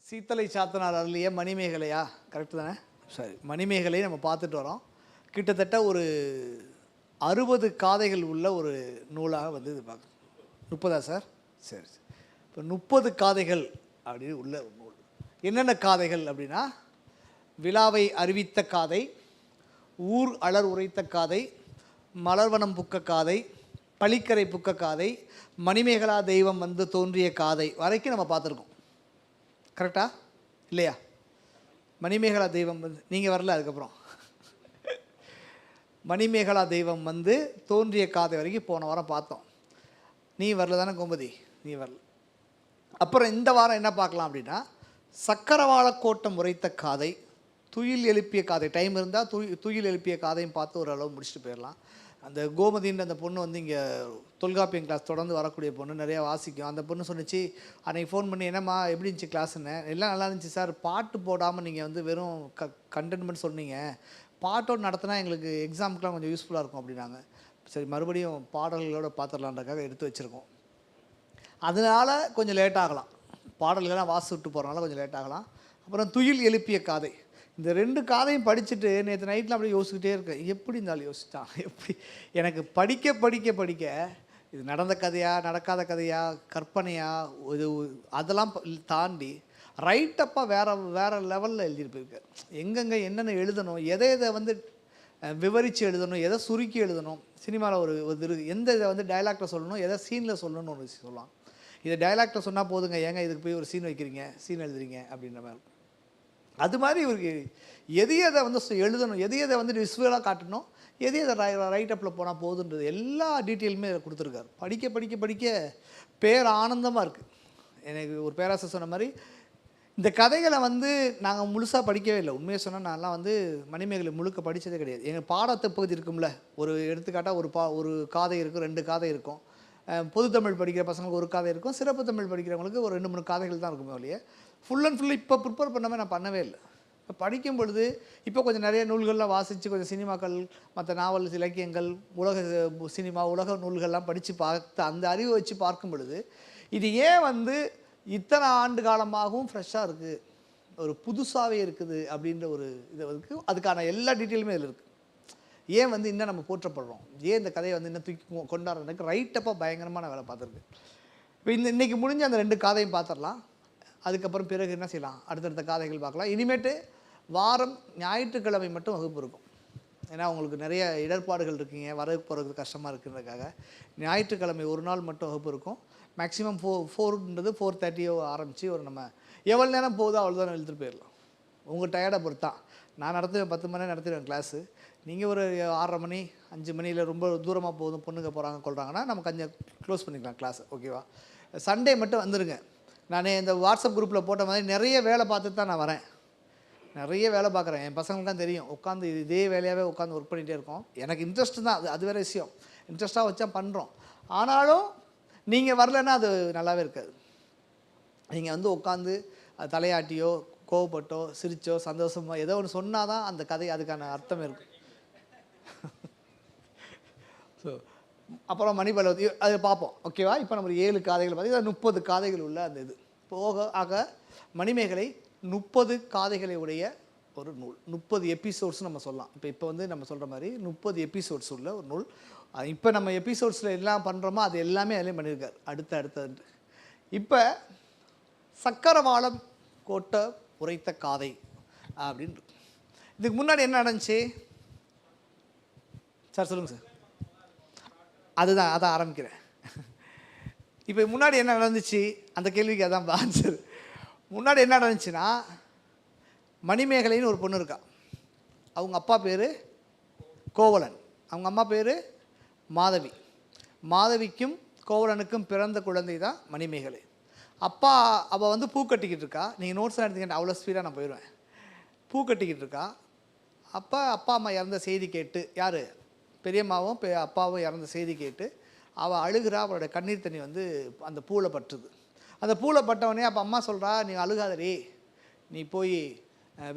சீத்தலை சாத்தனார் அருளிய மணிமேகலையா? கரெக்டு தானே? சரி, மணிமேகலை நம்ம பார்த்துட்டு வரோம். கிட்டத்தட்ட ஒரு 60 காதைகள் உள்ள ஒரு நூலாக வந்து இது பார்க்க 30 சார்? சரி சரி. இப்போ 30 காதைகள் அப்படின்னு உள்ள ஒரு நூல். என்னென்ன காதைகள் அப்படின்னா, விழாவை அறிவித்த காதை, ஊர் அலர் உரைத்த காதை, மலர்வனம் புக்க காதை, பளிக்கரை புக்க காதை, மணிமேகலா தெய்வம் வந்து தோன்றிய காதை வரைக்கும் நம்ம பார்த்துருக்கோம். கரெக்டா இல்லையா? மணிமேகலா தெய்வம் வந்து நீங்கள் வரல, அதுக்கப்புறம் மணிமேகலா தெய்வம் வந்து தோன்றிய காதை வரைக்கும் போன வாரம் பார்த்தோம். நீ வரல தானே கோமதி? நீ வரல. அப்புறம் இந்த வாரம் என்ன பார்க்கலாம் அப்படின்னா, சக்கரவாள கோட்டம் உரைத்த காதை, துயில் எழுப்பிய காதை. டைம் இருந்தால் துயில் எழுப்பிய காதையும் பார்த்து ஓரளவு முடிச்சுட்டு போயிடலாம். அந்த கோமதின்ற அந்த பொண்ணு வந்து இங்கே தொல்காப்பியம் கிளாஸ் தொடர்ந்து வரக்கூடிய பொண்ணு, நிறையா வாசிக்கும். அந்த பொண்ணு சொன்னிச்சு அன்றைக்கி ஃபோன் பண்ணி, என்னம்மா எப்படி இருந்துச்சு கிளாஸுன்னு. எல்லாம் நல்லா இருந்துச்சு சார், பாட்டு போடாமல் நீங்கள் வந்து வெறும் கண்டென்ட்மெண்ட் சொன்னீங்க, பாட்டோடு நடத்தினா எங்களுக்கு எக்ஸாமுக்குலாம் கொஞ்சம் யூஸ்ஃபுல்லாக இருக்கும் அப்படின்னாங்க. சரி, மறுபடியும் பாடல்களோடு பார்த்துடலான்றக்காக எடுத்து வச்சுருக்கோம். அதனால் கொஞ்சம் லேட் ஆகலாம், பாடல்கள்லாம் வாசி விட்டு போகிறனால கொஞ்சம் லேட் ஆகலாம். அப்புறம் துயில் எழுப்பிய காதை, இந்த 2 காதையும் படிச்சுட்டு நேற்று நைட்டில் அப்படியே யோசிச்சுக்கிட்டே இருக்கேன். எப்படி இருந்தாலும் யோசித்தான் எப்படி எனக்கு படிக்க படிக்க படிக்க இது நடந்த கதையா, நடக்காத கதையா, கற்பனையா, இது அதெல்லாம் தாண்டி ரைட்டப்பாக வேறு லெவலில் எழுதிட்டு போயிருக்கார். எங்கெங்கே என்னென்ன எழுதணும், எதை வந்து விவரித்து எழுதணும், எதை சுருக்கி எழுதணும், சினிமாவில் ஒரு எந்த இதை வந்து டைலாக்டில் சொல்லணும், எதை சீனில் சொல்லணும்னு ஒரு விஷயம் சொல்லலாம். இதை டைலாக்டில் சொன்னால் போதுங்க, ஏங்க இதுக்கு போய் ஒரு சீன் வைக்கிறீங்க, சீன் எழுதுறீங்க அப்படின்ற மாதிரி. அது மாதிரி இவருக்கு எது எதை வந்து எழுதணும், எது எதை வந்து விசுவலாக காட்டணும், எது எதை ரைட்டப்பில் போனால் போதுன்றது எல்லா டீட்டெயிலுமே இதை கொடுத்துருக்காரு. படிக்க படிக்க படிக்க பேர் ஆனந்தமாக இருக்குது. எனக்கு ஒரு பேராசிரியர் சொன்ன மாதிரி, இந்த கதைகளை வந்து நாங்கள் முழுசாக படிக்கவே இல்லை. உண்மையை சொன்னால் நான்லாம் வந்து மணிமேகலை முழுக்க படித்ததே கிடையாது. எங்கள் பாடத்தை பகுதி இருக்கும்ல, ஒரு எடுத்துக்காட்டாக ஒரு காதை இருக்கும், 2 காதை இருக்கும். பொது தமிழ் படிக்கிற பசங்களுக்கு ஒரு காதை இருக்கும், சிறப்பு தமிழ் படிக்கிறவங்களுக்கு ஒரு 2-3 காதைகள் தான் இருக்குமே ஒழிய ஃபுல் அண்ட் ஃபுல் இப்போ ப்ரிப்பேர் பண்ணாமல் நான் பண்ணவே இல்லை. இப்போ படிக்கும் பொழுது இப்போ கொஞ்சம் நிறைய நூல்கள்லாம் வாசித்து, கொஞ்சம் சினிமாக்கள், மற்ற நாவல், இலக்கியங்கள், உலக சினிமா, உலக நூல்கள்லாம் படித்து பார்த்து அந்த அறிவை வச்சு பார்க்கும் பொழுது, இது ஏன் வந்து இத்தனை ஆண்டு காலமாகவும் ஃப்ரெஷ்ஷாக இருக்குது, ஒரு புதுசாகவே இருக்குது அப்படின்ற ஒரு இதை வந்து அதுக்கான எல்லா டீட்டெயிலுமே இதில் இருக்குது. ஏன் வந்து இன்னும் நம்ம போற்றப்படுறோம், ஏன் இந்த கதையை வந்து இன்னும் தூக்கி கொண்டாடுறதுக்கு ரைட்டப்பாக பயங்கரமான வேலை பார்த்துருக்கு. இப்போ இன்றைக்கி முடிஞ்ச அந்த 2 காதையும் பார்த்துடலாம். அதுக்கப்புறம் பிறகு என்ன செய்யலாம், அடுத்தடுத்த காதைகள் பார்க்கலாம். இனிமேட்டு வாரம் ஞாயிற்றுக்கிழமை மட்டும் வகுப்பு இருக்கும். ஏன்னா உங்களுக்கு நிறைய இடர்பாடுகள் இருக்கீங்க, வரவு போகிறது கஷ்டமாக இருக்குன்றதுக்காக ஞாயிற்றுக்கிழமை ஒரு நாள் மட்டும் வகுப்பு இருக்கும். மேக்ஸிமம் 4ன்றது 4:30 ஆரம்பித்து ஒரு நம்ம எவ்வளோ நேரம் போகுதோ அவ்வளோதான் எழுத்துட்டு போயிடலாம். உங்கள் டயர்டை பொறுத்தான். நான் நடத்துவேன், 10 மணி நேரம் நடத்திடுவேன் கிளாஸு. நீங்கள் ஒரு 6:30 மணி 5 மணியில் ரொம்ப தூரமாக போதும், பொண்ணுங்க போகிறாங்க கொள்கிறாங்கன்னா நம்ம கொஞ்சம் க்ளோஸ் பண்ணிக்கலாம் கிளாஸை. ஓகேவா? சண்டே மட்டும் வந்துடுங்க. நான் இந்த வாட்ஸ்அப் குரூப்பில் போட்ட மாதிரி நிறைய வேலை பார்த்துட்டு தான் நான் வரேன். நிறைய வேலை பார்க்குறேன். என் பசங்களுக்குலாம் தெரியும், உட்காந்து இதே வேலையாகவே உட்காந்து ஒர்க் பண்ணிகிட்டே இருக்கோம். எனக்கு இன்ட்ரெஸ்ட்டு தான், அது வேறு விஷயம். இன்ட்ரெஸ்ட்டாக வச்சா பண்ணுறோம். ஆனாலும் நீங்கள் வரலைன்னா அது நல்லாவே இருக்காது. நீங்கள் வந்து உட்காந்து தலையாட்டியோ, கோவப்பட்டோ, சிரிச்சோ, சந்தோஷமோ ஏதோ ஒன்று சொன்னால் தான் அந்த கதை அதுக்கான அர்த்தம் இருக்கும். ஸோ அப்புறம் மணிபலவதி அது பார்ப்போம். ஓகேவா? இப்போ நம்ம 7 காதைகள் பார்த்திங்கன்னா 30 காதைகள் உள்ள அந்த இது ஆக மணிமேகலை 30 காதைகளை உடைய ஒரு நூல். 30 எபிசோட்ஸ் நம்ம சொல்லலாம். இப்போ வந்து நம்ம சொல்கிற மாதிரி 30 எபிசோட்ஸ் உள்ள ஒரு நூல். இப்போ நம்ம எபிசோட்ஸில் எல்லாம் பண்ணுறோமோ அது எல்லாமே அதிலையும் பண்ணியிருக்கார். அடுத்தது இப்போ சக்கரவாளம் கோட்ட உரைத்த காதை அப்படின்னு. இதுக்கு முன்னாடி என்ன நடந்துச்சு சார்? சொல்லுங்கள் சார். அதான் ஆரம்பிக்கிறேன். இப்போ முன்னாடி என்ன நடந்துச்சு அந்த கேள்விக்கு அதான் ஆன்சர். முன்னாடி என்ன நடந்துச்சுன்னா, மணிமேகலைன்னு ஒரு பொண்ணு இருக்கா. அவங்க அப்பா பேர் கோவலன், அவங்க அம்மா பேர் மாதவி. மாதவிக்கும் கோவலனுக்கும் பிறந்த குழந்தை தான் மணிமேகலை. அவள் வந்து பூ கட்டிக்கிட்டு இருக்கா. நீங்கள் நோட்ஸ்லாம் எடுத்துக்கிட்ட அவ்வளோ ஸ்பீடாக நான் போயிடுவேன். பூ கட்டிக்கிட்டு இருக்கா. அப்பா அம்மா இறந்த செய்தி கேட்டு, யார் பெரியம்மாவும் அப்பாவும் இறந்த செய்தி கேட்டு அவள் அழுகிறா. அவளோட கண்ணீர் தண்ணி வந்து அந்த பூவில் பட்டுது. அந்த பூவில் பட்டவொடனே அப்போ அம்மா சொல்கிறா, நீ அழுகாதடி, நீ போய்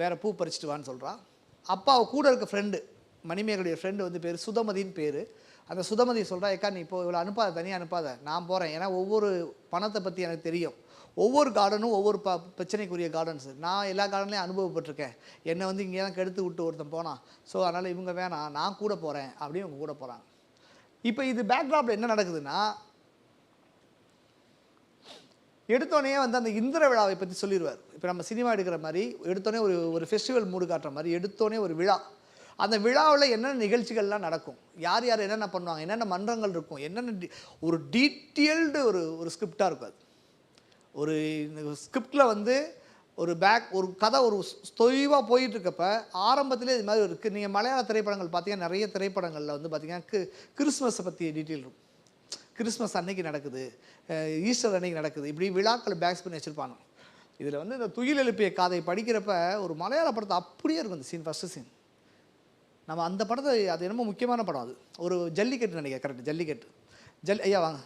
வேறு பூ பறிச்சிட்டு வான்னு சொல்கிறா. அப்பா அவள் கூட இருக்க ஃப்ரெண்டு, மணிமேகலுடைய ஃப்ரெண்டு வந்து பேர் சுதமதின்னு பேர். அந்த சுதமதி சொல்கிறா, ஏக்கா நீ இப்போ இவ்வளோ அனுப்பாத, தனியாக அனுப்பாத, நான் போகிறேன். ஏன்னா ஒவ்வொரு பணத்தை பற்றி எனக்கு தெரியும், ஒவ்வொரு கார்டனும் ஒவ்வொரு பிரச்சனைக்குரிய கார்டன்ஸ். நான் எல்லா கார்டன்லையும் அனுபவப்பட்டிருக்கேன். என்னை வந்து இங்கே தான் கெடுத்து விட்டு ஒருத்தன் போனான். ஸோ அதனால் இவங்க வேணாம், நான் கூட போகிறேன் அப்படின்னு இவங்க கூட போகிறாங்க. இப்போ இது பேக்ராப்பில் என்ன நடக்குதுன்னா, எடுத்தோடனே வந்து அந்த இந்திர விழாவை பற்றி சொல்லிடுவார். இப்போ நம்ம சினிமா எடுக்கிற மாதிரி எடுத்தோடனே ஒரு ஃபெஸ்டிவல் மூடு காட்டுற மாதிரி எடுத்தோடனே ஒரு விழா. அந்த விழாவில் என்னென்ன நிகழ்ச்சிகள்லாம் நடக்கும், யார் யார் என்னென்ன பண்ணுவாங்க, என்னென்ன மன்றங்கள் இருக்கும், என்னென்ன ஒரு டீட்டெயில்டு ஒரு ஸ்கிரிப்டாக இருக்கும். அது ஒரு ஸ்கிரிப்டில் வந்து ஒரு கதை ஒரு தொய்வாக போயிட்டுருக்கப்ப ஆரம்பத்திலே இது மாதிரி இருக்குது. நீங்கள் மலையாள திரைப்படங்கள் பார்த்தீங்கன்னா நிறைய திரைப்படங்களில் வந்து பார்த்தீங்கன்னா கிறிஸ்மஸை பற்றி டீட்டெயில் இருக்கும். கிறிஸ்மஸ் அன்னைக்கு நடக்குது, ஈஸ்டர் அன்னைக்கு நடக்குது, இப்படி விழாக்கள் பேக்ஸ் பண்ணி வச்சுருப்பாங்க. இதில் வந்து இந்த துயில் எழுப்பிய காதை படிக்கிறப்ப ஒரு மலையாள படத்தை அப்படியே இருக்கும் அந்த சீன், ஃபஸ்ட்டு சீன். நம்ம அந்த படத்தை, அது என்னமோ முக்கியமான படம், அது ஒரு ஜல்லிக்கட்டு நினைக்கிறேன், கரெக்ட், ஜல்லிக்கட்டு. ஐயா வாங்க.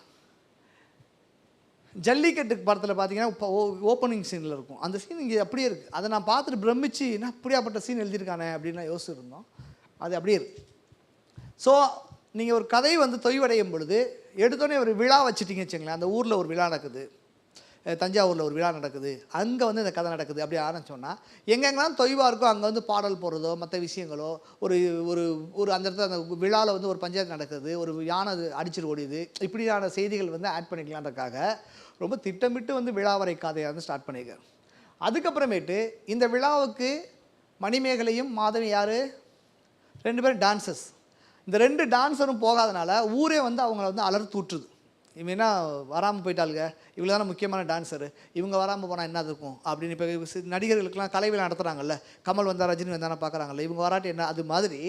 ஜல்லிக்கட்டு படத்தில் பார்த்தீங்கன்னா இப்போ ஓப்பனிங் சீனில் இருக்கும் அந்த சீன், இங்கே அப்படியே இருக்குது. அதை நான் பார்த்துட்டு பிரமிச்சு நான் அப்படியாப்பட்ட சீன் எழுதியிருக்கானே அப்படின்லாம் யோசிச்சுருந்தோம். அது அப்படியே இருக்குது. ஸோ நீங்கள் ஒரு கதை வந்து தொய்வடையும் பொழுது எடுத்தோடனே ஒரு விழா வச்சுட்டிங்க வச்சுங்களேன். அந்த ஊரில் ஒரு விழா நடக்குது, தஞ்சாவூரில் ஒரு விழா நடக்குது, அங்கே வந்து இந்த கதை நடக்குது, அப்படி ஆரம்பிச்சோன்னா எங்கெங்கெல்லாம் தொய்வாக இருக்கோ அங்கே வந்து பாடல் போடுறதோ மற்ற விஷயங்களோ ஒரு ஒரு ஒரு அந்த இடத்துல அந்த விழாவில் வந்து ஒரு பஞ்சாயத்து நடக்குது, ஒரு யானை அடிச்சிட்டு ஓடிது, இப்படியான செய்திகள் வந்து ஆட் பண்ணிக்கலான்றக்காக ரொம்ப திட்டமிட்டு வந்து விழாவரை கதையை வந்து ஸ்டார்ட் பண்ணியிருக்காரு. அதுக்கப்புறமேட்டு இந்த விழாவுக்கு மணிமேகலையும் மாதவி யார், 2 பேரும் டான்சர்ஸ். இந்த 2 டான்ஸரும் போகாதனால ஊரே வந்து அவங்கள வந்து அலர்த்து விட்டுருது. இவனா வராமல் போயிட்டாளுங்க, இவங்க தானே முக்கியமான டான்ஸரு, இவங்க வராமல் போனால் என்ன இருக்கும் அப்படின்னு. இப்போ நடிகர்களுக்கெல்லாம் கலை விழா நடத்துகிறாங்கல்ல, கமல் வந்தால் ரஜினி வந்தானே பார்க்குறாங்கல்ல, இவங்க வராட்டி என்ன, அது மாதிரி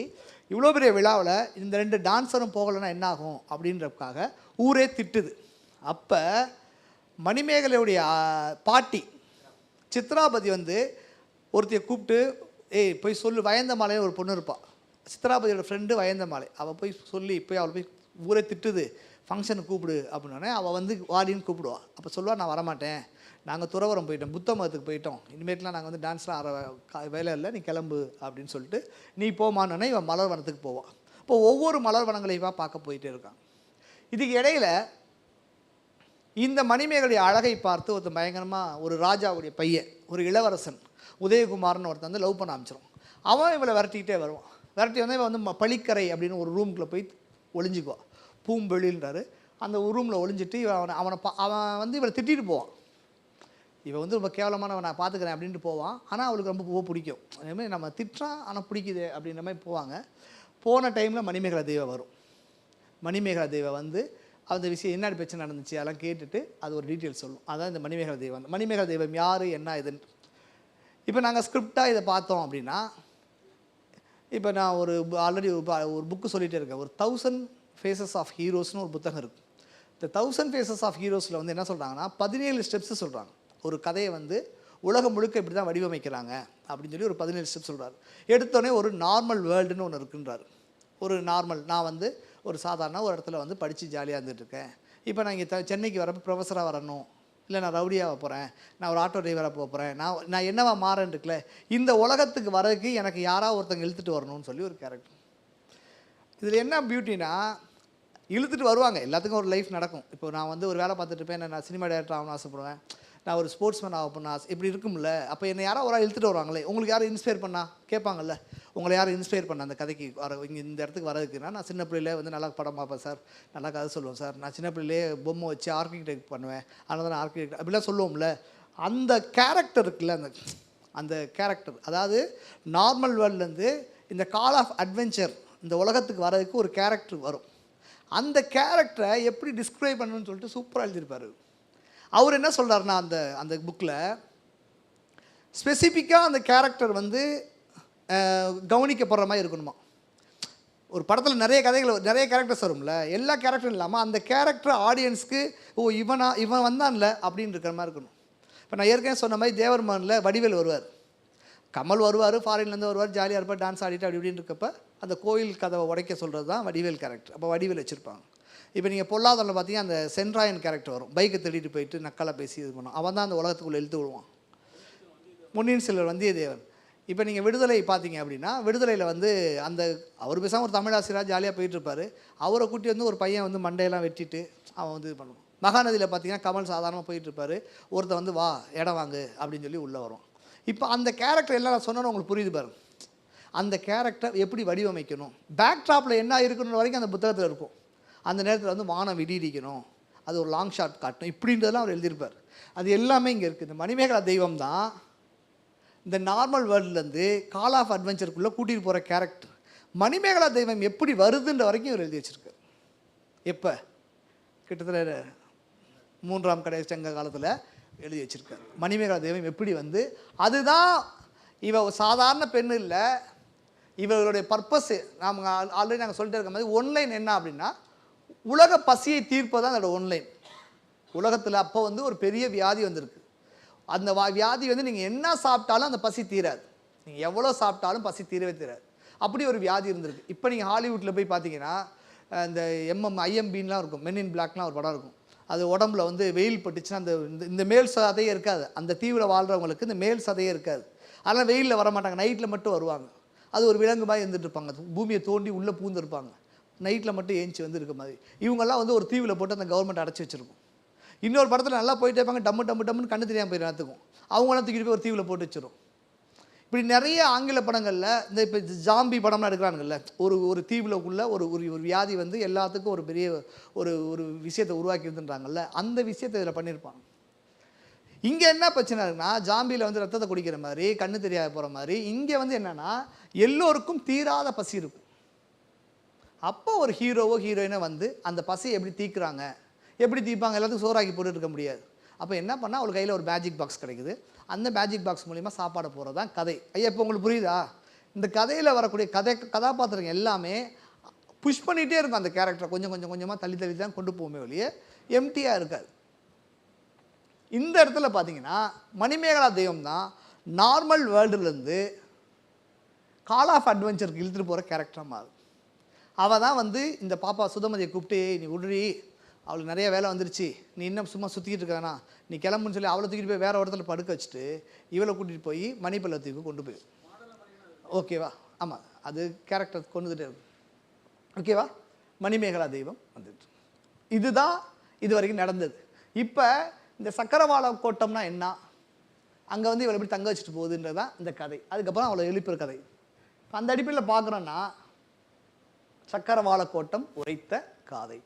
இவ்வளோ பெரிய விழாவில் இந்த 2 டான்ஸரும் போகலைன்னா என்ன ஆகும் அப்படின்றதுக்காக ஊரே திட்டுது. அப்போ மணிமேகலையுடைய பாட்டி சித்ராபதி வந்து ஒருத்தையை கூப்பிட்டு, போய் சொல்லு, வயந்தமாலைன்னு ஒரு பொண்ணு இருப்பாள், சித்ராபதியோட ஃப்ரெண்டு வயந்தமாலை, அவள் போய் சொல்லி அவள் போய் ஊரே திட்டுது, ஃபங்க்ஷனுக்கு கூப்பிடு அப்படின்னோடனே அவள் வந்து வாடின்னு கூப்பிடுவாள். அப்போ சொல்லுவாள், நான் வரமாட்டேன், நாங்கள் துறவரம் போயிட்டோம், புத்த மதத்துக்கு போயிட்டோம், இனிமேட்லாம் நாங்கள் வந்து டான்ஸ்லாம் வேலை இல்லை, நீ கிளம்பு அப்படின்னு சொல்லிட்டு நீ போமானோடனே இவன் மலர் வனத்துக்கு போவாள். இப்போ ஒவ்வொரு மலர் வனங்களையும் பார்க்க போயிட்டே இருக்கான். இதுக்கு இடையில் இந்த மணிமேகலைய அழகை பார்த்து ஒருத்தன் பயங்கரமாக ஒரு ராஜாவுடைய பையன், ஒரு இளவரசன் உதயகுமார்னு ஒருத்தன் வந்து லவ் பண்ண ஆரம்பிச்சிடும். அவன் இவளை விரட்டிக்கிட்டே வருவான். விரட்டி வந்து இவன் வந்து பளிக்கரை அப்படின்னு ஒரு ரூம்குள்ளே போய் ஒளிஞ்சிக்குவான். பூம்பெளின்றாரு. அந்த ரூமில் ஒளிஞ்சிட்டு அவன் வந்து இவளை திட்டிட்டு போவான். இவன் வந்து ரொம்ப கேவலமான நான் பார்த்துக்கிறேன் அப்படின்ட்டு போவான். ஆனால் அவளுக்கு ரொம்ப பிடிக்கும். அதேமாதிரி நம்ம திட்டுறான் ஆனால் பிடிக்குது அப்படின்ற மாதிரி போவாங்க. போன டைமில் மணிமேகலை தெய்வம் வரும். மணிமேகலை தெய்வம் வந்து அந்த விஷயம் என்ன பிரச்சனை நடந்துச்சு அதெல்லாம் கேட்டுட்டு அது ஒரு டீட்டெயில் சொல்லும். அதான் இந்த மணிமேகலை தெய்வம். மணிமேகலை தெய்வம் யார், என்ன இதுன்னு இப்போ நாங்கள் ஸ்கிரிப்டாக இதை பார்த்தோம் அப்படின்னா, இப்போ நான் ஆல்ரெடி ஒரு புக்கு சொல்லிகிட்டே இருக்கேன். ஒரு 1000 ஃபேஸஸ் ஆஃப் ஹீரோஸ்னு ஒரு புத்தகம் இருக்குது. இந்த 1000 ஃபேஸஸ் ஆஃப் ஹீரோஸில் வந்து என்ன சொல்கிறாங்கன்னா 17 ஸ்டெப்ஸு சொல்கிறாங்க. ஒரு கதையை வந்து உலகம் முழுக்க இப்படி தான் வடிவமைக்கிறாங்க அப்படின்னு சொல்லி ஒரு 17 ஸ்டெப்ஸ் சொல்கிறார். எடுத்தோடனே ஒரு நார்மல் வேர்ல்டுன்னு ஒன்று இருக்குன்றார். ஒரு நார்மல், நான் வந்து ஒரு சாதாரண ஒரு இடத்துல வந்து படித்து ஜாலியாக இருந்துகிட்ருக்கேன். இப்போ நான் இங்கே சென்னைக்கு வரப்போ ப்ரொஃபஸராக வரணும், இல்லை நான் ரவுடியாக போகிறேன், நான் ஒரு ஆட்டோ டிரைவராக போகிறேன், நான் என்னவா மாறேன்னு இருக்குல்ல, இந்த உலகத்துக்கு வரதுக்கு எனக்கு யாராவது ஒருத்தங்க இழுத்துட்டு வரணும்னு சொல்லி ஒரு கேரக்டர். இதில் என்ன பியூட்டினா, இழுத்துட்டு வருவாங்க, எல்லாத்துக்கும் ஒரு லைஃப் நடக்கும். இப்போ நான் வந்து ஒரு வேலை பார்த்துட்டு இருப்பேன், நான் சினிமா டைரக்டர் ஆகணும்னு ஆசைப்படுவேன், நான் ஒரு ஸ்போர்ட்ஸ்மேன் ஆகணும்னு இப்படி இருக்கும்ல. அப்போ என்னை யாராவது ஒரு இழுத்துட்டு வருவாங்களே, உங்களுக்கு யாரும் இன்ஸ்பயர் பண்ணா கேட்பாங்கல்ல, உங்களை யாரும் இன்ஸ்பயர் பண்ண அந்த கதைக்கு இங்கே இந்த இடத்துக்கு வரதுக்குன்னா, நான் சின்ன பிள்ளையிலே வந்து நல்லா படம் பார்ப்பேன் சார், நல்லா கதை சொல்லுவேன் சார், நான் சின்ன பிள்ளையிலே பொம்மை வச்சு ஆர்கிடெக்ட் பண்ணுவேன், அதனால தான் ஆர்கிடெக்ட் அப்படிலாம் சொல்லுவோம்ல. அந்த கேரக்டர் இருக்குல்ல, அந்த கேரக்டர், அதாவது நார்மல் வேர்ல்ட்லேருந்து இந்த கால் ஆஃப் அட்வென்ச்சர் இந்த உலகத்துக்கு வரதுக்கு ஒரு கேரக்டர் வரும். அந்த கேரக்டரை எப்படி டிஸ்கிரைப் பண்ணணும்னு சொல்லிட்டு சூப்பராக எழுதியிருப்பார். அவர் என்ன சொல்கிறாருன்னா, அந்த புக்கில் ஸ்பெசிஃபிக்காக அந்த கேரக்டர் வந்து கவனிக்கப்படுற மாதிரி இருக்கணுமா. ஒரு படத்தில் நிறைய கேரக்டர்ஸ் வரும்ல, எல்லா கேரக்டரும் இல்லாமல் அந்த கேரக்டர் ஆடியன்ஸ்க்கு இவன் வந்தான்ல அப்படின்னு இருக்கிற மாதிரி இருக்கணும். இப்போ நான் ஏற்கனவே சொன்ன மாதிரி தேவர்மனில் வடிவேல் வருவார், கமல் வருவார், ஃபாரின்லேருந்து வருவார், ஜாலியாக இருப்பார், டான்ஸ் ஆடிட்டு அப்படி இப்படின்னு இருக்கப்போ அந்த கோயில் கதவை உடைக்க சொல்கிறது தான் வடிவேல் கேரக்டர். அப்போ வடிவேல் வச்சுருப்பாங்க. இப்போ நீங்கள் பொல்லாதவனில் பார்த்தீங்கன்னா அந்த சென்ட்ராயன் கேரக்டர் வரும், பைக்கை தேடிட்டு போயிட்டு நக்கலாக பேசி இது பண்ணுவோம், அவன் தான் அந்த உலகத்துக்குள்ளே இழுத்து விடுவான். பொன்னியின் செல்வர் வந்தியத்தேவன். இப்போ நீங்கள் விடுதலை பார்த்தீங்க அப்படின்னா, விடுதலையில் வந்து அவர் பேசாமல் ஒரு தமிழ் ஆசிரியராக ஜாலியாக போயிட்டுருப்பார், அவரை கூட்டி வந்து ஒரு பையன் வந்து மண்டையெல்லாம் வெட்டிட்டு அவன் வந்து இது பண்ணுவான். மகாநதியில் பார்த்தீங்கன்னா கமல் சாதாரணமாக போயிட்டு இருப்பார், ஒருத்தர் வந்து வா இடம் வாங்கு அப்படின்னு சொல்லி உள்ளே வரும். இப்போ அந்த கேரக்டர் எல்லாம் நான் சொன்னோன்னு உங்களுக்கு புரியுது பாருங்க. அந்த கேரக்டர் எப்படி வடிவமைக்கணும், பேக் ட்ராப்பில் என்ன இருக்குன்ற வரைக்கும் அந்த புத்தகத்தில் இருக்கும். அந்த நேரத்தில் வந்து வானம் விடிடிக்கணும், அது ஒரு லாங் ஷாட் காட்டணும், இப்படின்றதெல்லாம் அவர் எழுதியிருப்பார். அது எல்லாமே இங்கே இருக்குது. இந்த மணிமேகலா தெய்வம் தான் இந்த நார்மல் வேர்ல்ட்லேருந்து கால் ஆஃப் அட்வென்ச்சருக்குள்ளே கூட்டிகிட்டு போகிற கேரக்டர். மணிமேகலா தெய்வம் எப்படி வருதுன்ற வரைக்கும் இவர் எழுதி வச்சுருக்கார். எப்போ கிட்டத்தட்ட 3ஆம் கடை சங்க காலத்தில் எழுதி வச்சுருக்கார். மணிமேகலா தெய்வம் எப்படி வந்து, அதுதான் இவ சாதாரண பெண் இல்லை, இவர்களுடைய பர்பஸ்ஸு நாம் ஆல்ரெடி நாங்கள் சொல்லிட்டு இருக்க மாதிரி ஒன்லைன் என்ன அப்படின்னா, உலக பசியை தீர்ப்பதான் அதோட ஒன்லைன். உலகத்தில் அப்போ வந்து ஒரு பெரிய வியாதி வந்திருக்கு. அந்த வியாதி வந்து நீங்கள் என்ன சாப்பிட்டாலும் அந்த பசி தீராது, நீங்கள் எவ்வளோ சாப்பிட்டாலும் பசி தீரவே தீராது. அப்படி ஒரு வியாதி இருந்திருக்கு. இப்போ நீங்கள் ஹாலிவுட்டில் போய் பார்த்தீங்கன்னா இந்த IMBலாம் இருக்கும், மென் இன் பிளாக்லாம் ஒரு படம் இருக்கும். அது உடம்புல வந்து வெயில் பட்டுச்சுன்னா அந்த இந்த மேல் சதையே இருக்காது. அந்த தீவில் வாழ்கிறவங்களுக்கு இந்த மேல் சதையே இருக்காது. அதனால் வெயிலில் வரமாட்டாங்க, நைட்டில் மட்டும் வருவாங்க. அது ஒரு விலங்கு மாதிரி இருந்துட்டு இருப்பாங்க, பூமியை தோண்டி உள்ளே பூந்துருப்பாங்க, நைட்டில் மட்டும் ஏஞ்சி வந்து இருக்க மாதிரி. இவங்கெல்லாம் வந்து ஒரு தீவில் போட்டு அந்த கவர்மெண்ட் அடைச்சி வச்சுருக்கும். இன்னொரு படத்தில் நல்லா போயிட்டே இருப்பாங்க, டம்முன்னு கண்ணு தெரியாமல் போய் நேரத்துக்கும் அவங்களாம் தூக்கிட்டு போய் ஒரு தீவில் போட்டு வச்சிடும். இப்படி நிறைய ஆங்கில படங்களில் இந்த இப்போ ஜாம்பி படம்லாம் எடுக்கிறானுங்கள்ல, ஒரு தீவுலக்குள்ளே ஒரு ஒரு வியாதி வந்து எல்லாத்துக்கும் ஒரு பெரிய ஒரு விஷயத்தை உருவாக்கிடுதுன்றாங்கல்ல, அந்த விஷயத்தை இதில் பண்ணியிருப்பாங்க. இங்கே என்ன பிரச்சனை இருக்குன்னா, ஜாம்பியில் வந்து ரத்தத்தை குடிக்கிற மாதிரி, கண்ணு தெரியாத போகிற மாதிரி, இங்கே வந்து என்னென்னா எல்லோருக்கும் தீராத பசி இருக்கும். அப்போ ஒரு ஹீரோவோ ஹீரோயினோ வந்து அந்த பசியை எப்படி தீக்குறாங்க, எப்படி தீர்ப்பாங்க, எல்லாத்துக்கும் சோறாக்கி போட்டு இருக்க முடியாது. அப்போ என்ன பண்ணால் அவளுக்கு கையில் ஒரு மேஜிக் பாக்ஸ் கிடைக்குது. அந்த மேஜிக் பாக்ஸ் மூலிமா சாப்பாடு போகிறது தான் கதை. ஐயா இப்போ உங்களுக்கு புரியுதா? இந்த கதையில் வரக்கூடிய கதாபாத்திரங்கள் எல்லாமே புஷ் பண்ணிகிட்டே இருக்கும் அந்த கேரக்டரை, கொஞ்சம் கொஞ்சமாக தள்ளி தான் கொண்டு போகுமே ஒழிய எம்டியாக இருக்காது. இந்த இடத்துல பார்த்தீங்கன்னா மணிமேகலா தெய்வம் தான் நார்மல் வேர்ல்டுலேருந்து கால் ஆஃப் அட்வென்ச்சருக்கு இழுத்துட்டு போகிற கேரக்டராக மாறும். அவள் தான் வந்து இந்த பாப்பா சுதமதியை கூப்பிட்டு, நீ உடனே அவளுக்கு நிறைய வேலை வந்துருச்சு, நீ இன்னும் சும்மா சுற்றிக்கிட்டு இருக்கானா, நீ கிளம்புன்னு சொல்லி அவளை தூக்கிட்டு போய் வேறு இடத்துல படுக்க வச்சுட்டு இவளை கூட்டிகிட்டு போய் மணிப்பள்ளத்துக்கு கொண்டு போய், ஓகேவா? ஆமாம், அது கேரக்டர் கொண்டுகிட்டே இருக்கும். ஓகேவா? மணிமேகலா தெய்வம் வந்துட்டு இதுதான் இது வரைக்கும் நடந்தது. இப்போ இந்த சக்கரவாள கோட்டம்னா என்ன, அங்கே வந்து இவளை எப்படி தங்க வச்சுட்டு போகுதுன்றதான் இந்த கதை. அதுக்கப்புறம் அவளை எழுப்புற கதை. அந்த அடிப்படையில் பார்க்குறோன்னா சக்கரவாள கோட்டம் உரைத்த காதை.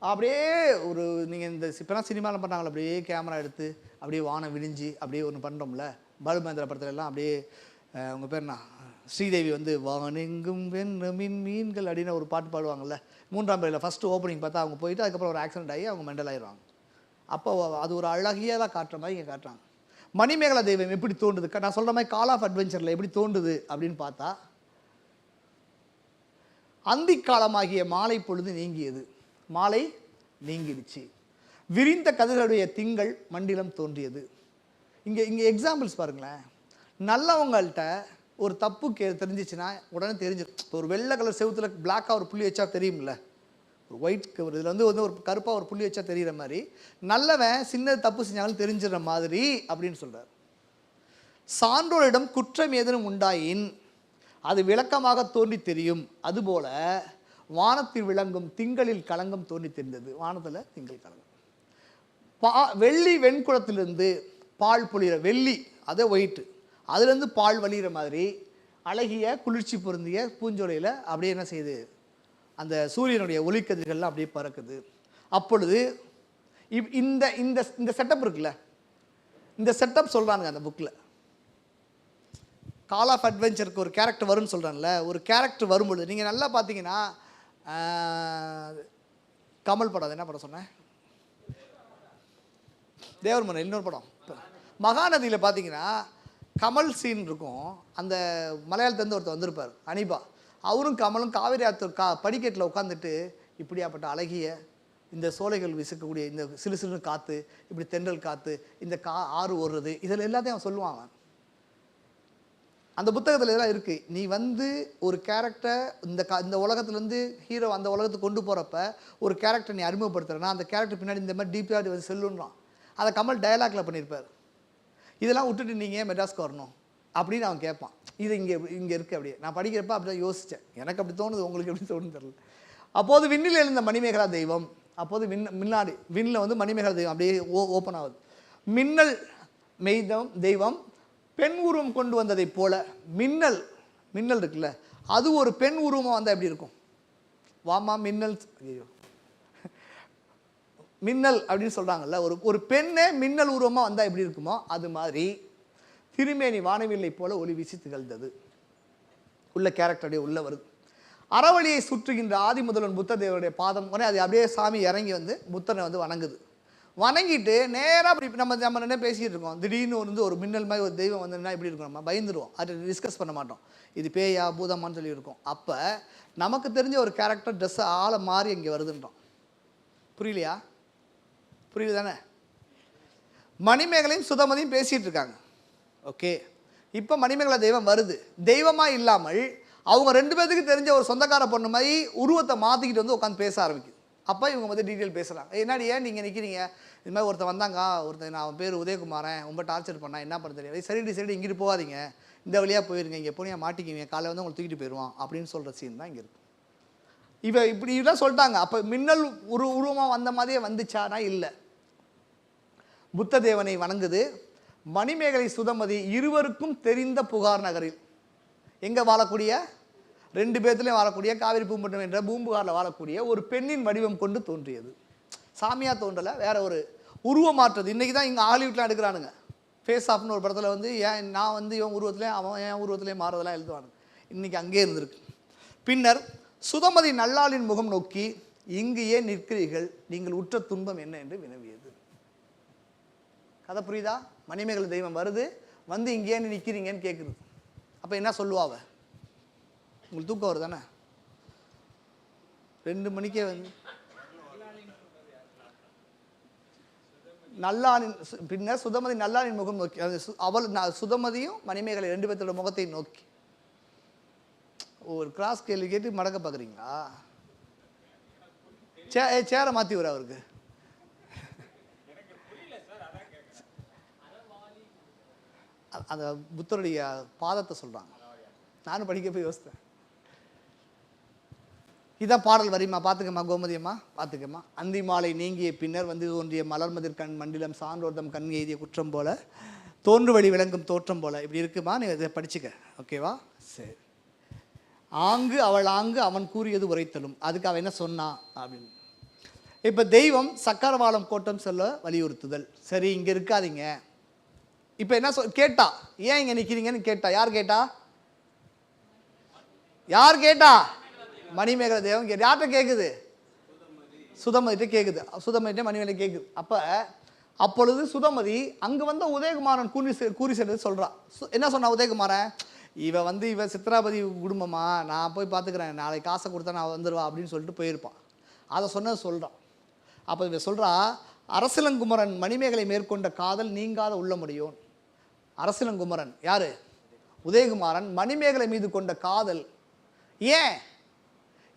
அப்படியே ஒரு நீங்கள் இந்த இப்போலாம் சினிமாவில் பண்ணுறாங்களே, அப்படியே கேமரா எடுத்து அப்படியே வானம் விழிஞ்சி அப்படியே ஒன்று பண்ணுறோம்ல, பாலுமேந்திரா படத்துல எல்லாம் அப்படியே உங்கள் பேர் என்ன, ஸ்ரீதேவி வந்து வானெங்கும் வெண்ண மீன்கள் அப்படின்னு ஒரு பாட்டு பாடுவாங்கள்ல, 3ஆம் பிறையில் ஃபஸ்ட்டு ஓப்பனிங் பார்த்தா அவங்க போயிட்டு அதுக்கப்புறம் ஒரு ஆக்சிடென்ட் ஆகி அவங்க மெண்டல் ஆயிடுவாங்க. அப்போ அது ஒரு அழகியதாக காட்டுற மாதிரி இங்கே காட்டுறாங்க. மணிமேகலா தெய்வம் எப்படி தோன்றுது, நான் சொல்கிற மாதிரி கால் ஆஃப் அட்வென்ச்சரில் எப்படி தோன்றுது அப்படின்னு பார்த்தா, அந்தி காலமாகிய மாலை பொழுது நீங்கியது, மாலை நீங்கிடுச்சு, விரிந்த கதிர்களுடைய திங்கள் மண்டிலம் தோன்றியது. இங்கே எக்ஸாம்பிள்ஸ் பாருங்களேன். நல்லவங்கள்ட்ட ஒரு தப்பு தெரிஞ்சிச்சுன்னா உடனே தெரிஞ்சிடும். இப்போ ஒரு வெள்ளை கலர் செவுத்தில் பிளாக்காக ஒரு புள்ளி வச்சா தெரியும்ல, ஒரு ஒயிட் கவர் இதில் வந்து ஒரு கருப்பாக ஒரு புள்ளி வச்சா தெரிகிற மாதிரி, நல்லவன் சின்ன தப்பு செஞ்சாலும் தெரிஞ்சிடற மாதிரி அப்படின்னு சொல்கிறார். சான்றோரிடம் குற்றம் ஏதேனும் உண்டாயின் அது விளக்கமாக தோன்றி தெரியும், அதுபோல வானத்தில் விளங்கும் திங்களில் களங்கம் தோன்றி தெரிந்தது. வானத்தில் திங்கள் களங்கம். வெள்ளி வெண்குளத்திலிருந்து பால் பொழிகிற, வெள்ளி அதே ஒயிட்டு, அதுலேருந்து பால் வழிகிற மாதிரி அழகிய குளிர்ச்சி பொருந்திய பூஞ்சோலையில் அப்படியே என்ன செய்யுது, அந்த சூரியனுடைய ஒளிக்கதிர்கள்லாம் அப்படியே பறக்குது. அப்பொழுது இந்த இந்த செட்டப் இருக்குல்ல, இந்த செட்டப் சொல்கிறானுங்க அந்த புக்கில். கால் ஆஃப் அட்வென்ச்சருக்கு ஒரு கேரக்டர் வரும்னு சொல்கிறாங்கல்ல, ஒரு கேரக்டர் வரும்பொழுது நீங்கள் நல்லா பார்த்தீங்கன்னா, கமல் படம் என்ன படம் சொன்னேன், தேவர் மன்னன், இன்னொரு படம் மகாநதியில் பார்த்தீங்கன்னா கமல் சீன் இருக்கும். அந்த மலையாளத்துலேருந்து ஒருத்தர் வந்திருப்பார், அனிபா, அவரும் கமலும் காவிரி ஆற்று படிக்கட்டில் உட்காந்துட்டு இப்படியாப்பட்ட அழகிய இந்த சோலைகள் விசுக்கக்கூடிய இந்த சிறு சிறு காற்று, இப்படி தென்றல் காற்று, இந்த ஆறு ஓடுறது, இதில் எல்லாத்தையும் அவன் சொல்லுவாங்க. அந்த புத்தகத்தில் இதெல்லாம் இருக்குது. நீ வந்து ஒரு கேரக்டர் இந்த உலகத்துலேருந்து ஹீரோ அந்த உலகத்துக்கு கொண்டு போகிறப்ப ஒரு கேரக்டர் நீ அறிமுகப்படுத்துறேன்னா அந்த கேரக்டர் பின்னாடி இந்த மாதிரி டீப்பாக வந்து செல்லுன்றான். அதை கமல் டயலாக்ல பண்ணியிருப்பார். இதெல்லாம் விட்டுட்டு நீங்கள் ஏன் மெட்ராஸ்க்கு வரணும் அப்படின்னு அவன் கேட்பான். இது இங்கே இருக்குது. அப்படியே நான் படிக்கிறப்ப அப்படி தான் யோசித்தேன், எனக்கு அப்படி தோணுது, உங்களுக்கு எப்படி தோணுன்னு தெரியல. அப்போது விண்ணில் எழுந்த மணிமேகலா தெய்வம், அப்போது முன்னாடி விண்ணில் வந்து மணிமேகலா தெய்வம் அப்படியே ஓப்பன் ஆகுது. மின்னல் தெய்வம் பெண் உருவம் கொண்டு வந்ததை போல, மின்னல் இருக்குல்ல, அது ஒரு பெண் உருவமாக வந்தால் எப்படி இருக்கும்? வாமா மின்னல், ஐயோ மின்னல் அப்படின்னு சொல்கிறாங்கல்ல, ஒரு பெண்ணே மின்னல் உருவமாக வந்தால் எப்படி இருக்குமோ அது மாதிரி திருமேனி வானவில்லை போல ஒளி வீசி திகழ்ந்தது. உள்ள கேரக்டருடைய உள்ள வருது. அறவழியை சுற்றுகின்ற ஆதி முதல்வன் புத்த தேவருடைய பாதம் உடனே அது அப்படியே சாமி இறங்கி வந்து புத்தனை வந்து வணங்குது. வணங்கிட்டு நேராக அப்படி நம்ம என்ன பேசிகிட்டு இருக்கோம், திடீர்னு வந்து ஒரு மின்னல் மாதிரி ஒரு தெய்வம் வந்துன்னா இப்படி இருக்கும், நம்ம பயந்துருவோம், அதை டிஸ்கஸ் பண்ண மாட்டோம், இது பேயா பூதமான்னு சொல்லி இருக்கோம். அப்போ நமக்கு தெரிஞ்ச ஒரு கேரக்டர் ட்ரெஸ்ஸை ஆளை மாறி இங்கே வருதுன்றோம். புரியலையா? புரியுது தானே? மணிமேகலையும் சுதமதியும் பேசிகிட்டு இருக்காங்க. ஓகே, இப்போ மணிமேகலா தெய்வம் வருது. தெய்வமாக இல்லாமல் அவங்க 2 பேருக்கு தெரிஞ்ச ஒரு சொந்தக்கார பொண்ணு மாதிரி உருவத்தை மாற்றிக்கிட்டு வந்து உட்காந்து பேச ஆரம்பிக்குது. அப்போ இவங்க வந்து டீட்டெயில் பேசுகிறாங்க. என்னடி ஏன் நீங்கள் நிற்கிறீங்க, இது மாதிரி ஒருத்தன் வந்தாங்க, ஒருத்தன் நான் அவன் பேர் உதயகுமாரன், ரொம்ப டார்ச்சர் பண்ணால் என்ன பண்ண தெரியாது, சரிடி இங்கிட்டு போகாதீங்க, இந்த வழியாக போயிருங்க, இங்கே போனியா மாட்டிக்குவீங்க, காலையில் வந்து உங்களை தூக்கிட்டு போயிடுவான் அப்படின்னு சொல்கிற சீன் தான் இங்கே இருக்குது. இப்படிலாம் சொல்லிட்டாங்க. அப்போ மின்னல் உருவமாக வந்த மாதிரியே வந்துச்சானா? இல்லை. புத்த தேவனை வணங்குது. மணிமேகலை சுதமதி இருவருக்கும் தெரிந்த புகார் நகரில், எங்கே வாழக்கூடிய 2 பேர்த்துலேயும் வாழக்கூடிய காவிரி பூம்பட்டம் என்ற பூம்புகாரில் வாழக்கூடிய ஒரு பெண்ணின் வடிவம் கொண்டு தோன்றியது. சாமியாக தோன்றலை, வேற ஒரு உருவம் மாற்றுறது. இன்றைக்கி தான் இங்கே ஹாலிவுட்லாம் எடுக்கிறானுங்க. ஃபேஸ் ஆஃப்னு ஒரு படத்தில் வந்து ஏன் நான் வந்து இவன் உருவத்துலேயும் அவன் என் உருவத்துலேயும் மாறுறதெல்லாம் எழுதுவானுங்க. இன்றைக்கி அங்கேயே இருந்திருக்கு. பின்னர் சுதமதி நல்லாளின் முகம் நோக்கி, இங்கு ஏன் நிற்கிறீர்கள், நீங்கள் உற்ற துன்பம் என்ன என்று வினவியது. கதை புரியுதா? மணிமேகலை தெய்வம் வருது, வந்து இங்கே ஏன் நிற்கிறீங்கன்னு கேட்குறது. அப்போ என்ன சொல்லுவாவ? உங்களுக்கு தூக்கம் வருது தானே? 2 மணிக்கே வந்து நல்லானின் பின்னர் சுதமதி நல்லானின் முகம் நோக்கி, அவள் சுதமதியும் மணிமேகலை 2 பேர்த்தோட முகத்தை நோக்கி. ஒரு கிராஸ் கேள்வி கேட்டு மடக்க பார்க்குறீங்களா? சேரை மாற்றி வர அவருக்கு. அந்த புத்தருடைய பாதத்தை சொல்கிறாங்க. நானும் படிக்க போய் யோசித்தேன். இதான் பாடல் வரிமா, பார்த்துக்கம்மா கோமதியம்மா, பார்த்துக்கம்மா. அந்தி மாலை நீங்கிய பின்னர் வந்து தோன்றிய மலர்மதிர் கண் மண்டிலம் சான்றோர்தம் கண் எய்திய குற்றம் போல தோன்று வழி விளங்கும் தோற்றம் போல, இப்படி இருக்குமா, நீ இதை படிச்சுக்க. ஓகேவா? சரி. ஆங்கு அவன் கூறியது உரைத்தலும், அதுக்கு அவன் என்ன சொன்னா அப்படின்னு. இப்போ தெய்வம் சக்கரவாளம் கோட்டம் சொல்ல வலியுறுத்துதல். சரி, இங்கே இருக்காதீங்க. இப்போ என்ன கேட்டா, ஏன் இங்கே நிற்கிறீங்கன்னு கேட்டா. யார் கேட்டா? மணிமேகலை தெய்வம் கேட்டு. யார்கிட்ட கேட்குது? சுதமதிட்ட கேட்குது. சுதமதிட்ட மணிமேகலை கேட்குது. அப்பொழுது சுதமதி அங்கே வந்த உதயகுமாரன் கூறி செல்வது சொல்கிறா. என்ன சொன்னா உதயகுமாரன்? இவ சித்ராபதி குடும்பமா, நான் போய் பார்த்துக்கிறேன், நாளைக்கு காசை கொடுத்தா நான் வந்துடுவா அப்படின்னு சொல்லிட்டு போயிருப்பான். அதை சொன்னது சொல்கிறான். அப்போ இவ சொல்கிறா, அரசிலங்குமரன் மணிமேகலை மேற்கொண்ட காதல் நீங்காத உள்ளமுடையோன். அரசிலங்குமரன் யாரு? உதயகுமாரன் மணிமேகலை மீது கொண்ட காதல்.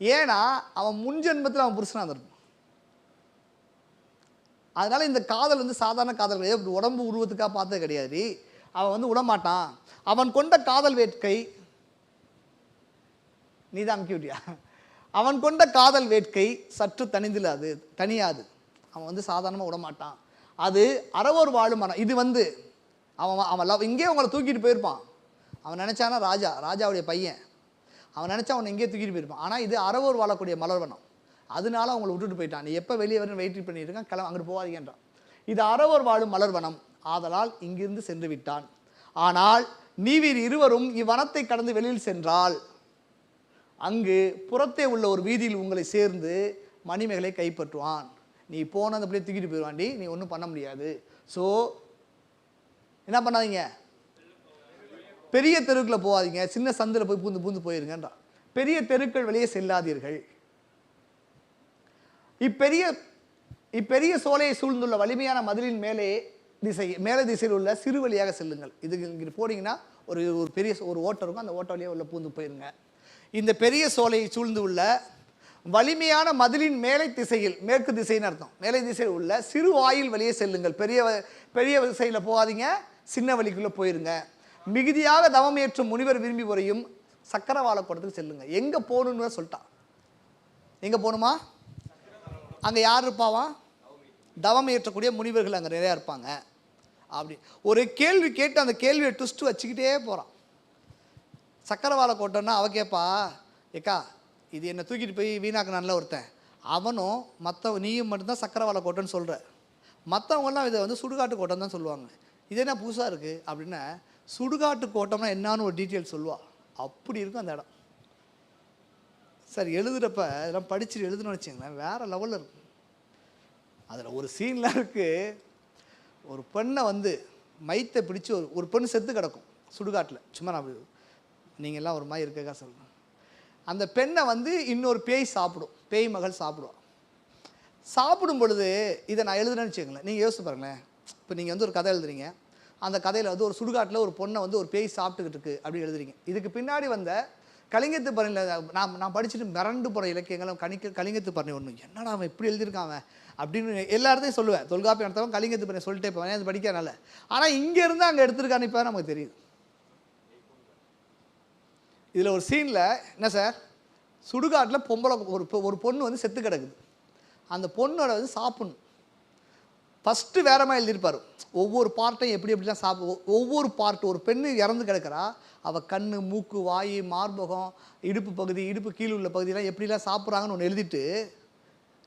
ஏன்னா அவன் முன்ஜென்மத்தில் அவன் புருஷனாக இருந்திருப்பான். அதனால இந்த காதல் வந்து சாதாரண காதல் கிடையாது, உடம்பு உருவத்துக்காக பார்த்தது கிடையாது. அவன் வந்து விடமாட்டான். அவன் கொண்ட காதல் வேட்கை, நீதான் அமுக்கிவிட்டியா? அவன் கொண்ட காதல் வேட்கை சற்று தனியாது. அவன் வந்து சாதாரணமாக விடமாட்டான். அது அறவோர் வாழும் மனம். இது வந்து அவன் இங்கே அவங்கள தூக்கிட்டு போயிருப்பான். அவன் நினச்சானா ராஜாவுடைய பையன், அவன் நினச்சா அவனை இங்கேயே தூக்கிட்டு போயிருப்பான். ஆனால் இது அறவோர் வாழக்கூடிய மலர்வனம். அதனால அவங்களை விட்டுட்டு போயிட்டான். நீ எப்போ வெளியே வரணும் வெயிட் பண்ணிட்டு இருக்கான், அங்கிட்டு போகாதீங்கன்றான். இது அறவோர் வாழும் மலர்வனம், ஆதலால் இங்கிருந்து சென்று விட்டான். ஆனால் நீவீர் இருவரும் இவ்வனத்தை கடந்து வெளியில் சென்றால் அங்கு புறத்தே உள்ள ஒரு வீதியில் உங்களை சேர்ந்து மணிமேகலை கைப்பற்றுவான். நீ போனது அப்படியே தூக்கிட்டு போயிடுவாண்டி, நீ ஒன்றும் பண்ண முடியாது. ஸோ என்ன பண்ணாதீங்க, பெரிய தெருவுக்குள்ள போகாதீங்க, சின்ன சந்தில் போய் பூந்து போயிருங்கன்றான். பெரிய தெருக்கள் வெளியே செல்லாதீர்கள். இப்பெரிய சோலையை சூழ்ந்துள்ள வலிமையான மதிலின் மேலே திசையில் உள்ள சிறு வழியாக செல்லுங்கள். இங்கிட்டு போனீங்கன்னா ஒரு பெரிய ஒரு ஓட்டம் இருக்கும், அந்த ஓட்ட வழியாக உள்ள பூந்து போயிருங்க. இந்த பெரிய சோலையை சூழ்ந்து உள்ள வலிமையான மதிலின் மேலை திசையில், மேற்கு திசைன்னு அர்த்தம், மேலை திசையில் உள்ள சிறு வாயில் வழியே செல்லுங்கள். பெரிய திசையில் போகாதீங்க, சின்ன வழிக்குள்ளே போயிருங்க. மிகுதியாக தவம் ஏற்றும் முனிவர் விரும்பி வரையும் சக்கரவாள கூடத்துக்கு செல்லுங்க. எங்கே போகணுன்னு சொல்லிட்டான். எங்கே போகணுமா? அங்கே யார் இருப்பாவா? தவம் ஏற்றக்கூடிய முனிவர்கள் அங்கே நிறையா இருப்பாங்க. அப்படி ஒரு கேள்வி கேட்டு அந்த கேள்வியை ட்விஸ்ட் வச்சுக்கிட்டே போகிறான். சக்கரவாள கோட்டம்னா அவ கேட்பா, ஏக்கா இது என்னை தூக்கிட்டு போய் வீணாக்குனான்ல ஒருத்தன், அவனும் நீயும் மட்டும்தான் சக்கரவாள கோட்டைன்னு சொல்கிற, மற்றவங்களாம் இதை வந்து சுடுகாட்டு கோட்டம் தான் சொல்லுவாங்க, இது என்ன புதுசாக இருக்குது அப்படின்னா சுடுகாட்டு கோட்டம்னா என்னான்னு ஒரு டீட்டெயில் சொல்லுவாள். அப்படி இருக்கும் அந்த இடம். சார் எழுதுகிறப்ப இதெல்லாம் படிச்சுட்டு எழுதுன்னு வச்சுங்களேன், வேறு லெவலில் இருக்கும். அதில் ஒரு சீன்லாம் இருக்குது, ஒரு பெண்ணை வந்து மைத்தை பிடிச்சி ஒரு பெண் செத்து கிடக்கும் சுடுகாட்டில். சும்மா நான் நீங்கள்லாம் ஒரு மாதிரி இருக்கக்கா சொல்லுங்கள். அந்த பெண்ணை வந்து இன்னொரு பேய் சாப்பிடும், பேய் மகள் சாப்பிடுவான். சாப்பிடும் பொழுது இதை நான் எழுதுனேன்னு வச்சுக்கோங்களேன், நீங்கள் யோசிச்சு பாருங்களேன். இப்போ நீங்கள் வந்து ஒரு கதை எழுதுறீங்க, அந்த கதையில் வந்து ஒரு சுடுகாட்டில் ஒரு பொண்ணை வந்து ஒரு பேய் சாப்பிட்டுக்கிட்டு இருக்குது அப்படின்னு எழுதுறீங்க. இதுக்கு பின்னாடி வந்த கலிங்கத்து பரணியில் நான் படிச்சுட்டு மிரண்டு போகிற இலக்கியங்களும் கலிங்கத்து பரணி ஒன்று, என்னடா அவன் இப்படி எழுதியிருக்கான் அவன் அப்படின்னு எல்லா இடத்தையும் சொல்லுவேன். தொல்காப்பியம் நடத்தவன் கலிங்கத்து பரணி சொல்லிட்டே போவேன், அது படிக்கிறனால. ஆனால் இங்கேருந்து அங்கே எடுத்துருக்கான்னு இப்போ நமக்கு தெரியுது. இதில் ஒரு சீனில் என்ன சார், சுடுகாட்டில் பொம்பளை ஒரு பொண்ணு வந்து செத்து கிடக்குது, அந்த பொண்ணோட வந்து சாப்பிடணும். ஃபஸ்ட்டு வேறமாக எழுதியிருப்பார், ஒவ்வொரு பார்ட்டையும் எப்படி எப்படிலாம் ஒவ்வொரு பார்ட். ஒரு பெண்ணு இறந்து கிடக்கிறா, அவள் கண், மூக்கு, வாய், மார்பகம், இடுப்பு பகுதி, இடுப்பு கீழே உள்ள பகுதியெலாம் எப்படிலாம் சாப்பிட்றாங்கன்னு ஒன்று எழுதிட்டு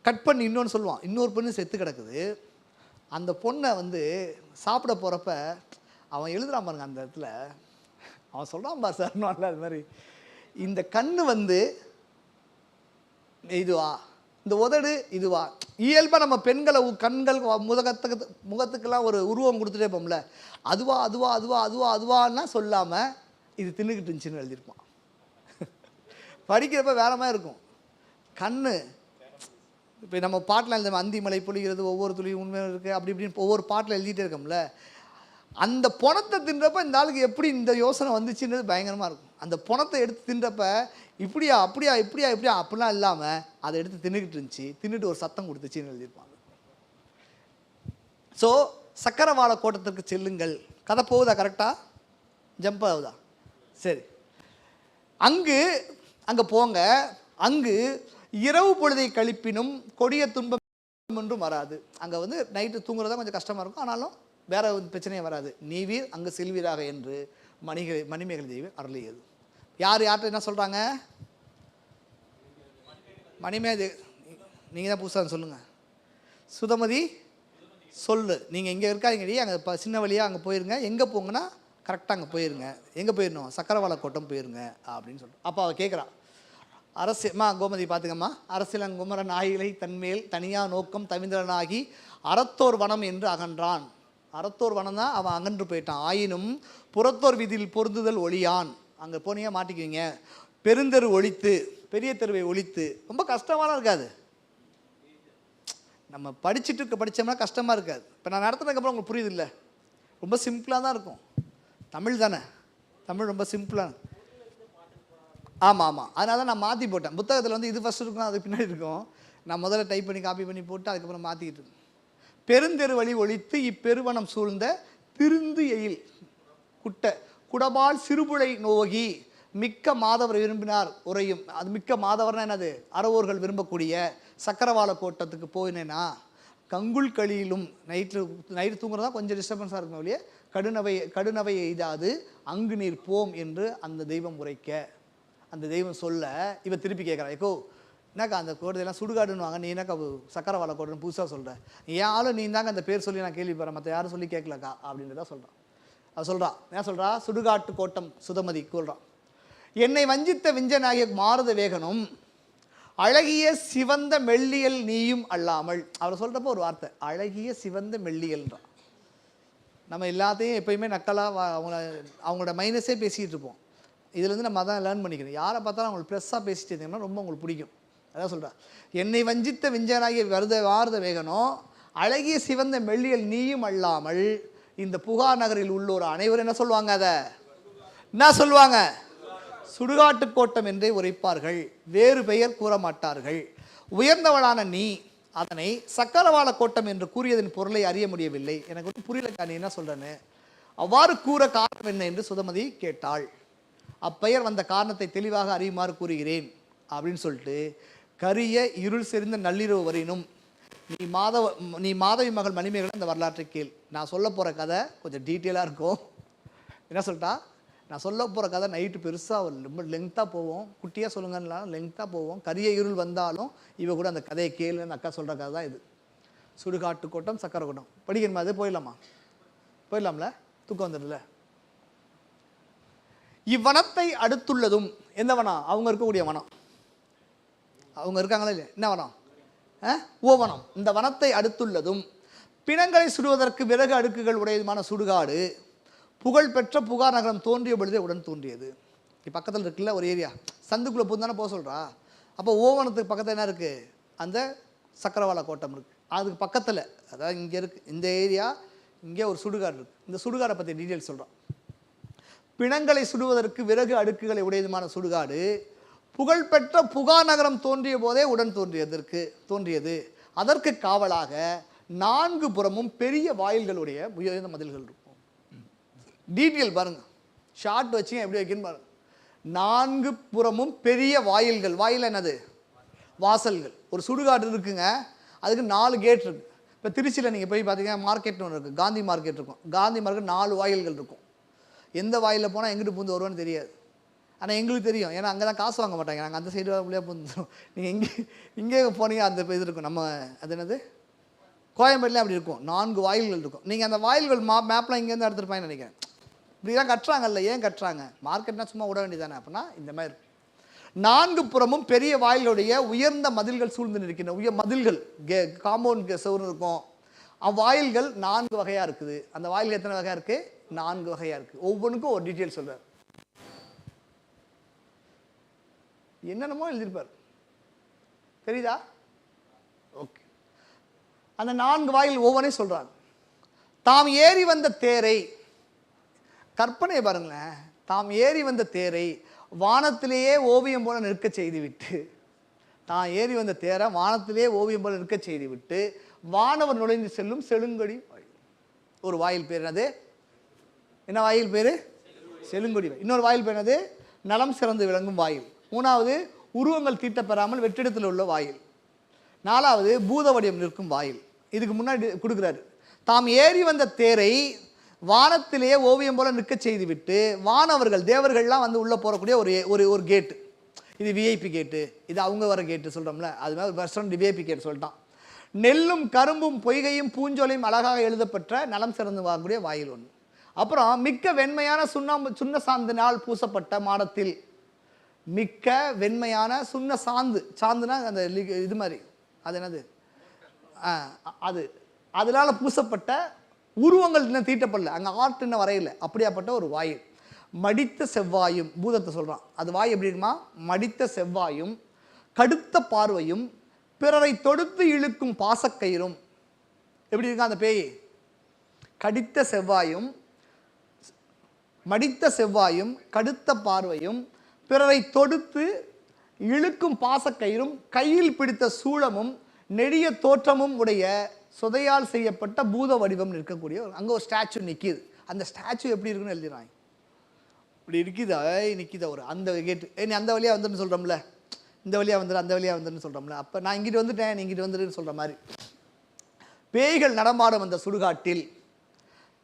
கட் பண்ணி இன்னொன்று சொல்லுவான். இன்னொரு பெண்ணு செத்து கிடக்குது, அந்த பொண்ணை வந்து சாப்பிட போகிறப்ப அவன் எழுதுறான் பாருங்க, அந்த இடத்துல அவன் சொல்கிறான் பார் சார், நல்லா அது மாதிரி இந்த கண் வந்து இதுவா, இந்த உதடு இதுவா, இயல்பாக நம்ம பெண்களை கண்கள் முகத்துக்கெல்லாம் ஒரு உருவம் கொடுத்துட்டே போம்ல, அதுவா அதுவா அதுவா அதுவா அதுவான்னா சொல்லாமல் இது தின்னுக்கிட்டு இருந்துச்சுன்னு எழுதியிருப்பான். படிக்கிறப்ப வேற மாதிரி இருக்கும். கண் இப்போ நம்ம பாட்டில் எழுத அந்தி மலை பொழிகிறது, ஒவ்வொரு துளியும் உண்மையாக இருக்குது, அப்படி இப்படின்னு ஒவ்வொரு பாட்டில் எழுதிட்டே இருக்கோம்ல, அந்த பணத்தை தின்றப்ப இந்த ஆளுக்கு எப்படி இந்த யோசனை வந்துச்சுன்றது பயங்கரமாக இருக்கும். அந்த பணத்தை எடுத்து தின்றப்ப இப்படியா அப்படியா இப்படியா இப்படியா அப்படிலாம் இல்லாமல் அதை எடுத்து தின்னுக்கிட்டு இருந்துச்சு, தின்னுட்டு ஒரு சத்தம் கொடுத்துச்சின்னு எழுதியிருப்பாங்க. ஸோ சக்கரவாள கோட்டத்திற்கு செல்லுங்கள். கதை போகுதா? கரெக்டாக ஜம்ப் ஆகுதா? சரி, அங்கே போங்க. அங்கு இரவு பொழுதை கழிப்பினும் கொடிய துன்பம் ஒன்றும் வராது. அங்கே வந்து நைட்டு தூங்குறதா கொஞ்சம் கஷ்டமாக இருக்கும், ஆனாலும் வேற பிரச்சனையே வராது. நீவீர் அங்கு செல்வீராக என்று மணிமேகலை தேவி அருளியது. யார்கிட்ட என்ன சொல்கிறாங்க? மணிமேகலை, நீங்கள் தான் புதுசாக சொல்லுங்கள். சுதமதி சொல்லு, நீங்கள் இங்கே இருக்காதீங்கடி, அங்கே சின்ன வழியாக அங்கே போயிருங்க. எங்கே போங்கன்னா கரெக்டாக அங்கே போயிருங்க. எங்கே போயிடணும்? சக்கரவாள கோட்டம் போயிருங்க அப்படின்னு சொல்லிட்டு. அப்போ அவள் கேட்குறான், அரசியம்மா கோமதி பார்த்துக்கம்மா, அரசியலங்குமரன் ஆயிலை தன்மேல் தனியாக நோக்கம் தவிந்தனாகி அறத்தோர் வனம் என்று அகன்றான். அறத்தோர் வனம் தான் அவன் அகன்று போயிட்டான். ஆயினும் புறத்தோர் விதியில் பொருந்துதல் ஒளியான். அங்கே போனீங்க மாட்டிக்குவீங்க. பெருந்தெரு ஒழித்து, பெரிய தெருவை ஒழித்து. ரொம்ப கஷ்டமாக இருக்காது, நம்ம படித்தோம்னா கஷ்டமாக இருக்காது. இப்போ நான் நடத்துனதுக்கப்புறம் உங்களுக்கு புரியுது இல்லை, ரொம்ப சிம்பிளாக தான் இருக்கும். தமிழ் தானே, தமிழ் ரொம்ப சிம்பிளாக. ஆமாம் ஆமாம், அதனால தான் நான் மாற்றி போட்டேன். புத்தகத்தில் வந்து இது ஃபஸ்ட்டு இருக்கும், அது பின்னாடி இருக்கும். நான் முதல்ல டைப் பண்ணி காப்பி பண்ணி போட்டு அதுக்கப்புறம் மாற்றிக்கிட்டு இருக்கேன். பெருந்தெரு வழி ஒழித்து இப்பெருவனம் சூழ்ந்த திருந்து எயில் குடபால் சிறுபுழை நோகி மிக்க மாதவர் விரும்பினார் உரையும். அது மிக்க மாதவர்னா என்னது? அறவோர்கள் விரும்பக்கூடிய சக்கரவாள கோட்டத்துக்கு போயினேன்னா கங்குள் களியிலும் நைட்டு தூங்குறதா கொஞ்சம் டிஸ்டர்பன்ஸாக இருக்கும் இல்லையே, கடுநவை எய்தாது அங்கு நீர் போம் என்று அந்த தெய்வம் உரைக்க, அந்த தெய்வம் சொல்ல இவ திருப்பி கேட்குறா, ஏக்கோ என்னக்கா அந்த கோட்டையெல்லாம் சுடுகாடுன்னுவாங்க, நீ என்னக்கா சக்கரவாள கோட்டைன்னு புதுசாக சொல்கிற, என் ஆளும் நீ தாங்க அந்த பேர் சொல்லி நான் கேள்விப்படுறேன், மற்ற யாரும் சொல்லி கேட்கலக்கா அப்படின்றத சொல்கிறான். அவள் சொல்கிறான், என்ன சொல்கிறா? சுடுகாட்டு கோட்டம் சுதமதி கூறுறான், என்னை வஞ்சித்த விஞ்சனாகிய மாறுத வேகனும் அழகிய சிவந்த மெல்லியல் நீயும் அல்லாமல். அவர் சொல்கிறப்ப ஒரு வார்த்தை, அழகிய சிவந்த மெல்லியல்ன்றான். நம்ம எல்லாத்தையும் எப்பயுமே நக்கலாக அவங்களோட மைனஸே பேசிகிட்டு இருப்போம். இதுலேருந்து நம்ம அதான் லேர்ன் பண்ணிக்கணும். யாரை பார்த்தாலும் அவங்களுக்கு ப்ளஸ்ஸாக பேசிட்டு இருந்தீங்கன்னா ரொம்ப உங்களுக்கு பிடிக்கும். அதான் சொல்கிறா, என்னை வஞ்சித்த விஞ்சனாகிய வாரத வேகனும் அழகிய சிவந்த மெல்லியல் நீயும் அல்லாமல் இந்த புகார் நகரில் உள்ளோர் அனைவரும் என்ன சொல்லுவாங்க? அதை என்ன சொல்லுவாங்க? சுடுகாட்டு கோட்டம் என்றே உரைப்பார்கள், வேறு பெயர் கூற மாட்டார்கள். உயர்ந்தவளான நீ அதனை சக்கரவாள கோட்டம் என்று கூறியதன் பொருளை அறிய முடியவில்லை. எனக்கு ஒன்றும் புரியலக்கா நீ என்ன சொல்கிறேன்னு. அவ்வாறு கூற காரணம் என்ன என்று சுதமதி கேட்டாள். அப்பெயர் வந்த காரணத்தை தெளிவாக அறியுமாறு கூறுகிறேன் அப்படின்னு சொல்லிட்டு கரிய இருள் செறிந்த நள்ளிரவு வரினும் நீ மாதவி மகள் மணிமேகலை இந்த வரலாற்றை கேள். நான் சொல்ல போகிற கதை கொஞ்சம் டீட்டெயிலாக இருக்கும். என்ன சொல்லிட்டா, நான் சொல்ல போகிற கதை நைட்டு பெருசாக ரொம்ப லெங்க்த்தாக போவோம். குட்டியாக சொல்லுங்கன்னா லெங்க்த்தாக போவோம். கரிய இருள் வந்தாலும் இவ கூட அந்த கதையை கேளுன்னு அக்கா சொல்கிற கதை தான் இது. சுடுகாட்டு கோட்டம் சக்கரை கோட்டம் படிக்கணுமா? அது போயிடலாம்ல, தூக்கம் வந்துடுல. இவ்வனத்தை அடுத்துள்ளதும் எந்த வனம்? அவங்க இருக்கக்கூடிய வனம். அவங்க இருக்காங்களா இல்லையா? என்ன வனம்? ஓவனம். இந்த வனத்தை அடுத்துள்ளதும் பிணங்களை சுடுவதற்கு விறகு அடுக்குகள் உடையதுமான சுடுகாடு புகழ்பெற்ற புகார் நகரம் தோன்றிய பொழுதே உடன் தோன்றியது. பக்கத்தில் இருக்குல்ல ஒரு ஏரியா, சந்துக்குள்ளே பூந்தானே போக சொல்கிறா. அப்போ ஓவனத்துக்கு பக்கத்தில் என்ன இருக்குது? அந்த சக்கரவாள கோட்டம் இருக்குது. அதுக்கு பக்கத்தில், அதாவது இங்கே இருக்குது இந்த ஏரியா, இங்கே ஒரு சுடுகாடு இருக்குது. இந்த சுடுகாடை பற்றி டீட்டெயில்ஸ் சொல்கிறோம். பிணங்களை சுடுவதற்கு விறகு அடுக்குகளை உடையதுமான சுடுகாடு புகழ்பெற்ற புகார் நகரம் தோன்றிய போதே உடன் தோன்றியது. அதற்கு காவலாக 4 புறமும் பெரிய வாயில்களுடைய உயர்ந்த மதில்கள் இருக்கும். டீட்டெயில் பாருங்க, ஷார்ட் வச்சுங்க எப்படி வைக்கணும் பாருங்க. 4 புறமும் பெரிய வாயில்கள். வாயில் என்னது? வாசல்கள். ஒரு சுடுகாடு இருக்குங்க, அதுக்கு 4 கேட் இருக்கு. இப்போ திருச்சியில் நீங்கள் போய் பார்த்தீங்கன்னா மார்க்கெட்னு ஒன்று இருக்குது, காந்தி மார்க்கெட் இருக்கும். காந்தி மார்க்கெட் 4 வாயில்கள் இருக்கும். எந்த வாயிலில் போனால் எங்கிட்டு பூந்து வருவான்னு தெரியாது. ஆனால் எங்களுக்கு தெரியும், ஏன்னா அங்கே தான் காசு வாங்க மாட்டாங்க. நாங்கள் அந்த சைடு வழியாக பூந்துடும். நீங்கள் இங்கே போனீங்க அந்த இது இருக்கும். நம்ம அது என்னது, கோயம்பேட்டில் அப்படி இருக்கும். 4 வாயில்கள் இருக்கும். நீங்கள் அந்த வாயில்கள் மேப்லாம் இங்கேருந்து எடுத்துருப்பாங்கன்னு நினைக்கிறேன். இப்படிலாம் கட்டுறாங்கல்ல, ஏன் கட்டுறாங்க? மார்க்கெட்னா சும்மா விட வேண்டியதானே. அப்படின்னா இந்த மாதிரி 4 புறமும் பெரிய வாயிலுடைய உயர்ந்த மதில்கள் சூழ்ந்து நிற்கின்றன. மதில்கள் காம்பவுண்ட் செவரு இருக்கும். வாயில்கள் 4 வகையாக இருக்குது. அந்த வாயில்கள் எத்தனை வகையாக இருக்குது? 4 வகையாக இருக்குது. ஒவ்வொன்றுக்கும் ஒரு டீட்டெயில் சொல்கிறார். என்னென்னமோ எழுதியிருப்பார், தெரியுதா? ஓகே. அந்த 4 வாயில் ஒவ்வொன்றையும் சொல்கிறாங்க. தாம் ஏறி வந்த தேரை, கற்பனை பாருங்களேன், தாம் ஏறி வந்த தேரை வானத்திலேயே ஓவியம் போல நிற்க செய்துவிட்டு, தான் ஏறி வந்த தேரை வானத்திலேயே ஓவியம் போல நிற்க செய்துவிட்டு வானவர் நுழைந்து செல்லும் செழுங்கொடி வாயில். ஒரு வாயில் பேர் என்னது? என்ன வாயில் பேர்? செழுங்கொடி. இன்னொரு வாயில் பேர் என்னது? நலம் சிறந்து விளங்கும் வாயில். 3வது உருவங்கள் தீட்டப்பெறாமல் வெற்றிடத்தில் உள்ள வாயில். 4வது பூத வடிவம் நிற்கும் வாயில். இதுக்கு முன்னாடி கொடுக்குறாரு, தாம் ஏறி வந்த தேரை வானத்திலேயே ஓவியம் போல நிற்க செய்துவிட்டு வானவர்கள் தேவர்கள்லாம் வந்து உள்ளே போகக்கூடிய ஒரு கேட்டு. இது விஐபி கேட்டு, இது அவங்க வர கேட்டு சொல்கிறோம்ல, அது மாதிரி வருஷம் விஐபி கேட்டு சொல்லிட்டான். நெல்லும் கரும்பும் பொய்கையும் பூஞ்சோலையும் அழகாக எழுதப்பட்ட நலம் சிறந்து வாங்கக்கூடிய வாயில் ஒன்று. அப்புறம் மிக்க வெண்மையான சுண்ண சாந்தினால் பூசப்பட்ட மாடத்தில், மிக்க வெண்மையான சுண்ண சாந்துனா அந்த இது மாதிரி, அது என்னது, அது அதனால பூசப்பட்ட உருவங்கள் இன்னும் தீட்டப்படல, அங்கே ஆர்ட் இன்னும் வரையில, அப்படியாப்பட்ட ஒரு வாயில். மடித்த செவ்வாயும், பூதத்தை சொல்கிறான், அது வாய் எப்படி இருக்குமா? மடித்த செவ்வாயும் கடுத்த பார்வையும் பிறரை தொடுத்து இழுக்கும் பாசக்கயிறும். எப்படி இருக்கா அந்த பேய்? கடித்த செவ்வாயும் மடித்த செவ்வாயும் கடுத்த பார்வையும் பிறரை தொடுத்து இழுக்கும் பாசக்கயிறும் கையில் பிடித்த சூளமும் நெடிய தோற்றமும் உடைய சொதையால் செய்யப்பட்ட பூத வடிவம் நிற்கக்கூடிய அங்கே ஒரு ஸ்டாச்சு நிற்கிது. அந்த ஸ்டாச்சு எப்படி இருக்குன்னு எழுதிடுறாங்க. இப்படி இருக்குதா நிற்கிதா ஒரு அந்த கேட்டு, நீ அந்த வழியாக வந்துன்னு சொல்கிறோம்ல, இந்த வழியாக வந்துடு அந்த வழியாக வந்துன்னு சொல்கிறோம்ல, அப்போ நான் இங்கிட்டு வந்துட்டேன் நீ இங்கிட்டு வந்துடுன்னு சொல்கிற மாதிரி. பேய்கள் நடமாடும் அந்த சுடுகாட்டில்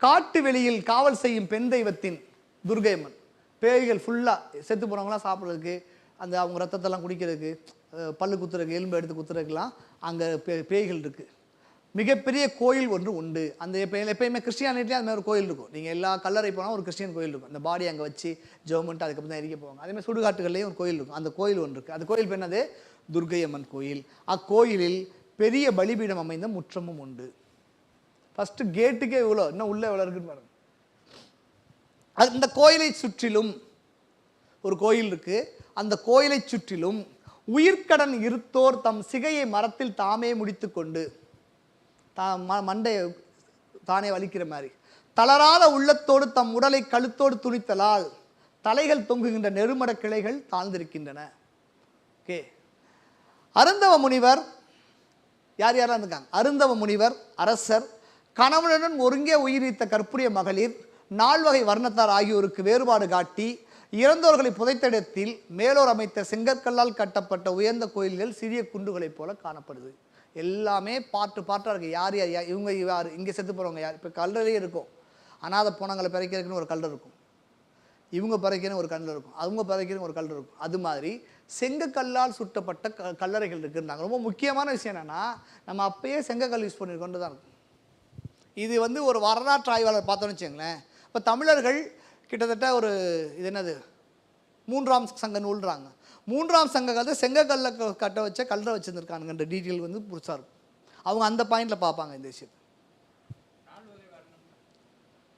காட்டு வெளியில் காவல் செய்யும் பெண் தெய்வத்தின் துர்கையம்மன். பேய்கள் ஃபுல்லாக செத்து போனவங்களாம் சாப்பிட்றதுக்கு, அந்த அவங்க ரத்தத்தெல்லாம் குடிக்கிறதுக்கு, பல்லு குத்துறதுக்கு, எலும்பு எடுத்து குத்துறதுக்கெல்லாம் அங்கே பேய்கள் இருக்குது. மிகப்பெரிய கோயில் ஒன்று உண்டு. அந்த எப்பயுமே கிறிஸ்டியானிட்டிலே அது மாதிரி ஒரு கோயில் இருக்கும். நீங்கள் எல்லா கல்லறை போனால் ஒரு கிறிஸ்டியன் கோயில் இருக்கும். அந்த பாடி அங்கே வச்சு ஜெவமெண்ட் அதுக்கப்புறம் தான் எரிக்க போவாங்க. அதேமாதிரி சுடுகாட்டுகள்லேயும் ஒரு கோயில் இருக்கும். அந்த கோயில் ஒன்று இருக்குது. அந்த கோயில் என்னது? துர்கையம்மன் கோயில். அக்கோயிலில் பெரிய பலிபீடம் அமைந்த முற்றமும் உண்டு. ஃபஸ்ட்டு கேட்டுக்கே இவ்வளோ, இன்னும் உள்ளே எவ்வளோ இருக்குன்னு பாருங்க. அந்த கோயிலை சுற்றிலும் ஒரு கோயில் இருக்குது. அந்த கோயிலை சுற்றிலும் உயிர்க்கடன் இருத்தோர் தம் சிகையை மரத்தில் தாமே முடித்து கொண்டு, மண்டையை தானே வலிக்கிற மாதிரி தளராத உள்ளத்தோடு தம் உடலை கழுத்தோடு துணித்தலால் தலைகள் தொங்குகின்ற நெருமட கிளைகள் தாழ்ந்திருக்கின்றன. ஓகே. அருந்தவ முனிவர் யார் யாரெல்லாம் இருக்காங்க? அருந்தவ முனிவர், அரசர், கணவனுடன் ஒருங்கே உயிரித்த கற்புடைய மகளிர், 4 வகை வர்ணத்தார் ஆகியோருக்கு வேறுபாடு காட்டி இறந்தோர்களை புதைத்த இடத்தில் மேலோர் அமைத்த செங்கற்கல்லால் கட்டப்பட்ட உயர்ந்த கோயில்கள் சிறிய குண்டுகளைப் போல காணப்படுது. எல்லாமே பாட்டாக இருக்குது. யார் யார் இவங்க யார், இங்கே செத்து போகிறவங்க யார். இப்போ கல்லறையே இருக்கும், அனாதை போனங்களை பிறக்கிறதுக்குன்னு ஒரு கல்லறை இருக்கும், இவங்க பிறக்கிறன்னு ஒரு கல்லறை இருக்கும், அவங்க பிறக்கிறன்னு ஒரு கல்லறை இருக்கும். அது மாதிரி செங்கக்கல்லால் சுட்டப்பட்ட கல்லறைகள் இருக்குன்னாங்க. ரொம்ப முக்கியமான விஷயம் என்னென்னா, நம்ம அப்பயே செங்கக்கல் யூஸ் பண்ணியிருக்கோன்னு தான் இருக்கும். இது வந்து ஒரு வரலாற்று ஆய்வாளர் பார்த்தோன்னு வச்சுங்களேன். இப்போ தமிழர்கள் கிட்டத்தட்ட ஒரு இது என்னது 3ஆம் சங்க நூல்றாங்க. 3ஆம் சங்க காலத்தில் செங்கக்கல்ல கட்ட வச்ச கல்லறை வச்சுருந்துருக்கானுங்கன்ற டீட்டெயில் வந்து புதுசாக இருக்கும். அவங்க அந்த பாயிண்டில் பார்ப்பாங்க இந்த விஷயத்தை.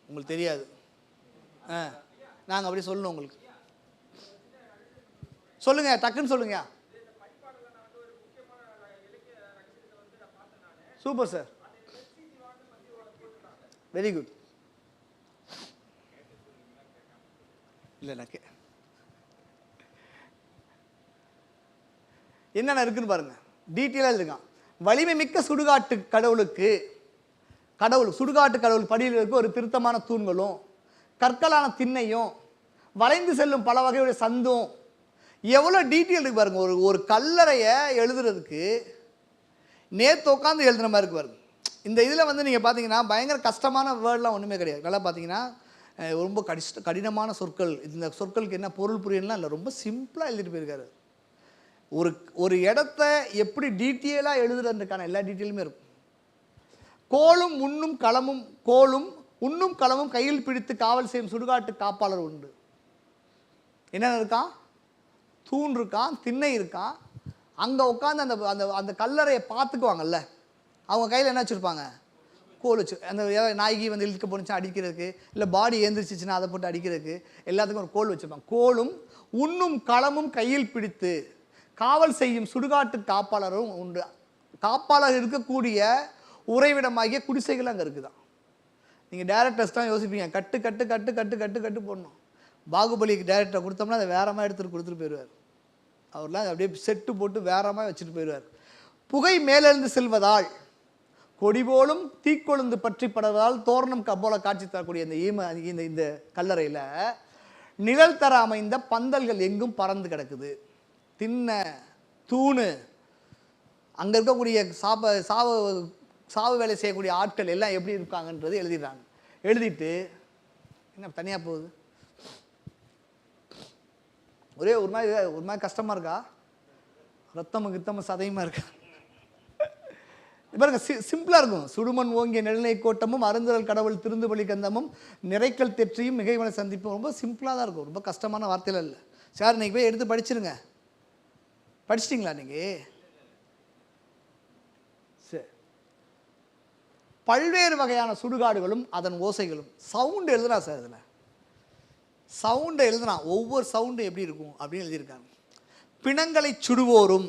உங்களுக்கு தெரியாது. நாங்கள் அப்படி சொல்லணும் உங்களுக்கு. சொல்லுங்க, டக்குன்னு சொல்லுங்க. Super sir, very good. இல்லை எனக்கு என்னென்ன இருக்குன்னு பாருங்க, டீட்டெயிலாக இருக்கான். வலிமை மிக்க சுடுகாட்டு கடவுளுக்கு சுடுகாட்டு கடவுள் படியில் இருக்க ஒரு திருத்தமான தூண்களும் கற்களான திண்ணையும் வளைந்து செல்லும் பல வகையுடைய சந்தும். எவ்வளோ டீட்டெயில் இருக்கு பாருங்க. ஒரு கல்லறையை எழுதுறதுக்கு நேற்று உட்காந்து எழுதுன மாதிரி இருக்கு பாருங்க. இந்த இதில் வந்து நீங்கள் பார்த்தீங்கன்னா பயங்கர கஷ்டமான வேர்டெலாம் ஒன்றுமே கிடையாது. நல்லா பார்த்தீங்கன்னா ரொம்ப கடினமான சொற்கள், இந்த சொற்களுக்கு என்ன பொருள் புரியலாம் இல்லை, ரொம்ப சிம்பிளாக எழுதிட்டு போயிருக்காரு. ஒரு இடத்த எப்படி டீட்டெயிலாக எழுதுறதுக்கான எல்லா டீட்டெயிலுமே இருக்கும். கோலும் உண்ணும் களமும் கையில் பிடித்து காவல் செய்யும் சுடுகாட்டு காப்பாளர் உண்டு. என்னென்ன இருக்கான், தூண் இருக்கான், திண்ணை இருக்கான். அங்கே உட்காந்து அந்த அந்த கல்லறையை பார்த்துக்குவாங்கல்ல, அவங்க கையில் என்ன வச்சுருப்பாங்க, கோல் வச்சு. அந்த நாய்கி வந்து இழுக்க போணுச்சுன்னா அடிக்கிறதுக்கு, இல்லை பாடி ஏந்திரிச்சிச்சுன்னா அதை போட்டு அடிக்கிறதுக்கு எல்லாத்துக்கும் ஒரு கோல் வச்சுருப்பாங்க. கோலும் உண்ணும் களமும் கையில் பிடித்து காவல் செய்யும் சுடுகாட்டு காப்பாளரும் உண்டு. காப்பாளர் இருக்கக்கூடிய உறைவிடமாகிய குடிசைகள் அங்கே இருக்குதான். நீங்கள் டேரக்டர்ஸ் தான் யோசிப்பீங்க, கட்டு கட்டு கட்டு கட்டு கட்டு கட்டு போடணும். பாகுபலிக்கு டேரக்டரை கொடுத்தோம்னா அதை வேற மாதிரி கொடுத்துட்டு போயிடுவார். அவர்லாம் அப்படியே செட்டு போட்டு வேற மாதிரி வச்சுட்டு போயிடுவார். புகை மேலெழுந்து செல்வதால் கொடி போலும் தீக்கொழுந்து பற்றி படுவதால் தோரணம் போல காட்சி தரக்கூடிய இந்த கல்லறையில் நிழல் தர அமைந்த பந்தல்கள் எங்கும் பறந்து கிடக்குது. திண்ணை, தூணு, அங்கே இருக்கக்கூடிய சாவு வேலை செய்யக்கூடிய ஆட்கள் எல்லாம் எப்படி இருக்காங்கன்றது எழுதிடுறாங்க. எழுதிட்டு என்ன தனியாக போகுது, ஒரு மாதிரி கஷ்டமாக இருக்கா, ரத்தமும் சதையுமா இருக்கா பாருங்க. சிம்பிளாக இருக்கும். சுடுமண் ஓங்கிய நெல்லை கோட்டமும் அருந்தரல் கடவுள் திருந்துபலி கந்தமும் நிறைக்கல் தெற்றியும் மிகைமலை சந்திப்பும். ரொம்ப சிம்பிளாக தான் இருக்கும், ரொம்ப கஷ்டமான வார்த்தையில் இல்லை. சார் இன்னைக்கு போய் எடுத்து படிச்சிருங்க. படிச்சிட்டிங்களா நீங்கள்? சரி. பல்வேறு வகையான சுடுகாடுகளும் அதன் ஓசைகளும். சவுண்டு எழுதுனா சார், இதில் சவுண்டை எழுதுனா ஒவ்வொரு சவுண்டு எப்படி இருக்கும் அப்படின்னு எழுதியிருக்காங்க. பிணங்களை சுடுவோரும்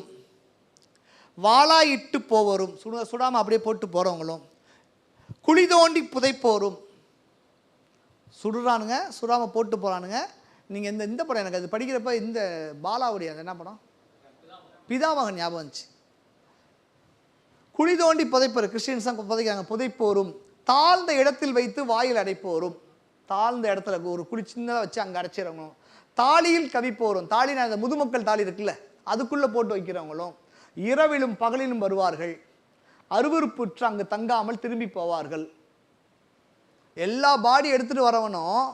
வாளாயிட்டு போவோரும், சுடாமல் அப்படியே போட்டு போகிறவங்களும், குழி தோண்டி புதைப்போரும். சுடுறானுங்க, சுடாமல் போட்டு போகிறானுங்க. நீங்கள் இந்த படம் எனக்கு அது படிக்கிறப்ப இந்த பாலாவுடைய அந்த என்ன படம், பிதாமகன் ஞாபகம் வந்துச்சு. குழி தோண்டி புதைப்போர், கிறிஸ்டியன்ஸ் தான் புதைக்கிறாங்க. புதைப்போரும் தாழ்ந்த இடத்தில் வைத்து வாயில் அடைப்போரும். தாழ்ந்த இடத்துல ஒரு குழி சின்னதாக வச்சு அங்கே அடைச்சிடவங்களும். தாலியில் கவிப்போரும், தாலினா அந்த முதுமக்கள் தாலி இருக்குல்ல அதுக்குள்ளே போட்டு வைக்கிறவங்களும். இரவிலும் பகலிலும் வருவார்கள், அருவருப்புற்று அங்கு தங்காமல் திரும்பி போவார்கள். எல்லா பாடி எடுத்துகிட்டு வரவனும்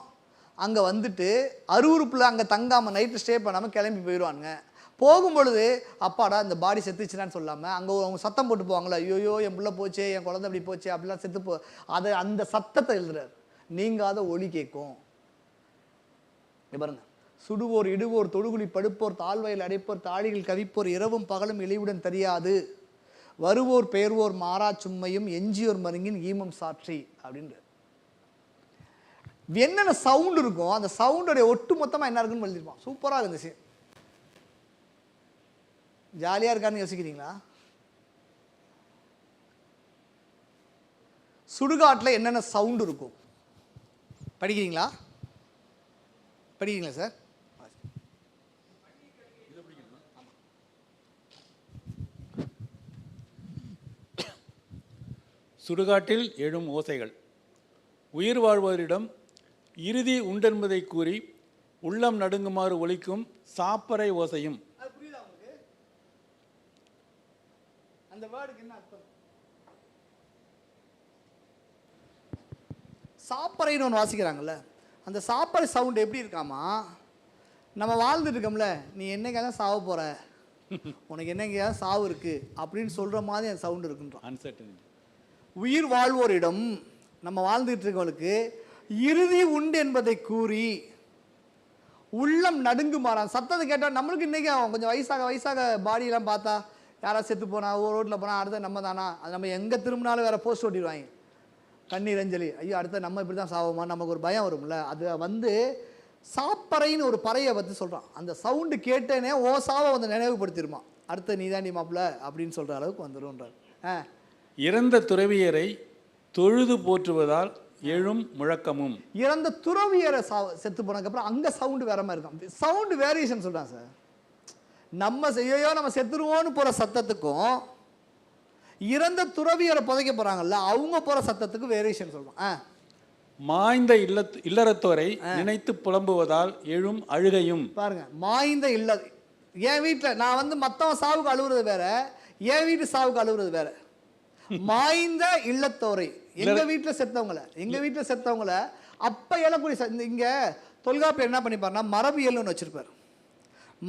அங்கே வந்துட்டு அருவருப்பில் அங்கே தங்காமல் நைட்டு ஸ்டே பண்ணாமல் கிளம்பி போயிடுவானுங்க. போகும்பொழுது அப்பாடா இந்த பாடி செத்துச்சுனான்னு சொல்லாமல் அங்கே அவங்க சத்தம் போட்டு போவாங்களா, ஐயோயோ என் பிள்ளை போச்சே, என் குழந்தை அப்படி போச்சே அப்படிலாம் செத்து அதை அந்த சத்தத்தை எழுதுறாரு. நீங்காத ஒலி கேட்கும். பாருங்க, சுடுவோர் இடுவோர் தொடுகுழி படுப்போர் தாழ்வையில் அடைப்போர் தாழிகள் கவிப்போர் இரவும் பகலும் இழிவுடன் தெரியாது வருவோர் பெயர்வோர் மாறா சும்மையும் எஞ்சியோர் மருங்கின் ஈமம் சாட்சி அப்படின்ற. என்னென்ன சவுண்ட் இருக்கும் அந்த சவுண்டோடைய ஒட்டு மொத்தமாக என்ன இருக்குன்னு எழுதிருப்பான். சூப்பராக இருந்துச்சு. ஜாலியாக இருக்கான்னு யோசிக்கிறீங்களா? சுடுகாட்டில் என்னென்ன சவுண்டு இருக்கும் படிக்கிறீங்களா சார்? சுடுகாட்டில் எழும் ஓசைகள். உயிர் வாழ்வோரிடம் இறுதி உண்டென்பதை கூறி உள்ளம் நடுங்குமாறு ஒலிக்கும் சாப்பறை ஓசையும். அது புரியுதா உங்களுக்கு? அந்த வேர்டுக்கு என்ன அர்த்தம்? சாப்பறைன்னு ஒன்று வாசிக்கிறாங்கல்ல, அந்த சாப்பறை சவுண்ட் எப்படி இருக்காமா, நம்ம வாழ்ந்துட்டு இருக்கோம்ல, நீ என்னைக்காவது சாவ போற, உனக்கு என்னைக்காவது சாவு இருக்கு அப்படின்னு சொல்ற மாதிரி அந்த சவுண்ட் இருக்குன்றான். அன்சர்டனிட்டி. உயிர் வாழ்வோரிடம் நம்ம வாழ்ந்துட்டு இருக்கவங்களுக்கு இறுதி உண்டு என்பதை கூறி உள்ளம் நடுங்குமாறான். சத்தத்தை கேட்டால் நம்மளுக்கு இன்றைக்கி கொஞ்சம் வயசாக பாடியெல்லாம் பார்த்தா யாராவது செத்து போனா ரோட்டில் போனால் அடுத்த நம்ம தானா, அது நம்ம எங்கே திரும்பினாலும் வேறு போஸ்ட் ஓட்டிடுவாங்க, கண்ணீர் அஞ்சலி, ஐயோ அடுத்த நம்ம இப்படி தான் சாவோமா, நமக்கு ஒரு பயம் வரும்ல. அது வந்து சாப்பறைன்னு ஒரு பறையை பற்றி சொல்கிறான். அந்த சவுண்டு கேட்டேனே ஓ சாவை வந்து நினைவுபடுத்திடுமா, அடுத்த நீ தாண்டி மாப்பிள்ள அப்படின்னு சொல்கிற அளவுக்கு வந்துடும்ன்றார். இறந்த துறவியரை தொழுது போற்றுவதால் எழும் முழக்கமும். இறந்த துறவியரை செத்து போனதுக்கப்புறம் அங்கே சவுண்டு வேற மாதிரி இருக்கும். சவுண்டு வேரியேஷன் சொல்கிறான் சார். நம்ம செய்யோ நம்ம செத்துருவோன்னு போகிற சத்தத்துக்கும் இறந்த துறவியரை புதைக்க போகிறாங்கல்ல அவங்க போகிற சத்தத்துக்கு வேரியேஷன் சொல்கிறோம். மாய்ந்த இல்லறத்தோரை நினைத்து புலம்புவதால் எழும் அழுகையும். பாருங்க, மாய்ந்த இல்ல, என் வீட்டில் நான் வந்து மற்றவன் சாவுக்கு அழுகுறது வேற, என் வீட்டு சாவுக்கு அழுகுறது வேற. மாய்ந்த இல்லத்தோரை, எங்க வீட்டில் செத்தவங்கள அப்ப எழக்கூடிய இங்க தொல்காப்பியர் என்ன பண்ணிப்பாருன்னா மரபியல்னு ஒன்று வச்சிருப்பார்.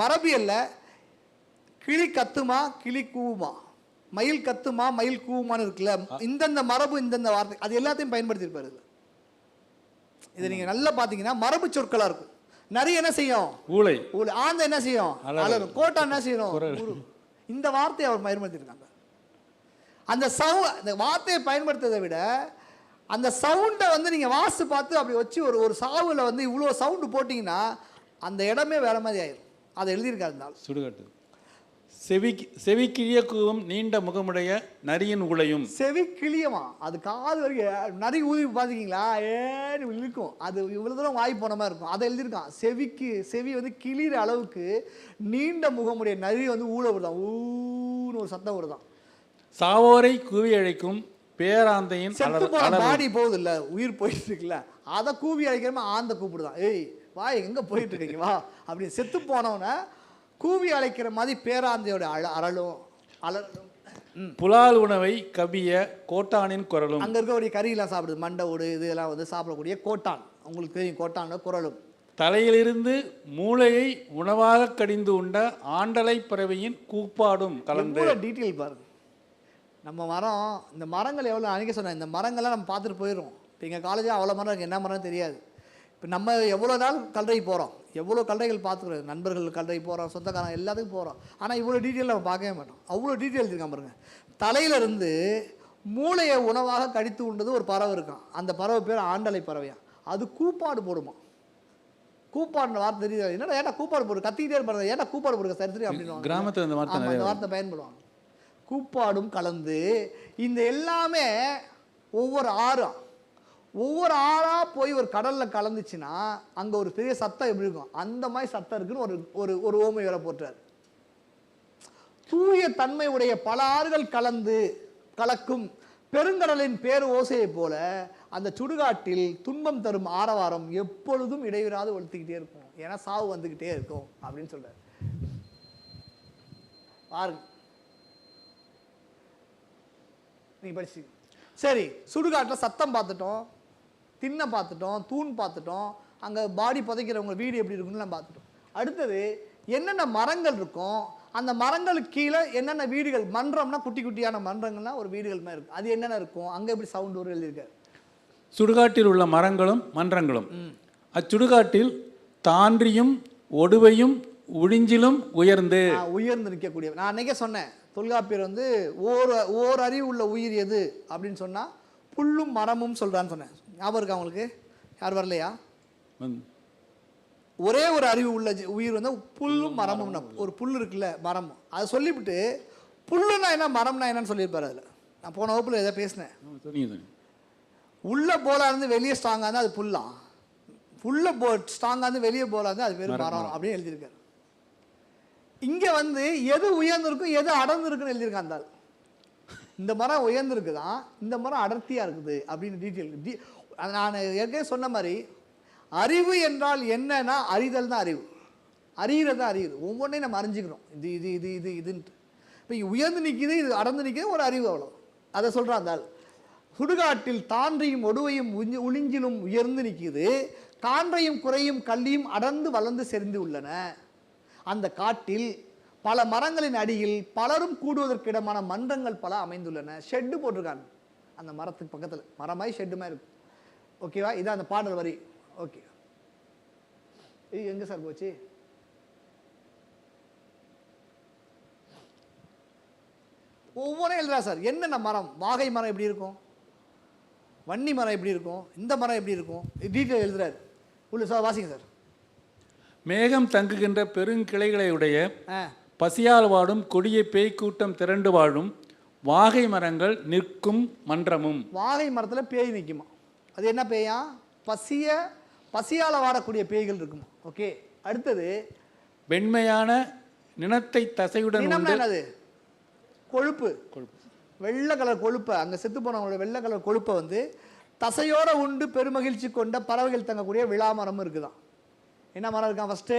மரபியல்ல கிளி கத்துமா கிளி கூவுமா, மயில் கத்துமா மயில் கூவுமான்னு இருக்குல்ல, இந்தந்த மரபு இந்தந்த வார்த்தை அது எல்லாத்தையும் பயன்படுத்தியிருப்பாரு. இதை நீங்க நல்லா பாத்தீங்கன்னா மரபு சொற்களா இருக்கும். நிறைய என்ன செய்யும், ஊளை ஆந்த என்ன செய்யும் அலரும், கோட்டா என்ன செய்யணும், இந்த வார்த்தையை அவர் பயன்படுத்தியிருக்காங்க. அந்த வார்த்தையை பயன்படுத்துறதை விட அந்த சவுண்டை வந்து நீங்கள் வாசி பார்த்து அப்படி வச்சு ஒரு சாவில் வந்து இவ்வளோ சவுண்டு போட்டிங்கன்னா அந்த இடமே வேற மாதிரி ஆயிடும். அதை எழுதியிருக்காருந்தால் சுடுகாட்டு. செவிக்கிழிய கூவும் நீண்ட முகமுடைய நரியின் உளையும். செவிக்கிழியமா, அது காது வரைக்கும் நரி ஊதி பார்த்துக்கிங்களா, ஏன்னு இருக்கும், அது இவ்வளோ தூரம் வாய் போன மாதிரி இருக்கும். அதை எழுதியிருக்கான். செவி வந்து கிளிகிற அளவுக்கு நீண்ட முகமுடைய நரி வந்து ஊழ விடுதான், ஊன்னு ஒரு சத்தம் விடுதான். சாவோரை கூவி அழைக்கும் பேராந்தையின் செத்து போன பாடி போகுது இல்ல, உயிர் போயிட்டு இருக்குல்ல, அதை கூவி அழைக்கிறமா ஆந்த கூப்பிடுதான், ஏய் வா எங்க போயிட்டு இருக்கீங்க வா அப்படின்னு. செத்து போனவன கூவி அழைக்கிற மாதிரி பேராந்தையோட அலறலும். புலால் உணவை கவிய கோட்டானின் குரலும். அங்க இருக்கக்கூடிய கறியெல்லாம் சாப்பிடுது, மண்டை ஓடு இதெல்லாம் வந்து சாப்பிடக்கூடிய கோட்டான், உங்களுக்கு தெரியும் கோட்டான குரலும். தலையிலிருந்து மூளையை உணவாக கடிந்து உண்ட ஆண்டலை பறவையின் கூப்பாடும் கலந்து. டீட்டெயில் பாருங்க. நம்ம மரம், இந்த மரங்கள் எவ்வளோ அன்றைக்கி சொன்னேன், இந்த மரங்கள்லாம் நம்ம பார்த்துட்டு போயிடும். இப்போ எங்கள் காலேஜில் அவ்வளோ மரம் இருக்குது, என்ன மரம் தெரியாது. இப்போ நம்ம எவ்வளோ நாள் கல்லறை போகிறோம், எவ்வளோ கல்லறைகள் பார்த்துக்கிறோம், நண்பர்கள் கல்லறை போகிறோம், சொந்தக்காரங்க எல்லாத்துக்கும் போகிறோம், ஆனால் இவ்வளோ டீட்டெயில் நம்ம பார்க்கவே மாட்டோம். அவ்வளோ டீட்டெயில் இருக்கான் பாருங்க. தலையிலிருந்து மூளையை உணவாக கடித்து உண்டது ஒரு பறவை இருக்கான், அந்த பறவை பேர் ஆண்டலை பறவையா, அது கூப்பாடு போடுமா. கூப்பாடுன்ற வார்த்தை தெரியுது, என்னடா ஏட்டா கூப்பாடு போடு, கத்திக்கிட்டே இருப்பாரு, ஏட்டா கூப்பாடு போடுங்க சரி அப்படின்னு கிராமத்தில் இந்த வார்த்தை பயன்படுவாங்க. கூப்பாடும் கலந்து இந்த எல்லாமே ஒவ்வொரு ஆறா போய் ஒரு கடல்ல கலந்துச்சுன்னா அங்க ஒரு பெரிய சத்தம் எப்படி இருக்கும், அந்த மாதிரி சத்தம் இருக்குன்னு ஒரு ஓமை வேற போட்டார். தூய தன்மை உடைய பல ஆறுகள் கலக்கும் பெருங்கடலின் பேரு ஓசையை போல அந்த சுடுகாட்டில் துன்பம் தரும் ஆரவாரம் எப்பொழுதும் இடைவிடாது ஒழுத்திக்கிட்டே இருக்கும், ஏன்னா சாவு வந்துகிட்டே இருக்கும் அப்படின்னு சொல்றாரு. பாருங்க, நீங்க படிச்சு சரி. சுடுகாட்டில் சத்தம் பார்த்துட்டோம், திண்ணை பார்த்துட்டோம், தூண் பார்த்துட்டோம், அங்கே பாடி புதைக்கிறவங்க வீடு எப்படி இருக்குன்னு பார்த்துட்டோம். அடுத்தது என்னென்ன மரங்கள் இருக்கும், அந்த மரங்களுக்கு கீழே என்னென்ன வீடுகள், மன்றம்னா குட்டி குட்டியான மன்றங்கள்னா ஒரு வீடுகள் மாதிரி இருக்கும், அது என்னென்ன இருக்கும், அங்கே எப்படி சவுண்ட் ஒரு எழுதியிருக்காரு. சுடுகாட்டில் உள்ள மரங்களும் மன்றங்களும். அச்சுடுகாட்டில் தான்றியும் ஒடுவையும் உழிஞ்சிலும் உயர்ந்து நிற்கக்கூடிய. நான் அன்னைக்கே சொன்னேன், தொல்காப்பியர் வந்து ஓர் அறிவு உள்ள உயிர் எது அப்படின்னு சொன்னால் புல்லும் மரமும் சொல்கிறான்னு சொன்னேன். ஞாபகம் இருக்கா அவங்களுக்கு? யார் வரலையா? ஒரே ஒரு அறிவு உள்ள உயிர் வந்து புல்லும் மரமும். ஒரு புல் இருக்குல்ல, மரம், அதை சொல்லிவிட்டு புல்லுன்னா என்ன மரம்னா என்னன்னு சொல்லியிருப்பாரு. அதில் நான் போன வகுப்பில் எதை பேசினேன், உள்ள போலா இருந்து வெளியே ஸ்ட்ராங்காக இருந்தால் அது புல்லாம், உள்ள ஸ்ட்ராங்காக இருந்து வெளியே போலா இருந்தால் அது பேர் மரம் அப்படின்னு எழுதியிருக்காரு. இங்கே வந்து எது உயர்ந்திருக்கும் எது அடர்ந்துருக்குன்னு எழுதியிருக்கான். அந்த இந்த மரம் உயர்ந்திருக்குதான், இந்த மரம் அடர்த்தியாக இருக்குது அப்படின்னு டீட்டெயில். நான் ஏற்கனவே சொன்ன மாதிரி அறிவு என்றால் என்னன்னா அறிதல் தான் அறிவு. அறிகிறது தான் அறிவு. ஒவ்வொன்றையும் நம்ம அறிஞ்சிக்கிறோம். இது இது இது இது இதுன்ட்டு. இப்போ உயர்ந்து நிற்கிது, இது அடர்ந்து நிற்கிது, ஒரு அறிவு அவ்வளோ. அதை சொல்கிறான் அந்த ஆள். சுடுகாட்டில் தான்றையும் ஒடுவையும் உளிஞ்சிலும் உயர்ந்து நிற்கிது, கான்றையும் குறையும் கல்லியும் அடர்ந்து வளர்ந்து செறிந்து உள்ளன. அந்த காட்டில் பல மரங்களின் அடியில் பலரும் கூடுவதற்கிடமான மன்றங்கள் பல அமைந்துள்ளன. ஷெட்டு போட்டிருக்காங்க அந்த மரத்துக்கு பக்கத்தில். மரமாய் ஷெட்டு மாதிரி இருக்கு. ஓகேவா? இதான் அந்த பாடல் வரி. ஓகே, இது எங்கே சார் போச்சு? ஒவ்வொன்றும் எழுதுறா சார். என்னென்ன மரம்? வாகை மரம் எப்படி இருக்கும், வன்னி மரம் எப்படி இருக்கும், இந்த மரம் எப்படி இருக்கும், டீட்டெயில் எழுதுறாரு உள்ள சார். வாசிங்க சார். மேகம் தங்குகின்ற பெருங்கிளைகளை உடைய பசியால் வாடும் கொடிய பேய் கூட்டம் திரண்டு வாழும் வாகை மரங்கள் நிற்கும் மன்றமும். வாகை மரத்தில் பேய் நிற்குமா? அது என்ன பேயா? பசியால் வாடக்கூடிய பேய்கள் இருக்குமா? ஓகே. அடுத்தது வெண்மையான நினத்தை தசையுடன் என்னது? கொழுப்பு. வெள்ளை கலர் கொழுப்பை, அங்கே செத்து போனவங்களோட வெள்ளை கலர் கொழுப்பை வந்து தசையோடு உண்டு பெருமகிழ்ச்சி கொண்ட பறவைகள் தங்கக்கூடிய விழா மரமும் இருக்குதான். என்ன மரம் இருக்கான்? ஃபஸ்ட்டு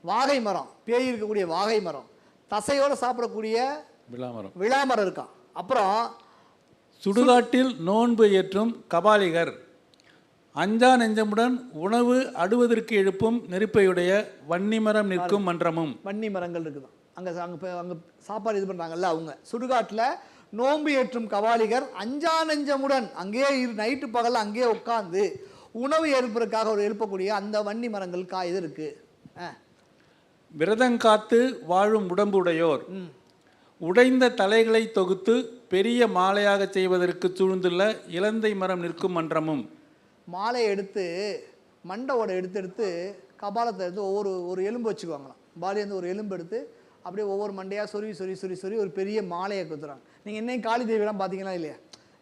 வாகை மரம், பேய் இருக்கக்கூடிய வாகை மரம். தசையோடு சாப்பிடக்கூடிய விழா மரம் இருக்கான். அப்புறம் சுடுகாட்டில் நோன்பு ஏற்றும் கபாலிகர் அஞ்சா நெஞ்சமுடன் உணவு அடுவதற்கு எழுப்பும் நெருப்பையுடைய வன்னிமரம் நிற்கும் மன்றமும். வன்னி மரங்கள் இருக்குதான். அங்கே சாப்பாடு இது பண்ணுறாங்கல்ல அவங்க. சுடுகாட்டில் நோன்பு ஏற்றும் கபாலிகர் அஞ்சா நெஞ்சமுடன் அங்கேயே நைட்டு பகல் அங்கேயே உட்காந்து உணவு ஏற்பதற்காக ஒரு எழுப்பக்கூடிய அந்த வன்னி மரங்கள் இது இருக்கு. விரதங்காத்து வாழும் உடம்புடையோர் உடைந்த தலைகளை தொகுத்து பெரிய மாலையாக செய்வதற்கு சூழ்ந்துள்ள இலந்தை மரம் நிற்கும் மன்றமும். மாலையை எடுத்து மண்டவோட எடுத்து கபாலத்தை எடுத்து ஒரு எலும்பு வச்சுக்குவாங்களாம். பாலியேருந்து ஒரு எலும்பு எடுத்து அப்படியே ஒவ்வொரு மண்டையாக சொறி ஒரு பெரிய மாலையை குத்துறாங்க. நீங்கள் இன்னைக்கு காளி தேவியெல்லாம் பார்த்தீங்களா இல்லையா?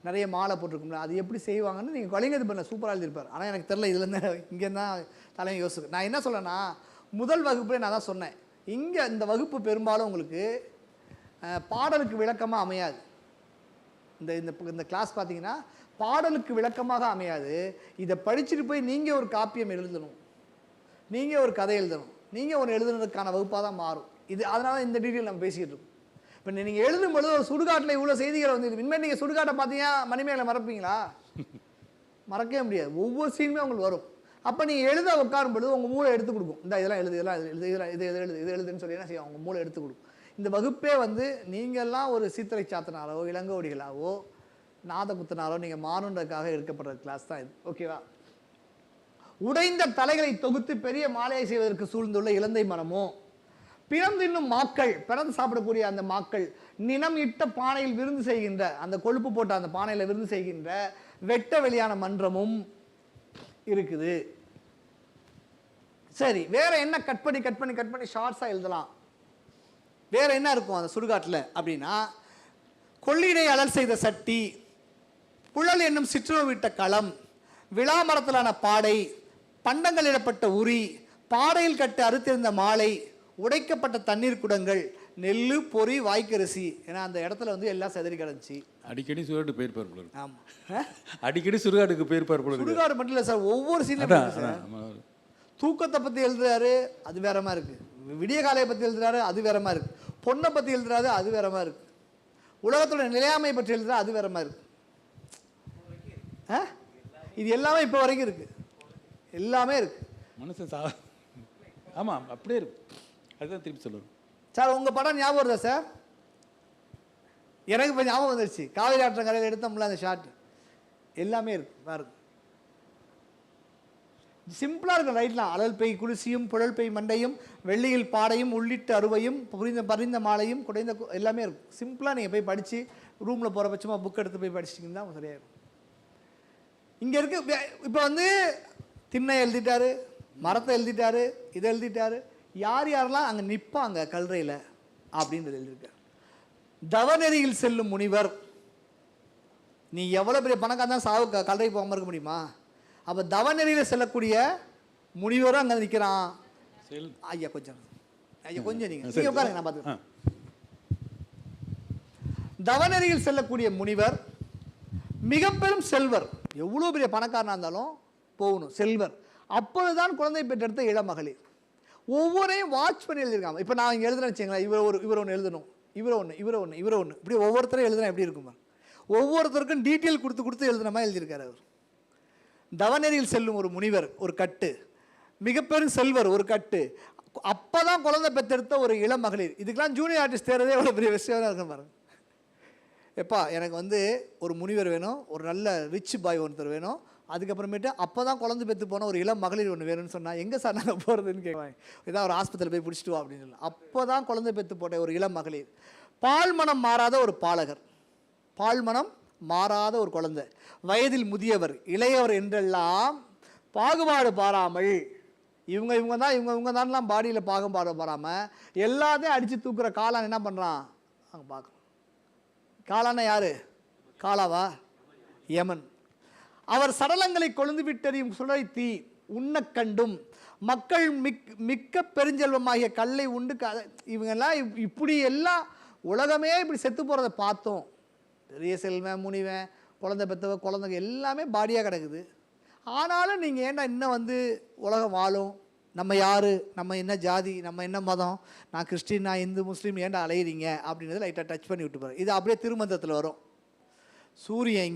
நிறைய மாலை போட்டிருக்கோம்ல. அது எப்படி செய்வாங்கன்னு நீங்கள் கலிங்கத்து பண்ண சூப்பராக எழுதியிருப்பார். ஆனால் எனக்கு தெரியல, இதுலேருந்து இங்கே தான் தலைமை யோசிச்சு. நான் என்ன சொல்லேன்னா, முதல் வகுப்புலேயே நான் தான் சொன்னேன், இங்கே இந்த வகுப்பு பெரும்பாலும் உங்களுக்கு பாடலுக்கு விளக்கமாக அமையாது. இந்த கிளாஸ் பார்த்தீங்கன்னா பாடலுக்கு விளக்கமாக அமையாது. இதை படிச்சுட்டு போய் நீங்கள் ஒரு காப்பியம் எழுதணும், நீங்கள் ஒரு கதை எழுதணும், நீங்கள் ஒரு எழுதுனதுக்கான வகுப்பாக தான் மாறும் இது. அதனால இந்த டீட்டெயில் நம்ம பேசிக்கிட்டு இருக்கோம். இப்போ நீங்கள் எழுதும்பொழுது ஒரு சுடுகாட்டில் இவ்வளோ செய்திகளை வந்து இனிமேல் நீங்கள் சுடுகாட்டை பார்த்தீங்கன்னா மணிமேகலை மறப்பீங்களா? மறக்கவே முடியாது. ஒவ்வொரு சீனுமே உங்களுக்கு வரும். அப்போ நீங்கள் எழுத உட்காரும் பொழுது உங்கள் மூளை எடுத்து கொடுக்கும். இந்த இதெல்லாம் எழுது, இது எழுதுன்னு சொல்லி என்ன செய்யும், உங்கள் மூளை எடுத்து கொடுக்கும். இந்த வகுப்பே வந்து நீங்கள்லாம் ஒரு சீத்தரை சாத்தனாரோ இளங்கோடிகளாவோ நாத குத்தனாரோ நீங்கள் மாறுன்றதுக்காக எடுக்கப்படுற கிளாஸ் தான் இது. ஓகேவா? உடைந்த தலைகளை தொகுத்து பெரிய மாலையை செய்வதற்கு சூழ்ந்துள்ள இலந்தை மரமோ, பிணம் தின்னும் மாக்கள், பிறந்து சாப்பிடக்கூடிய அந்த மாக்கள் நினம் இட்ட பானையில் விருந்து செய்கின்ற, அந்த கொழுப்பு போட்ட அந்த பானையில் விருந்து செய்கின்ற வெட்ட வெளியான மன்றமும் இருக்குது. சரி, வேற என்ன கட் பண்ணி ஷார்ட்ஸா எழுதலாம்? வேற என்ன இருக்கும் அந்த சுடுகாட்டில் அப்படின்னா, கொள்ளினை அலல் செய்த சட்டி, புழல் என்னும் சிற்றுணவு விட்ட களம், விழா மரத்திலான பாடை, பண்டங்கள் இடப்பட்ட உரி, பாடையில் கட்டு அறுத்திருந்த மாலை, உடைக்கப்பட்ட தண்ணீர் குடங்கள், நெல்லு பொறி வாய்க்கரிசி. ஏன்னா அந்த இடத்துல வந்து எல்லாம் செதறி கிடந்துச்சு. அடிக்கடி சுடுகாட்டு போயிருப்பார் போல. ஆமாம், அடிக்கடி சுடுகாட்டுக்கு போயிருப்பார் போல. சுடுகாடு மட்டும் இல்லை சார், ஒவ்வொரு சீனும் தூக்கத்தை பற்றி எழுதுறாரு, அது வேற மாதிரி இருக்கு. விடிய காலையை பற்றி எழுதுறாரு, அது வேற மாதிரி இருக்கு. பொண்ணை பற்றி எழுதுறாரு, அது வேற மாதிரி இருக்கு. உலகத்தோட நிலையாமை பற்றி எழுதுறா, அது வேற மாதிரி இருக்கு. இது எல்லாமே இப்போ வரைக்கும் இருக்கு, எல்லாமே இருக்கு. மனுஷன் ஆமாம் அப்படியே இருக்கு. அதுதான் திருப்பி சொல்லுவேன் சார். உங்கள் படம் ஞாபகம் வருதா சார்? எனக்கு இப்போ ஞாபகம் வந்துருச்சு. காவிரி ஆற்றங்கரையில் எடுத்தோம்ல அந்த ஷாட், எல்லாமே இருக்கு பாருங்க. சிம்பிளாக இருக்கும் ரைட்லாம். அழல் பெய் குளிசியும் புழல் பெய் மண்டையும் வெள்ளியில் பாடையும் உள்ளிட்ட அறுவையும் பறிந்த மாலையும் குடைந்த எல்லாமே இருக்கும். சிம்பிளாக நீங்கள் போய் படித்து ரூமில் போகிற பட்சமாக புக் எடுத்து போய் படிச்சிட்டிங்கன்னா தான் சரியாக இருக்கும். இங்கே இருக்கு. இப்போ வந்து திண்ணை எழுதிட்டாரு, மரத்தை எழுதிட்டாரு, இதை எழுதிட்டாரு. யார் யாரெல்லாம் அங்கே நிற்பாங்க கல்றையில் அப்படின்றது எழுதியிருக்காரு. தவநெறியில் செல்லும் முனிவர். நீ எவ்வளோ பெரிய பணக்காரன் தான் சாவு கல்றை போகாமல் இருக்க முடியுமா? அப்போ தவநெறியில் செல்லக்கூடிய முனிவரும் அங்கே நிற்கிறான். ஐயா கொஞ்சம் நீங்கள் உட்காருங்க, நான் பார்த்துக்கிறேன். தவநெறியில் செல்லக்கூடிய முனிவர், மிக பெரும் செல்வர், எவ்வளோ பெரிய பணக்காரனாக இருந்தாலும் போகணும் செல்வர், அப்பொழுதுதான் குழந்தை பெற்றெடுத்த இளமகளிர். ஒவ்வொரையும் வாட்ச் பண்ணி எழுதியிருக்காங்க. இப்போ நான் இங்கே எழுதுறேன்னு வச்சுங்களேன், இவர் ஒன்று எழுதணும், இவர் ஒன்று இப்படி ஒவ்வொருத்தரும் எழுதுனா எப்படி இருக்கும்? ஒவ்வொருத்தருக்கும் டீட்டெயில் கொடுத்து எழுதுன மாதிரி எழுதியிருக்காரு அவர். தவநெறியில் செல்லும் ஒரு முனிவர் ஒரு கட்டு, மிகப்பெரும் செல்வர் ஒரு கட்டு, அப்போ தான் குழந்தை பெற்றெடுத்த ஒரு இளம் மகளிர். இதுக்கெல்லாம் ஜூனியர் ஆர்டிஸ்ட் தேர்றதே எவ்வளோ பெரிய விஷயம் இருக்க பாருங்க. எப்பா எனக்கு வந்து ஒரு முனிவர் வேணும், ஒரு நல்ல ரிச் பாய் ஒருத்தர் வேணும், அதுக்கப்புறமேட்டு அப்போ தான் குழந்தை பெற்று போன ஒரு இளம் மகளிர் ஒன்று வேணும்னு சொன்னால் எங்கே சார் நாங்கள் போகிறதுன்னு கேட்குவாங்க. ஏதாவது ஒரு ஆஸ்பத்திரியில் போய் பிடிச்சிட்டு வா அப்படின்னு சொல்லலாம். அப்போ தான் குழந்தை பெற்று போட்ட ஒரு இளம் மகளிர். பால் மனம் மாறாத ஒரு பாலகர், பால் மனம் மாறாத ஒரு குழந்தை, வயதில் முதியவர் இளையவர் என்றெல்லாம் பாகுபாடு பாராமல் இவங்க தான்லாம் பாடியில் பாகுபாடு பாராமல் எல்லாத்தையும் அடித்து தூக்குற காளான் என்ன பண்ணுறான் அங்கே பார்க்குறோம். காளான யாரு? காளாவா? யமன். அவர் சடலங்களை கொழுந்து விட்டறியும் சுடரை தீ உண்ண கண்டும் மக்கள் மிக்க பெருஞ்செல்வமாகிய கல்லை உண்டு இவங்கெல்லாம் இப்படி எல்லாம் உலகமே இப்படி செத்து போகிறத பார்த்தோம். பெரிய செல்வன் முனிவன் குழந்தை பெற்றவ குழந்தைங்க எல்லாமே பாடியாக கிடக்குது. ஆனாலும் நீங்கள் ஏன்டா இன்னும் வந்து உலகம் வாழும், நம்ம யார், நம்ம என்ன ஜாதி, நம்ம என்ன மதம், நான் கிறிஸ்டின், நான் இந்து, முஸ்லீம், ஏன்டா அலையிறீங்க அப்படின்றத லைட்டாக டச் பண்ணி விட்டு போகிறேன். இது அப்படியே திருமந்தத்தில் வரும். சூரியன்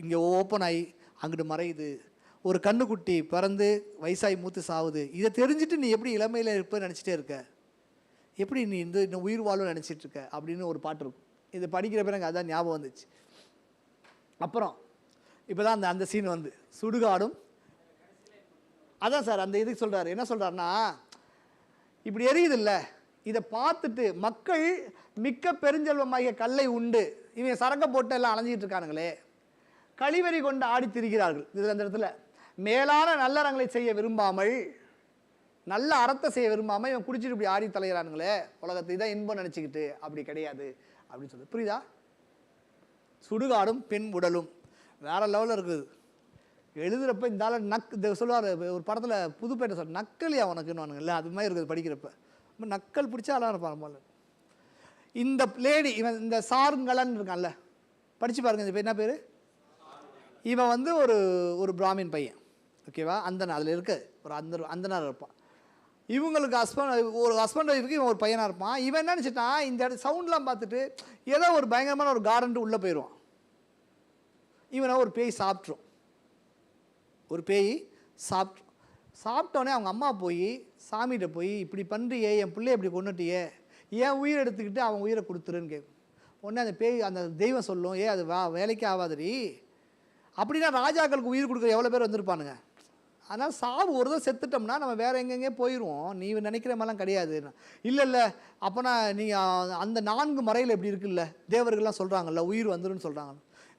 இங்கே ஓப்பன் ஆகி அங்கிட்டு மறையுது, ஒரு கண்ணுக்குட்டி பிறந்து வயசாகி மூத்து சாவுது. இதை தெரிஞ்சுட்டு நீ எப்படி இளமையில் இருப்ப நினச்சிட்டே இருக்க, எப்படி நீ இன்னும் உயிர் வாழும் நினச்சிட்டு இருக்க அப்படின்னு ஒரு பாட்டு இருக்கும். இது படிக்கிறப்ப எனக்கு அதான் ஞாபகம் வந்துச்சு. அப்புறம் இப்போ தான் அந்த சீன் வந்து சுடுகாடும் அதான் சார் அந்த இதுக்கு சொல்கிறாரு. என்ன சொல்கிறாருன்னா, இப்படி எரியுது இல்லை, இதை பார்த்துட்டு மக்கள் மிக்க பெருஞ்செல்வமாகிய கல்லை உண்டு இவங்க சரக்க போட்டு எல்லாம் அலைஞ்சிட்டு இருக்கானுங்களே, கழிவறி கொண்டு ஆடி திரிகிறார்கள். இதில் அந்த இடத்துல மேலான நல்லறங்களை செய்ய விரும்பாமல், நல்ல அறத்தை செய்ய விரும்பாமல் இவன் குடிச்சிட்டு இப்படி ஆடி தலைகிறானுங்களே, உலகத்தை இதான் இன்பம் நினச்சிக்கிட்டு. அப்படி கிடையாது அப்படின்னு சொல்லி புரியுதா? சுடுகாடும் பெண் உடலும் வேற லெவலில் இருக்குது. எழுதுகிறப்ப இந்த சொல்லுவார் ஒரு படத்தில் புதுப்பேட்டை சொல்ல நக்கலியா உனக்குன்னு இல்லை, அது மாதிரி இருக்குது. படிக்கிறப்ப நக்கல் பிடிச்சா அழகாக இருப்பான் போல. இந்த லேடி இவன் இந்த சாருங்கலன் இருக்கான்ல, படித்து பாருங்க. இந்த பேர் என்ன பேர்? இவன் வந்து ஒரு பிராமின் பையன், ஓகேவா? அந்தனா அதில் இருக்க ஒரு அந்தனார் இருப்பான். இவங்களுக்கு ஹஸ்பண்ட் ஒய்ஃபுக்கு இவன் ஒரு பையனாக இருப்பான். இவன் என்ன நினச்சிட்டான், இந்த சவுண்ட்லாம் பார்த்துட்டு ஏதோ ஒரு பயங்கரமான ஒரு கார்டன்ட்டு உள்ளே போயிடுவான். இவனை ஒரு பேய் சாப்பிட்ரும். ஒரு பேய் சாப்பிட்டோன்னே அவங்க அம்மா போய் சாமிகிட்ட போய் இப்படி பண்ணுறியே, என் பிள்ளைய இப்படி கொண்டுட்டியே, ஏன் உயிர் எடுத்துக்கிட்டு அவன் உயிரை கொடுத்துருன்னு கேட்கும். உடனே அந்த பேய் அந்த தெய்வம் சொல்லும், அது வேலைக்கே ஆகாதடி. அப்படின்னா ராஜாக்களுக்கு உயிர் கொடுக்குற எவ்வளோ பேர் வந்திருப்பானுங்க. அதனால் சாவு ஒரு தான் செத்துட்டோம்னா நம்ம வேறு எங்கெங்கே போயிடுவோம், நீ நினைக்கிற மாதிரிலாம் கிடையாது. இல்லை அப்போனா நீங்கள் அந்த 4 மறையில் எப்படி இருக்குல்ல, தேவர்கள்லாம் சொல்கிறாங்கல்ல உயிர் வந்துடும் சொல்கிறாங்க.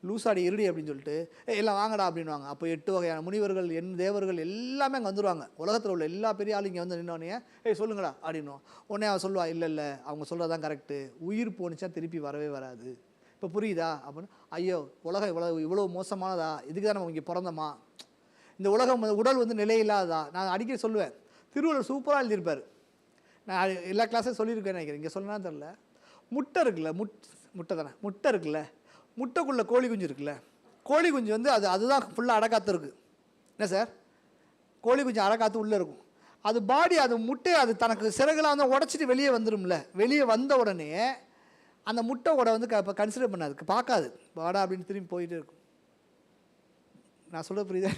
லூசாடி இருடி அப்படின்னு சொல்லிட்டு எல்லாம் வாங்கடா அப்படின்வாங்க. அப்போ 8 வகையான முனிவர்கள் தேவர்கள் எல்லாமே அங்கே வந்துடுவாங்க. உலகத்தில் உள்ள எல்லா பெரிய ஆளும் இங்கே வந்து நின்னோடனே சொல்லுங்கடா அப்படின்னுவோம். உடனே அவன் சொல்லுவா, இல்லை அவங்க சொல்கிறதான் கரெக்டு, உயிர் போணுச்சா திருப்பி வரவே வராது. இப்போ புரியுதா அப்படின்னு. ஐயோ உலகம் இவ்வளோ மோசமானதா, இதுக்கு தான் நம்ம இங்கே பிறந்தோமா, இந்த உலகம் உடல் வந்து நிலையில்லாததா. நான் அடிக்கடி சொல்லுவேன், திருவள்ளுவர் சூப்பராக எழுதியிருப்பார். நான் எல்லா கிளாஸையும் சொல்லியிருக்கேன் நினைக்கிறேன், இங்கே சொல்லனா தெரில. முட்டை இருக்குல்ல, முட்டை இருக்குல்ல, முட்டைக்குள்ளே கோழி குஞ்சு இருக்குல்ல, கோழி குஞ்சு வந்து அதுதான் ஃபுல்லாக அடக்காத்து இருக்குது. என்ன சார், கோழி குஞ்சு அடக்காத்து உள்ளே இருக்கும். அது பாடி அது முட்டை அது தனக்கு சிறகுலாம் வந்து உடச்சிட்டு வெளியே வந்துடும்ல. வெளியே வந்த உடனே அந்த முட்டையோட வந்து இப்போ கன்சிடர் பண்ணாது, பார்க்காது, வாடா அப்படின்னு திரும்பி போயிட்டே இருக்கும். நான் சொல்ல புரியுதா?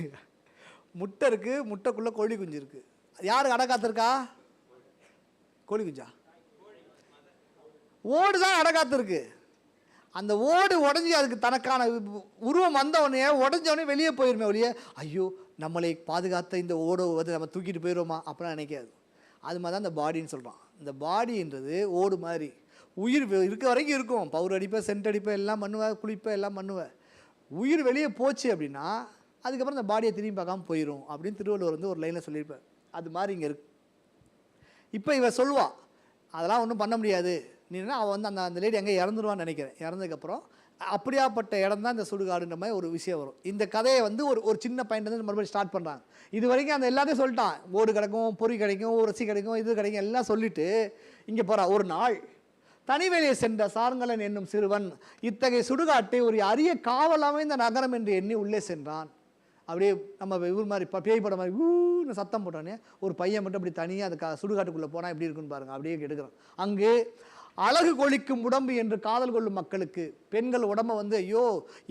முட்டை இருக்குது, முட்டைக்குள்ளே கோழி குஞ்சு இருக்குது. யாருக்கு அடக்காத்துருக்கா? கோழி குஞ்சா? ஓடு தான் அடக்காத்துருக்கு. அந்த ஓடு உடஞ்சி அதுக்கு தனக்கான உருவம் வந்தவொடனே உடஞ்சவொடனே வெளியே போயிருமே ஒழிய, ஐயோ நம்மளை பாதுகாத்த இந்த ஓடை வந்து நம்ம தூக்கிட்டு போயிடுவோமா அப்படிலாம் நினைக்காது. அது மாதிரி தான் இந்த பாடின்னு சொல்கிறான். இந்த பாடின்றது ஓடு மாதிரி, உயிர் இருக்க வரைக்கும் இருக்கும். பவுர் அடிப்பேன், சென்ட் அடிப்பேன், எல்லாம் பண்ணுவேன், குளிப்பேன், எல்லாம் பண்ணுவேன். உயிர் வெளியே போச்சு அப்படின்னா அதுக்கப்புறம் இந்த பாடியை திரும்பி பார்க்காம போயிடும் அப்படின்னு திருவள்ளுவர் வந்து ஒரு லைனில் சொல்லியிருப்பார். அது மாதிரி இங்கே இருக்கு. இப்போ இவன் சொல்லுவாள், அதெல்லாம் ஒன்றும் பண்ண முடியாது, நீனா அவன் வந்து அந்த லேடி எங்கே இறந்துருவான்னு நினைக்கிறேன். இறந்ததுக்கப்புறம் அப்படியாப்பட்ட இடம் தான் இந்த சுடுகாடுன்ற மாதிரி ஒரு விஷயம் வரும். இந்த கதையை வந்து ஒரு சின்ன பாயிண்ட் வந்து மறுபடியும் ஸ்டார்ட் பண்ணுறாங்க. இது வரைக்கும் அந்த எல்லாத்தையும் சொல்லிட்டான், ஓடு கிடைக்கும், பொறி கிடைக்கும், ரசி கிடைக்கும், இது கிடைக்கும், எல்லாம் சொல்லிவிட்டு இங்கே போகிறான். ஒரு நாள் தனிவேலையை சென்ற சாருங்கலன் என்னும் சிறுவன் இத்தகைய சுடுகாட்டை ஒரு அரிய காவல் அமைந்த நகரம் என்று எண்ணி உள்ளே சென்றான். அப்படியே நம்ம இவர் மாதிரி பேய் படம் மாதிரி ஊன்னு சத்தம் போட்டோன்னே ஒரு பையன் மட்டும் அப்படி தனியாக அந்த சுடுகாட்டுக்குள்ளே போனால் எப்படி இருக்குன்னு பாருங்கள், அப்படியே எடுக்கிறோம். அங்கே அழகு கொளிக்கும் உடம்பு என்று காதல் கொள்ளும் மக்களுக்கு பெண்கள் உடம்பை வந்து ஐயோ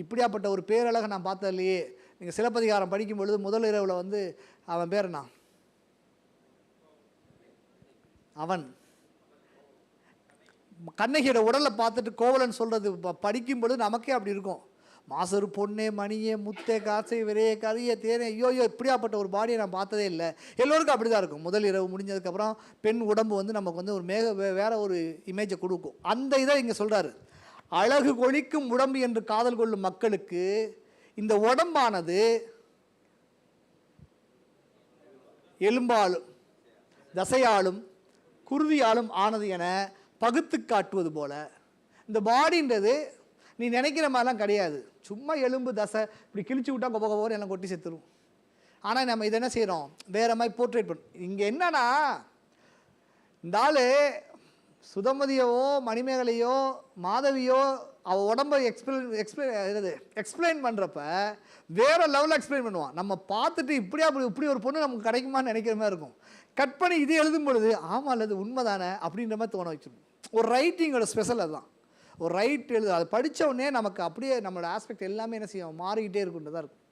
இப்படியாப்பட்ட ஒரு பேரழகை நான் பார்த்தது இல்லையே. நீங்கள் சிலப்பதிகாரம் படிக்கும் பொழுது முதல் இரவில் வந்து அவன் பேர் என்ன, அவன் கண்ணகியோட உடலை பார்த்துட்டு கோவலன் சொல்கிறது படிக்கும் பொழுது நமக்கே அப்படி இருக்கும். மாசரு பொண்ணே மணியே முத்தே காசை விரையே கறிய தேனே ஐயோ இப்படியாப்பட்ட ஒரு பாடியை நான் பார்த்ததே இல்லை. எல்லோருக்கும் அப்படி தான் இருக்கும். முதல் இரவு முடிஞ்சதுக்கப்புறம் பெண் உடம்பு வந்து நமக்கு வந்து ஒரு வேற ஒரு இமேஜை கொடுக்கும். அந்த இதை இங்கே சொல்கிறாரு, அழகு கொளிக்கும் உடம்பு என்று காதல் கொள்ளும் மக்களுக்கு இந்த உடம்பானது எலும்பாலும் தசையாலும் குருதியாலும் ஆனது என பகுத்து காட்டுவது போல இந்த பாடின்றது நீ நினைக்கிற மாதிரிலாம் கிடையாது. சும்மா எலும்பு தசை இப்படி கிழிச்சு விட்டா கொப்ப கொப்போன்னு எல்லாம் கொட்டி செத்துரும். ஆனால் நம்ம இதை என்ன செய்கிறோம், வேறு மாதிரி போர்ட்ரேட் பண்ணும். இங்கே என்னன்னா இந்த ஆள் சுதமதியவோ மணிமேகலையோ மாதவியோ அவள் உடம்பை எக்ஸ்பிளைன் பண்ணுறப்ப வேறு லெவலில் எக்ஸ்பிளைன் பண்ணுவான். நம்ம பார்த்துட்டு இப்படி ஒரு பொண்ணு நமக்கு கிடைக்குமான்னு நினைக்கிற மாதிரி இருக்கும். கட் பண்ணி இது எழுதும் பொழுது ஆமாம் அல்லது உண்மை தானே அப்படின்ற மாதிரி தோண வச்சிடும். ஒரு ரைட்டிங்கோட ஸ்பெஷல் அதுதான். ஒரு ரைட் எழுது அதை படித்த உடனே நமக்கு அப்படியே நம்மளோட ஆஸ்பெக்ட் எல்லாமே என்ன செய்யும், மாறிக்கிட்டே இருக்குன்றதாக இருக்கும்.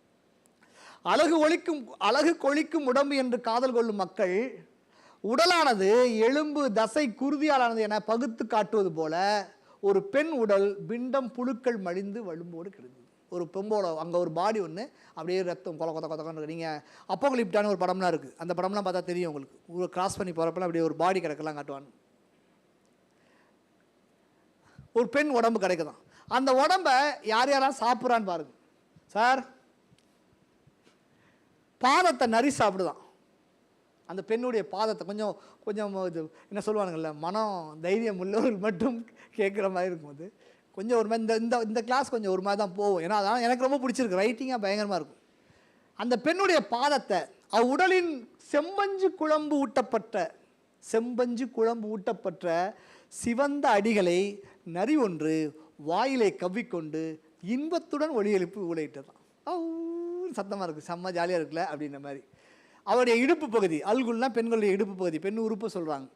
அழகு கொளிக்கும் உடம்பு என்று காதல் கொள்ளும் மக்கள் உடலானது எலும்பு தசை குருதியாலானது என பகுத்து காட்டுவது போல ஒரு பெண் உடல் பிண்டம் புழுக்கள் மடிந்து வலும்போடு கிடந்தது. ஒரு பெம்போட அங்கே ஒரு பாடி ஒன்று அப்படியே ரத்தம் கொத்தன்னு. நீங்கள் அப்போகலிப்டான ஒரு படம்லாம் இருக்குது, அந்த படம்லாம் பார்த்தா தெரியும் உங்களுக்கு. ஒரு கிராஸ் பண்ணி போகிறப்பெல்லாம் அப்படியே ஒரு பாடி கிடக்கலாம் காட்டுவான். ஒரு பெண் உடம்பு கிடைக்குதான். அந்த உடம்பை யாரெல்லாம் சாப்பிட்றான்னு பாருங்க சார். பாதத்தை நரி சாப்பிடுதான். அந்த பெண்ணுடைய பாதத்தை கொஞ்சம் கொஞ்சம் இது என்ன சொல்லுவானுங்கள்ல, மனம் தைரியம் உள்ளவர்கள் மட்டும் கேட்குற மாதிரி இருக்கும்போது கொஞ்சம் ஒரு மாதிரி இந்த இந்த கிளாஸ் கொஞ்சம் ஒரு மாதிரி தான் போகும். ஏன்னா அதான் எனக்கு ரொம்ப பிடிச்சிருக்கு, ரைட்டிங்காக பயங்கரமாக இருக்கும். அந்த பெண்ணுடைய பாதத்தை உடலின் செம்பஞ்சு குழம்பு ஊட்டப்பட்ட சிவந்த அடிகளை நரி ஒன்று வாயிலை கவ்விக்கொண்டு இன்பத்துடன் ஒளி எழுப்பி ஊழையிட்டதான். சத்தமாக இருக்குது, செம்ம ஜாலியாக இருக்குல்ல அப்படின்ற மாதிரி. அவருடைய இடுப்பு பகுதி, அல்குல்னா பெண்களுடைய இடுப்பு பகுதி, பெண் உறுப்பு சொல்கிறாங்க.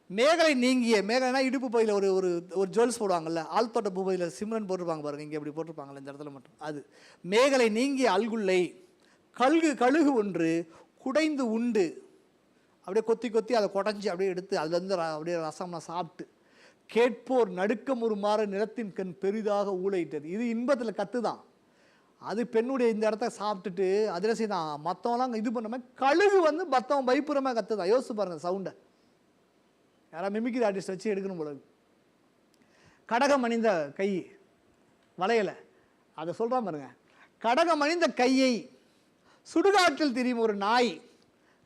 மேகலை நீங்கிய, மேகலைனா இடுப்பு பகுதியில் ஒரு ஒரு ஒரு ஜுவல்ஸ் போடுவாங்கல்ல, ஆழ்த்தோட்ட பூபதியில் சிம்ரன் போட்டிருப்பாங்க பாருங்க, இங்கே இப்படி போட்டிருப்பாங்கல்ல இந்த இடத்துல மட்டும். அது மேகலை நீங்கிய அல்குல்லை கழுகு ஒன்று குடைந்து உண்டு அப்படியே கொத்தி அதை குடஞ்சி அப்படியே எடுத்து அதுலேருந்து அப்படியே ரசம்லாம் சாப்பிட்டு கேட்போர் நடுக்கம் ஒரு மாற நிலத்தின் கண் பெரிதாக ஊழையிட்டது. இது இன்பத்தில் கற்று தான். அது பெண்ணுடைய இந்த இடத்த சாப்பிட்டுட்டு அதிரசி தான் மற்றவங்களாம் இது பண்ண மாதிரி கழுகு வந்து மற்றவன் பயப்புறமாக கற்று தான். யோசிச்சு பாருங்கள் சவுண்டை. யாராவது மிமிக்ரி ஆர்டிஸ்ட் வச்சு எடுக்கணும் போல. கடகம் அணிந்த கை வளையலை அதை சொல்கிறான் பாருங்க. கடகம் அணிந்த கையை சுடுகாட்டில் தெரியும் ஒரு நாய்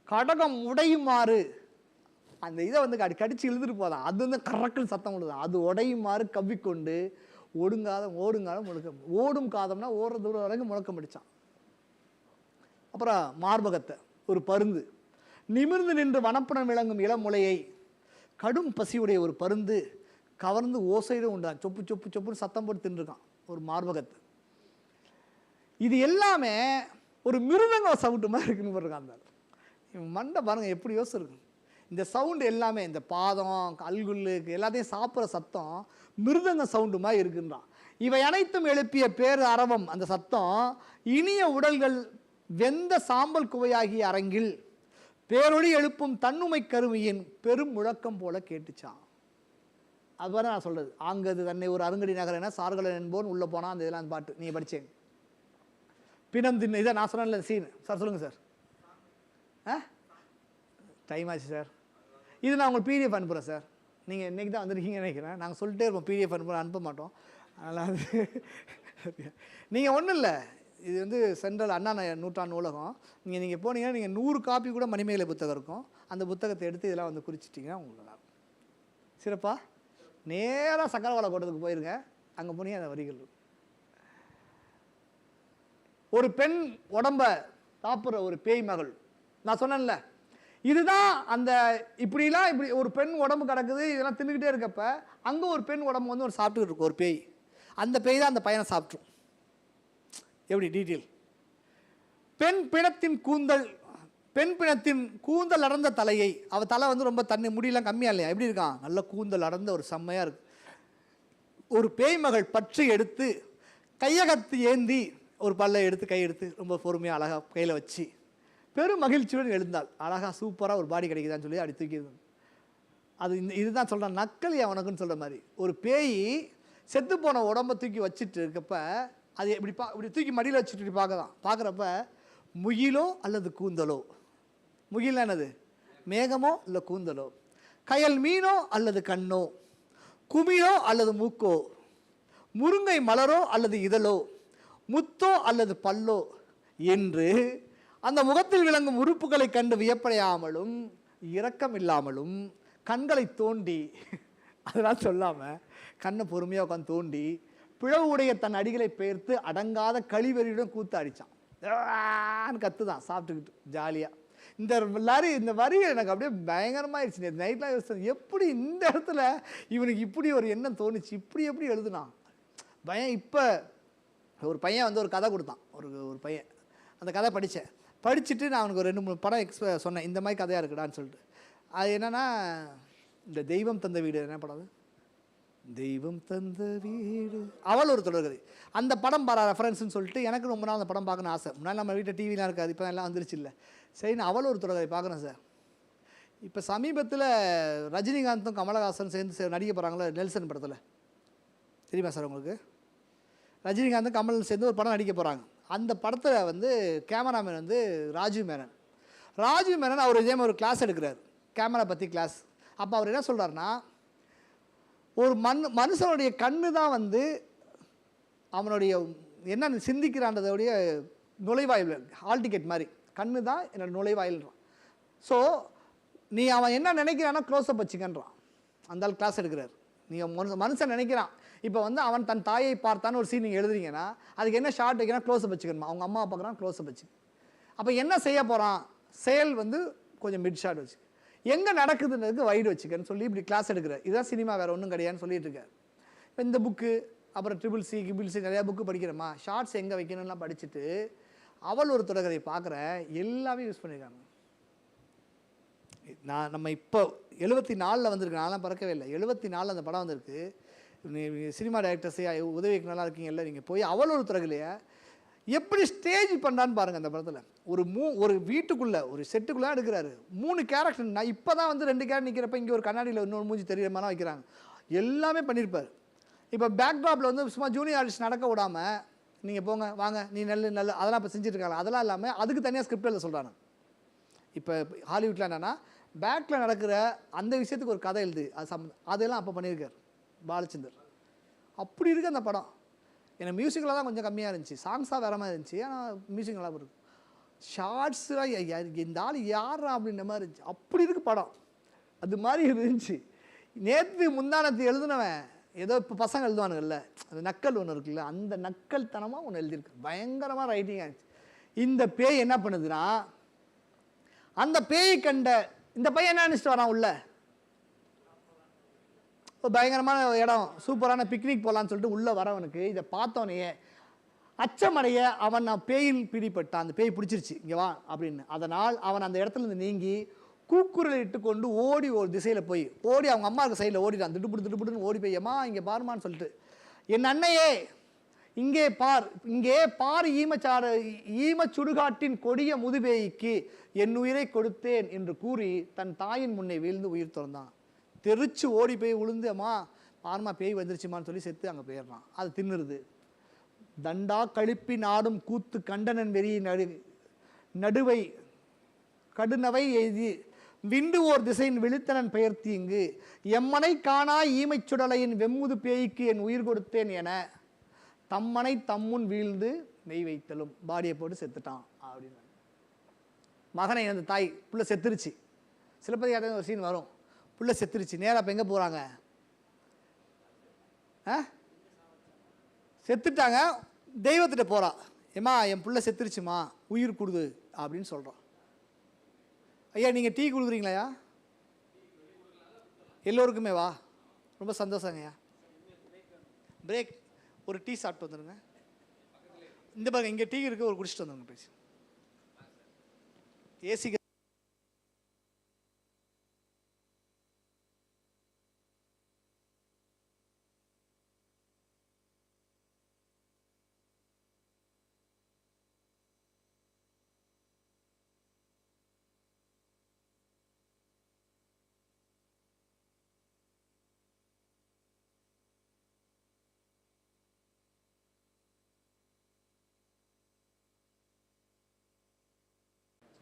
கடகம் உடையுமாறு அந்த இதை வந்து கடிச்சு இழுத்துட்டு போதான். அது வந்து கறக்குன்னு சத்தம் விடுதான். அது உடையுமாறு கவ்விக்கொண்டு ஓடுங்காலம் முழக்கம். ஓடும் காதம்னா ஓடுற தூரம் வரைக்கும் முழக்கம் அடித்தான். அப்புறம் மார்பகத்தை ஒரு பருந்து நிமிர்ந்து நின்று வனப்புடன் விளங்கும் இளமுலையை கடும் பசியுடைய ஒரு பருந்து கவர்ந்து ஓசையிடும் உண்டான். சொப்பு சொப்பு சொப்புன்னு சத்தம் போட்டு தின்றுருக்கான் ஒரு மார்பகத்தை. இது எல்லாமே ஒரு மிருதங்க சவுண்டு மாதிரி இருக்குன்னு போட்டிருக்கான். அந்த மண்டை பாருங்கள் எப்படி யோசிச்சிருக்கு. இந்த சவுண்டு எல்லாமே இந்த பாதம் அல்குல்லுக்கு எல்லாத்தையும் சாப்பிட்ற சத்தம் மிருதங்க சவுண்டு மாதிரி இருக்குன்றான். இவை அனைத்தும் எழுப்பிய பேர் அரவம் அந்த சத்தம் இனிய உடல்கள் வெந்த சாம்பல் குவையாகிய அரங்கில் பேரொளி எழுப்பும் தன்னுமை கருவியின் பெரும் முழக்கம் போல கேட்டுச்சான். அதுவரை நான் சொல்கிறது. ஆங்கது தன்னை ஒரு அருங்கடி நகர் என சார்கலன் என்போன் உள்ளே போனால் அந்த இதெல்லாம் பாட்டு நீங்கள் படித்தேன். பிணம் தின்னு இதை நான் சொன்னேன்ல சீன் சார். சொல்லுங்கள் சார். டைம் ஆச்சு சார். இது நான் உங்களுக்கு பிடிஎஃப் அனுப்புகிறேன் சார். நீங்கள் இன்றைக்கி தான் வந்துருக்கீங்கன்னு நினைக்கிறேன். நாங்கள் சொல்லிட்டே இருப்போம் பிடிஎஃப் அனுப்ப மாட்டோம். அதனால் அது நீங்கள் ஒன்றும் இல்லை. இது வந்து சென்ட்ரல் அண்ணா நூற்றாண்டு நூலகம். நீங்கள் போனீங்கன்னா நீங்கள் 100 காப்பி கூட மணிமேகலை புத்தகம் இருக்கும். அந்த புத்தகத்தை எடுத்து இதெல்லாம் வந்து குறிச்சிட்டிங்கன்னா உங்களுக்கு நல்லா இருக்கும். சிறப்பா நேராக சக்கரவாளை கோட்டத்துக்கு போயிருங்க. அங்கே போனீங்க அந்த வரிகள். ஒரு பெண் உடம்பை சாப்பிட்ற ஒரு பேய் மகள் நான் சொன்னேன்ல. இதுதான் அந்த இப்படி ஒரு பெண் உடம்பு கிடக்குது இதெல்லாம் தின்னுக்கிட்டே இருக்கப்ப அங்கே ஒரு பெண் உடம்பு வந்து ஒரு சாப்பிட்டுக்கிட்டு இருக்கும் ஒரு பேய். அந்த பேய் தான் அந்த பையனை சாப்பிட்ரும். எப்படி டீட்டெயில் பெண் பிணத்தின் கூந்தல், பெண் பிணத்தின் கூந்தல் அடர்ந்த தலையை, அவள் தலை வந்து ரொம்ப தண்ணி முடியெல்லாம் கம்மியாக இல்லையா, எப்படி இருக்கான், நல்ல கூந்தல் அடர்ந்த ஒரு செம்மையாக இருக்கு. ஒரு பேய்மகள் பற்றி எடுத்து கையகத்து ஏந்தி ஒரு பல்லை எடுத்து கை எடுத்து ரொம்ப பொறுமையாக அழகாக கையில் வச்சு பெரும் மகிழ்ச்சியுடன் எழுந்தாள். அழகாக சூப்பராக ஒரு பாடி கிடைக்குதான்னு சொல்லி அப்படி தூக்கி அது இதுதான் சொல்கிறேன், நக்கல் அவனுக்குன்னு சொல்கிற மாதிரி. ஒரு பேய் செத்து போன உடம்பை தூக்கி வச்சுட்டு இருக்கப்ப அது இப்படி தூக்கி மடியில் வச்சுட்டு இப்படி பார்க்குறப்ப முகிலோ அல்லது கூந்தலோ, முகில் என்னது, மேகமோ இல்லை கூந்தலோ, கயல் மீனோ அல்லது கண்ணோ, குமிழோ அல்லது மூக்கோ, முருங்கை மலரோ அல்லது இதழோ, முத்தோ அல்லது பல்லோ என்று அந்த முகத்தில் விளங்கும் உறுப்புகளை கண்டு வியப்படையாமலும் இரக்கம் இல்லாமலும் கண்களை தோண்டி, அதெல்லாம் சொல்லாமல் கண்ணை பொறுமையாக உட்காந்து தோண்டி பிளவு உடைய தன் அடிகளை பெயர்த்து அடங்காத கழிவெறியுடன் கூத்து அடித்தான். கத்து தான் சாப்பிட்டுக்கிட்டு ஜாலியாக. இந்த வரி எனக்கு அப்படியே பயங்கரமாகிடுச்சு. நேற்று நைட்லாம் யோசிச்சேன், எப்படி இந்த இடத்துல இவனுக்கு இப்படி ஒரு எண்ணம் தோணுச்சு, இப்படி எப்படி எழுதுனான் பயம். இப்போ ஒரு பையன் வந்து ஒரு கதை கொடுத்தான், ஒரு பையன். அந்த கதை படிச்சுட்டு நான் அவனுக்கு ஒரு 2-3 படம் சொன்னேன், இந்த மாதிரி கதையாக இருக்குடான்னு சொல்லிட்டு. அது என்னென்னா, இந்த தெய்வம் தந்த வீடு, என்ன படம் அது, தெய்வம் தந்த வீடு, அவள் ஒரு தொடர்கதை. அந்த படம் ரெஃபரன்ஸ்னு சொல்லிட்டு எனக்கு ரொம்ப நாள் அந்த படம் பார்க்கணும்னு ஆசை. முன்னாடி நம்ம வீட்டில் டிவிலாம் இருக்காது, இப்போ எல்லாம் வந்துருச்சு இல்லை. சரி, நான் அவள் ஒரு தொடர்கதை பார்க்குறேன் சார். இப்போ சமீபத்தில் ரஜினிகாந்தும் கமலஹாசன் சேர்ந்து நடிக்க போகிறாங்களே நெல்சன் படத்தில், தெரியுமா சார் உங்களுக்கு? ரஜினிகாந்தும் கமல் சேர்ந்து ஒரு படம் நடிக்க போகிறாங்க. அந்த படத்தில் வந்து கேமராமேன் வந்து ராஜீவ் மேனன் அவர் இதே மாதிரி ஒரு கிளாஸ் எடுக்கிறார், கேமரா பற்றி கிளாஸ். அப்போ அவர் என்ன சொல்கிறாருன்னா, ஒரு மனுஷனுடைய கண்ணு தான் வந்து அவனுடைய என்ன சிந்திக்கிறான்றதோடைய நுழைவாயில், ஹால் டிக்கெட் மாதிரி கண்ணு தான் என்னோடய நுழைவாயில்ன்றான். ஸோ நீ அவன் என்ன நினைக்கிறான்னா க்ளோஸ்அப் வச்சுக்கன்றான். அந்த கிளாஸ் எடுக்கிறார். நீங்கள் மனுஷன் நினைக்கிறான், இப்போ வந்து அவன் தன் தாயை பார்த்தான்னு ஒரு சீன் நீங்கள் எழுதுறீங்கன்னா அதுக்கு என்ன ஷார்ட் வைக்கிறான், க்ளோஸ்அப் வச்சுக்கணுமா, அவங்க அம்மா பார்க்குறான் க்ளோஸ்அப் வச்சு. அப்போ என்ன செய்ய போகிறான், செயல் வந்து கொஞ்சம் மிட் ஷார்ட் வச்சு, எங்கே நடக்குதுன்றதுக்கு வைடு வச்சுக்கன்னு சொல்லி இப்படி கிளாஸ் எடுக்கிறார். இதுதான் சினிமா, வேறு ஒன்றும் கிடையாதுன்னு சொல்லிட்டு இருக்கார். இப்போ இந்த புக்கு, அப்புறம் ட்ரிபிள் சி நிறையா புக்கு படிக்கிறோமா, ஷார்ட்ஸ் எங்கே வைக்கணும்லாம் படிச்சுட்டு அவள் ஒரு தொடர்கதை பார்க்குறேன், எல்லாமே யூஸ் பண்ணியிருக்காங்க. நம்ம இப்போ 74 வந்திருக்கு, நான்லாம் பறக்கவே இல்லை, 74 அந்த படம் வந்திருக்கு. சினிமா டைரக்டர்ஸே உதவி நல்லா இருக்கீங்கல்ல, நீங்கள் போய் அவள் ஒரு தொடர்கலையை எப்படி ஸ்டேஜ் பண்ணுறான்னு பாருங்கள். அந்த படத்தில் ஒரு வீட்டுக்குள்ளே ஒரு செட்டுக்குள்ளே எடுக்கிறாரு, 3 கேரக்டர். நான் இப்போ தான் வந்து 2 கேரக்டர் நிற்கிறப்ப இங்கே ஒரு கண்ணாடியில் இன்னொரு மூஞ்சி தெரியுற மாதிரி வைக்கிறாங்க, எல்லாமே பண்ணியிருப்பார். இப்போ பேக்ட்ராப்பில் வந்து சும்மா ஜூனியர் ஆர்டிஸ்ட் நடக்க விடாமல் நீங்கள் போங்க வாங்க நீ நல்ல அதெல்லாம் இப்போ செஞ்சுருக்காங்க. அதெல்லாம் இல்லாமல் அதுக்கு தனியாக ஸ்கிரிப்ட் எழுத சொல்கிறாங்க. இப்போ ஹாலிவுட்டில் என்னென்னா பேக்கில் நடக்கிற அந்த விஷயத்துக்கு ஒரு கதை எழுது, அதெல்லாம் அப்போ பண்ணியிருக்கார் பாலச்சந்தர். அப்படி இருக்குது அந்த படம். எனக்கு மியூசிக்கில் தான் கொஞ்சம் கம்மியாக இருந்துச்சு, சாங்ஸாக வேறு மாதிரி இருந்துச்சு, ஆனால் மியூசிக் நல்லா இருக்கும். ஷார்ட்ஸ்லாம் இந்த ஆள் யாரா அப்படின்ற மாதிரி இருந்துச்சு, அப்படி இருக்குது படம். அது மாதிரி இருந்துச்சு. நேற்று முந்தானத்து எழுதுனவன் ஏதோ இப்போ பசங்க எழுதுவானுங்கள்ல, அந்த நக்கல் ஒன்று இருக்குல்ல, அந்த நக்கல் தனமாக ஒன்று எழுதியிருக்கு, பயங்கரமாக ரைட்டிங் ஆச்சு. இந்த பேய் என்ன பண்ணுதுன்னா, அந்த பேயை கண்ட இந்த பையன் என்ன நினச்சிட்டு வரான், உள்ள ஒரு பயங்கரமான இடம், சூப்பரான பிக்னிக் போகலான்னு சொல்லிட்டு உள்ளே வரவனுக்கு இதை பார்த்தோன்னே அச்சமடைய அவன் நான் பேயில் பிடிப்பட்டான், அந்த பேய் பிடிச்சிருச்சு இங்கே வா அப்படின்னு. அதனால் அவன் அந்த இடத்துலேருந்து நீங்கி கூக்குரல் இட்டு கொண்டு ஓடி ஒரு திசையில் போய் ஓடி அவங்க அம்மாவுக்கு சைடில் ஓடிட்டான், திடுப்புடுன்னு ஓடி போய் அம்மா இங்கே பாருமான்னு சொல்லிட்டு, என் அன்னையே இங்கே பார் ஈமச்சுடுகாட்டின் கொடிய முதுபேய்க்கு என் உயிரை கொடுத்தேன் என்று கூறி தன் தாயின் முன்னே வீழ்ந்து உயிர் திறந்தான். தெரிச்சு ஓடி போய் விழுந்து அம்மா பாருமா பேய் வந்துருச்சுமான்னு சொல்லி செத்து அங்கே போயிடுறான். அது தின்னுருது. தண்டா கழிப்பி நாடும் கூத்து கண்டனன் வெறி நடுவை கடுநவை எய்தி விண்டு ஓர் திசையின் விழுத்தனன் பெயர்த்தி இங்கு எம்மனை காணா ஈமைச் சுடலையின் வெம்முது பேய்க்கு என் உயிர் கொடுத்தேன் என தம்மனை தம்முன் வீழ்ந்து நெய் வைத்தலும் பாடியை போட்டு செத்துட்டான் அப்படின்னு. மகனை அந்த தாய் புள்ள செத்துருச்சு, சிலப்பதிகாரத்தில் ஒரு சீன் வரும், புள்ள செத்துருச்சு. நேராக இப்போ எங்கே போகிறாங்க, செத்துட்டாங்க, தெய்வத்திட்ட போகிறா, ஏம்மா என் புள்ள செத்துருச்சுமா உயிர் கொடுது அப்படின்னு சொல்கிறான். ஐயா நீங்கள் டீ கொடுக்குறீங்களாயா, எல்லோருக்குமே வா, ரொம்ப சந்தோஷங்கய்யா. பிரேக், ஒரு டீ சாப்பிட்டு வந்துடுங்க. இந்த பாருங்க இங்கே டீ இருக்குது, ஒரு குடிச்சிட்டு வந்துடுங்க பேசி. ஏசி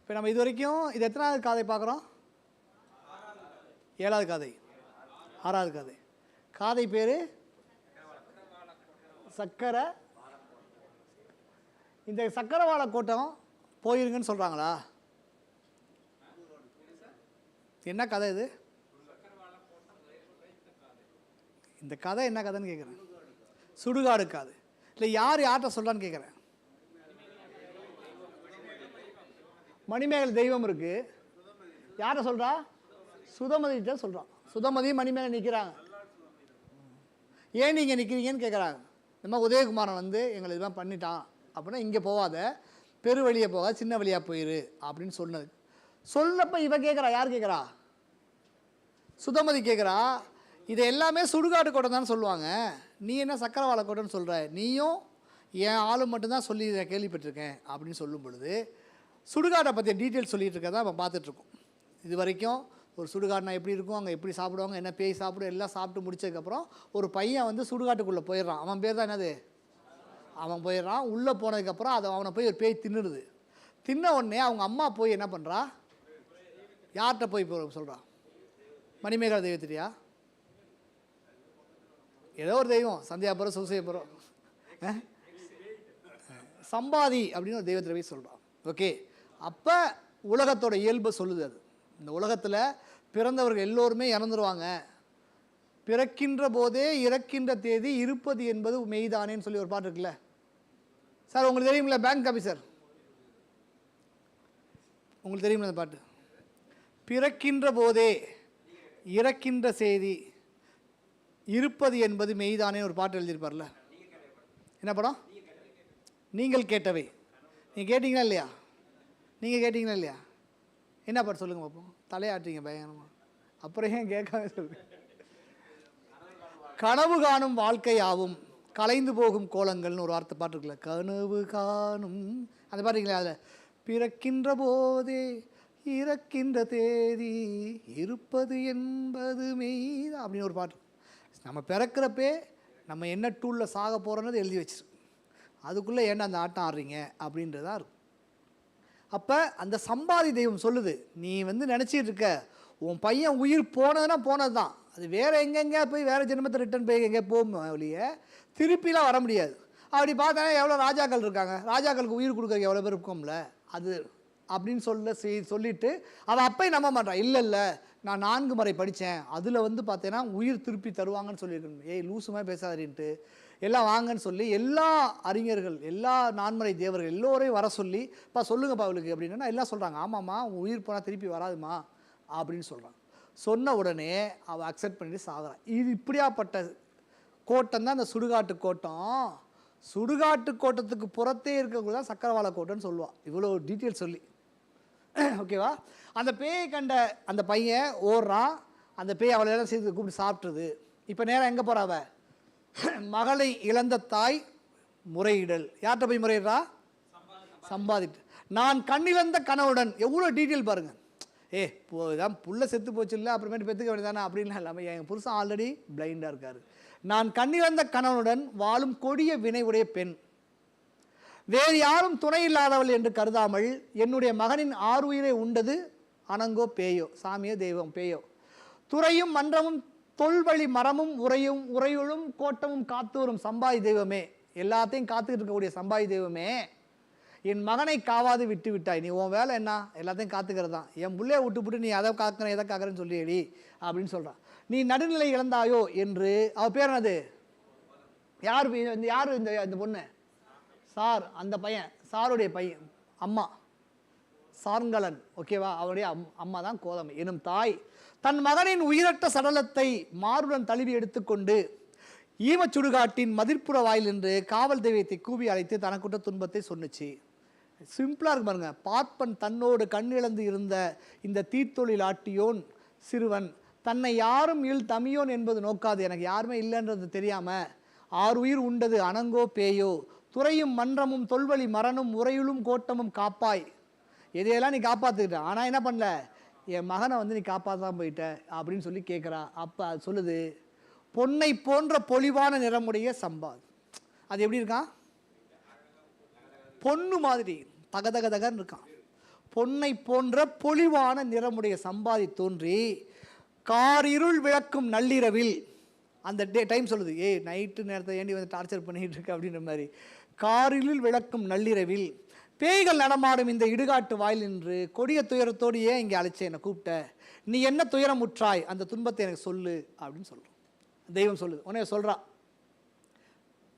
இப்போ நம்ம இது வரைக்கும் இது எத்தனாவது காதை பார்க்குறோம்? 7வது காதை, 6வது காதை. காதை பேர் சக்கரை. இந்த சக்கரவாள கோட்டம் போயிருங்கன்னு சொல்கிறாங்களா? என்ன கதை இது? இந்த கதை என்ன கதைன்னு கேட்குறேன். சுடுகாடு காது இல்லை, யார் யார்கிட்ட சொல்கிறான்னு கேட்குறேன். மணிமேகலை தெய்வம் இருக்குது. யாரை சொல்கிறா? சுதமதிட்ட சொல்கிறான். சுதமதி மணிமேகலை நிற்கிறாங்க. ஏன் நீங்கள் நிற்கிறீங்கன்னு கேட்குறாங்க. இந்த மாதிரி உதயகுமாரன் வந்து எங்களை இதெல்லாம் பண்ணிட்டான் அப்படின்னா இங்கே போகாத, பெரு வழியை போகாத, சின்ன வழியாக போயிரு அப்படின்னு சொன்னது. சொன்னப்போ இவ கேட்குறா. யார் கேட்குறா? சுதமதி கேட்குறா. இதை எல்லாமே சுடுகாடு கோட்டம் தான் சொல்லுவாங்க, நீ என்ன சக்கரவாள கோட்டம்னு சொல்கிற? நீயும் என் ஆளும் மட்டும்தான் சொல்லி இதை கேள்விப்பட்டிருக்கேன் அப்படின்னு சொல்லும் பொழுது சுடுகாட்டை பற்றிய டீட்டெயில்ஸ் சொல்லிகிட்டு இருக்கதான் நம்ம பார்த்துட்ருக்கோம். இது வரைக்கும் ஒரு சுடுகாடுனா எப்படி இருக்கும், அங்கே எப்படி சாப்பிடுவாங்க, என்ன பேய் சாப்பிடும், எல்லாம் சாப்பிட்டு முடிச்சதுக்கப்புறம் ஒரு பையன் வந்து சுடுகாட்டுக்குள்ளே போயிடுறான். அவன் பேர் தான் என்னது? அவன் போயிடுறான். உள்ளே போனதுக்கப்புறம் அதை அவனை போய் ஒரு பேய் தின்னுடுது. தின்ன உடனே அவங்க அம்மா போய் என்ன பண்ணுறா? யார்கிட்ட போய் சொல்கிறா? மணிமேகலை தெய்வத்திரியா? ஏதோ ஒரு தெய்வம், சந்தியாபுரம், சூசையபுரம், சம்பாதி அப்படின்னு ஒரு தெய்வத்தில் போய் சொல்கிறான். ஓகே, அப்போ உலகத்தோட இயல்பை சொல்லுது அது. இந்த உலகத்தில் பிறந்தவர்கள் எல்லோருமே இறந்துருவாங்க. பிறக்கின்ற போதே இறக்கின்ற தேதி இருப்பது என்பது மெய்தானேன்னு சொல்லி ஒரு பாட்டு இருக்குல்ல சார், உங்களுக்கு தெரியுங்களா? பேங்க் ஆஃபீஸர், உங்களுக்கு தெரியுங்களா அந்த பாட்டு? பிறக்கின்ற போதே இறக்கின்ற செய்தி இருப்பது என்பது மெய்தானே ஒரு பாட்டு எழுதியிருப்பார்ல. என்ன படம்? நீங்கள் கேட்டவை. நீங்கள் கேட்டிங்களா இல்லையா? நீங்கள் கேட்டிங்களா இல்லையா? என்ன பாட்டு சொல்லுங்கள் பார்ப்போம். தலையாட்டுறீங்க பயங்கரமாக. அப்புறம் ஏன் கேட்காம சொல்லுங்கள். கனவு காணும் வாழ்க்கை ஆகும் கலைந்து போகும் கோலங்கள்னு ஒரு வார்த்தை பாட்டு இருக்குல்ல, கனவு காணும் அந்த பாட்டுங்களா? அதில் பிறக்கின்ற போதே இறக்கின்ற தேதி இருப்பது என்பது மெய்தா அப்படின்னு ஒரு பாட்டு. நம்ம பிறக்கிறப்பே நம்ம என்ன டூலில் சாக போகிறோன்னு எழுதி வச்சிருக்கு. அதுக்குள்ளே ஏன்னா அந்த ஆட்டம் ஆடுறீங்க அப்படின்றதா இருக்கும். அப்போ அந்த சம்பாதி தெய்வம் சொல்லுது, நீ வந்து நினச்சிட்டு இருக்க உன் பையன் உயிர் போனதுன்னா போனது தான், அது வேறு எங்கெங்கே போய் வேறு ஜென்மத்தை ரிட்டர்ன் போய் எங்கே போகும் ஒழிய திருப்பிலாம் வர முடியாது. அப்படி பார்த்தாலே எவ்வளோ ராஜாக்கள் இருக்காங்க, ராஜாக்களுக்கு உயிர் கொடுக்குறதுக்கு எவ்வளோ பேர் இருக்கும்ல அது அப்படின்னு சொல்லிட்டு அவன் அப்பையும் நம்ப மாட்டான். இல்லை இல்லை நான் 4 முறை படித்தேன், அதில் வந்து பார்த்தேன்னா உயிர் திருப்பி தருவாங்கன்னு சொல்லியிருக்கணும். ஏய் லூசுமாக பேசாதீன்ட்டு எல்லாம் வாங்கன்னு சொல்லி எல்லா அறிஞர்கள், எல்லா 4 முறை தேவர்கள் எல்லோரையும் வர சொல்லி சொல்லுங்கப்பா அவளுக்கு அப்படின்னா எல்லாம் சொல்கிறாங்க, ஆமாம்மா உயிர் போனால் திருப்பி வராதுமா அப்படின்னு சொல்கிறாங்க. சொன்ன உடனே அவள் அக்செப்ட் பண்ணிட்டு சாகுறான். இது இப்படியாப்பட்ட கோட்டம் தான் இந்த சுடுகாட்டு கோட்டம். சுடுகாட்டு கோட்டத்துக்கு புறத்தே இருக்கக்கூடிய தான் சக்கரவாள கோட்டம்னு சொல்லுவாள். இவ்வளோ டீட்டெயில் சொல்லி ஓகேவா? அந்த பேயை கண்ட அந்த பையன் ஓடுறான். அந்த பேய் அவளை எல்லாம் சேர்த்து கூப்பிட்டு சாப்பிட்ருது. இப்போ நேரம் எங்கே போகிறாவ? மகளை இழந்த தாய் முறையிடல். யார்கிட்ட போய் முறையிடுறா? சம்பாதிட்டு. நான் கண்ணிழந்த கனவுடன். எவ்வளோ டீட்டெயில் பாருங்கள். இதான் புள்ள செத்து போச்சு இல்லை, அப்புறமேட்டு பெற்றுக்க வேண்டியதானே அப்படின்லாம் இல்லாமல் என் புருஷன் ஆல்ரெடி பிளைண்டாக இருக்கார். நான் கண்ணிழந்த கணவனுடன் வாழும் கொடிய வினை உடைய பெண், வேறு யாரும் துணை இல்லாதவள் என்று கருதாமல் என்னுடைய மகனின் 6 உயிரை உண்டது அனங்கோ பேயோ, சாமியோ தெய்வம் பேயோ, துறையும் மன்றமும் தொல்வழி மரமும் உரையுளும் கோட்டமும் காத்து வரும் சம்பாதி தெய்வமே, எல்லாத்தையும் காத்துக்கிட்டு இருக்கக்கூடிய சம்பாதி தெய்வமே, என் மகனை காவாது விட்டு விட்டாய். நீ உன் வேலை என்ன? எல்லாத்தையும் காத்துக்கிறது தான். என் பிள்ளைய விட்டு நீ அதை காக்கிறேன் எதை காக்கிறேன்னு சொல்லியடி அப்படின்னு சொல்கிறான். நீ நடுநிலை இழந்தாயோ என்று. அவள் பேர் என்னது? யார் இந்த பொண்ணு? சார். அந்த பையன் சாருடைய பையன் அம்மா சார்ங்கலன். ஓகேவா? அவருடைய அம்மா தான் கோதமை எனும் தாய் தன் மகனின் உயிரற்ற சடலத்தை மாறுடன் தழுவி எடுத்துக்கொண்டு ஈமச்சுடுகாட்டின் மதிர்ப்புற வாயில் என்று காவல் தெய்வத்தை கூவி அழைத்து தனக்குட்ட துன்பத்தை சொன்னுச்சு. சிம்பிளாக இருக்கு பாருங்க. பார்ப்பன் தன்னோடு கண்ணிழந்து இருந்த இந்த தீத்தொழில் ஆட்டியோன் சிறுவன் தன்னை யாரும் தமியோன் என்பது நோக்காது. எனக்கு யாருமே இல்லைன்றது தெரியாமல் ஆறுயிர் உண்டது அணங்கோ பேயோ துறையும் மன்றமும் தொல்வழி மரணும் உறையுளும் கோட்டமும் காப்பாய். எதையெல்லாம் நீ காப்பாற்றுக்கிட்ட, ஆனால் என்ன பண்ணல, என் மகனை வந்து நீ காப்பாற்றாம போயிட்ட அப்படின்னு சொல்லி கேட்குறா. அப்போ அது சொல்லுது, பொன்னை போன்ற பொலிவான நிறமுடைய சம்பாத். அது எப்படி இருக்கான்? பொண்ணு மாதிரி தகதகதகன்னு இருக்கான். பொன்னை போன்ற பொலிவான நிறமுடைய சம்பாதி தோன்றி காரிருள் விளக்கும் நள்ளிரவில், அந்த டைம் சொல்லுது, நைட்டு நேரத்தை ஏண்டி வந்து டார்ச்சர் பண்ணிகிட்டு இருக்கு அப்படின்ற மாதிரி, காரிருள் விளக்கும் நள்ளிரவில் பேய்கள் நடமாடும் இந்த இடுகாட்டு வாயில் நின்று கொடிய துயரத்தோடு ஏன் இங்கே அழைச்ச, என்னை கூப்பிட்ட, நீ என்ன துயரம் முற்றாய், அந்த துன்பத்தை எனக்கு சொல்லு அப்படின்னு சொல்கிறோம். தெய்வம் சொல்லுது. உடனே சொல்கிறா,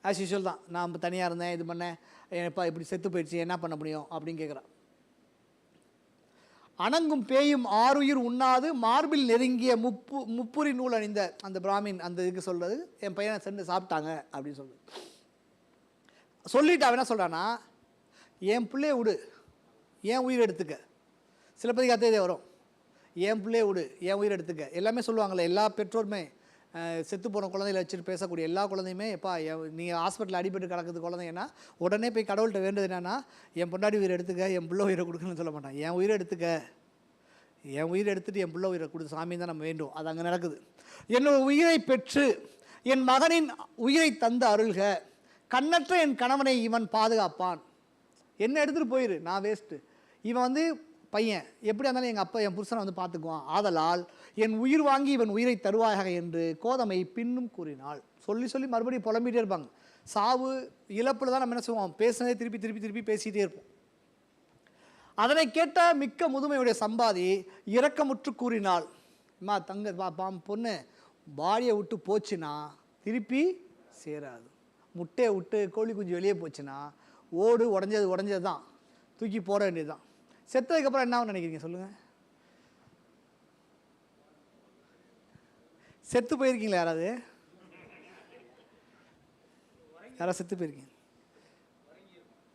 ஆஸ் யூஷுவல் தான், நான் தனியாக இருந்தேன், இது பண்ணேன், எப்பா இப்படி செத்து போயிடுச்சு, என்ன பண்ண முடியும் அப்படின்னு கேட்குறான். அணங்கும் பேயும் ஆறுயிர் உண்ணாது மார்பில் நெருங்கிய முப்புரி நூல் அணிந்த அந்த பிராமின் அந்த இதுக்கு சொல்கிறது, என் பையனை சென்று சாப்பிட்டாங்க அப்படின்னு சொல்லுது. சொல்லிட்டு அவன் என்ன சொல்கிறான்னா, என் பிள்ளைய விடு, ஏன் உயிர் எடுத்துக்க. சிலப்பதிகாரத்தே வரும், என் பிள்ளைய விடு, என் உயிர் எடுத்துக்க. எல்லாமே சொல்லுவாங்கள்ல, எல்லா பெற்றோருமே செத்து போன குழந்தைகளை வச்சுட்டு பேசக்கூடிய எல்லா குழந்தையுமே, எப்பா நீங்கள் ஹாஸ்பிட்டலில் அடிபட்டு கிடக்குது குழந்தைங்கன்னா உடனே போய் கடவுள்கிட்ட வேண்டது என்னென்னா, என் பொண்டாடி உயிரை எடுத்துக்க, என் பிள்ளை உயிரை கொடுக்குன்னு சொல்ல மாட்டான். என் உயிரை எடுத்துக்க, என் உயிரை எடுத்துகிட்டு என் பிள்ளை உயிரை கொடுத்து சாமின்னு தான் நம்ம வேண்டும். அது அங்கே நடக்குது. என்னோட உயிரை பெற்று என் மகனின் உயிரை தந்து அருள்க, கண்ணற்ற என் கணவனை இவன் பாதுகாப்பான். என்ன எடுத்துகிட்டு போயிரு, நான் வேஸ்ட்டு. இவன் வந்து பையன் எப்படி இருந்தாலும் எங்கள் அப்பா என் புருஷனை வந்து பார்த்துக்குவான். ஆதலால் என் உயிர் வாங்கி இவன் உயிரை தருவாயாக என்று கோதமை பின்னும் கூறினாள். சொல்லி சொல்லி மறுபடியும் புலம்பிகிட்டே இருப்பாங்க. சாவு இழப்பில் தான் நம்ம என்ன செய்வோம், பேசுனதே திருப்பி திருப்பி திருப்பி பேசிகிட்டே இருப்போம். அதனை கேட்ட மிக்க முதுமையுடைய சம்பாதி இரக்கமுற்று கூறினாள், அம்மா தங்க பொண்ணு பாடியை விட்டு போச்சுன்னா திருப்பி சேராது. முட்டையை விட்டு கோழி குஞ்சு வெளியே போச்சுன்னா ஓடு உடஞ்சது தான், தூக்கி போட வேண்டியது தான். செத்ததுக்கப்புறம் என்ன நினைக்கிறீங்க சொல்லுங்கள்? செத்து போயிருக்கீங்களா யாராவது? யாராவது செத்து போயிருக்கீங்க?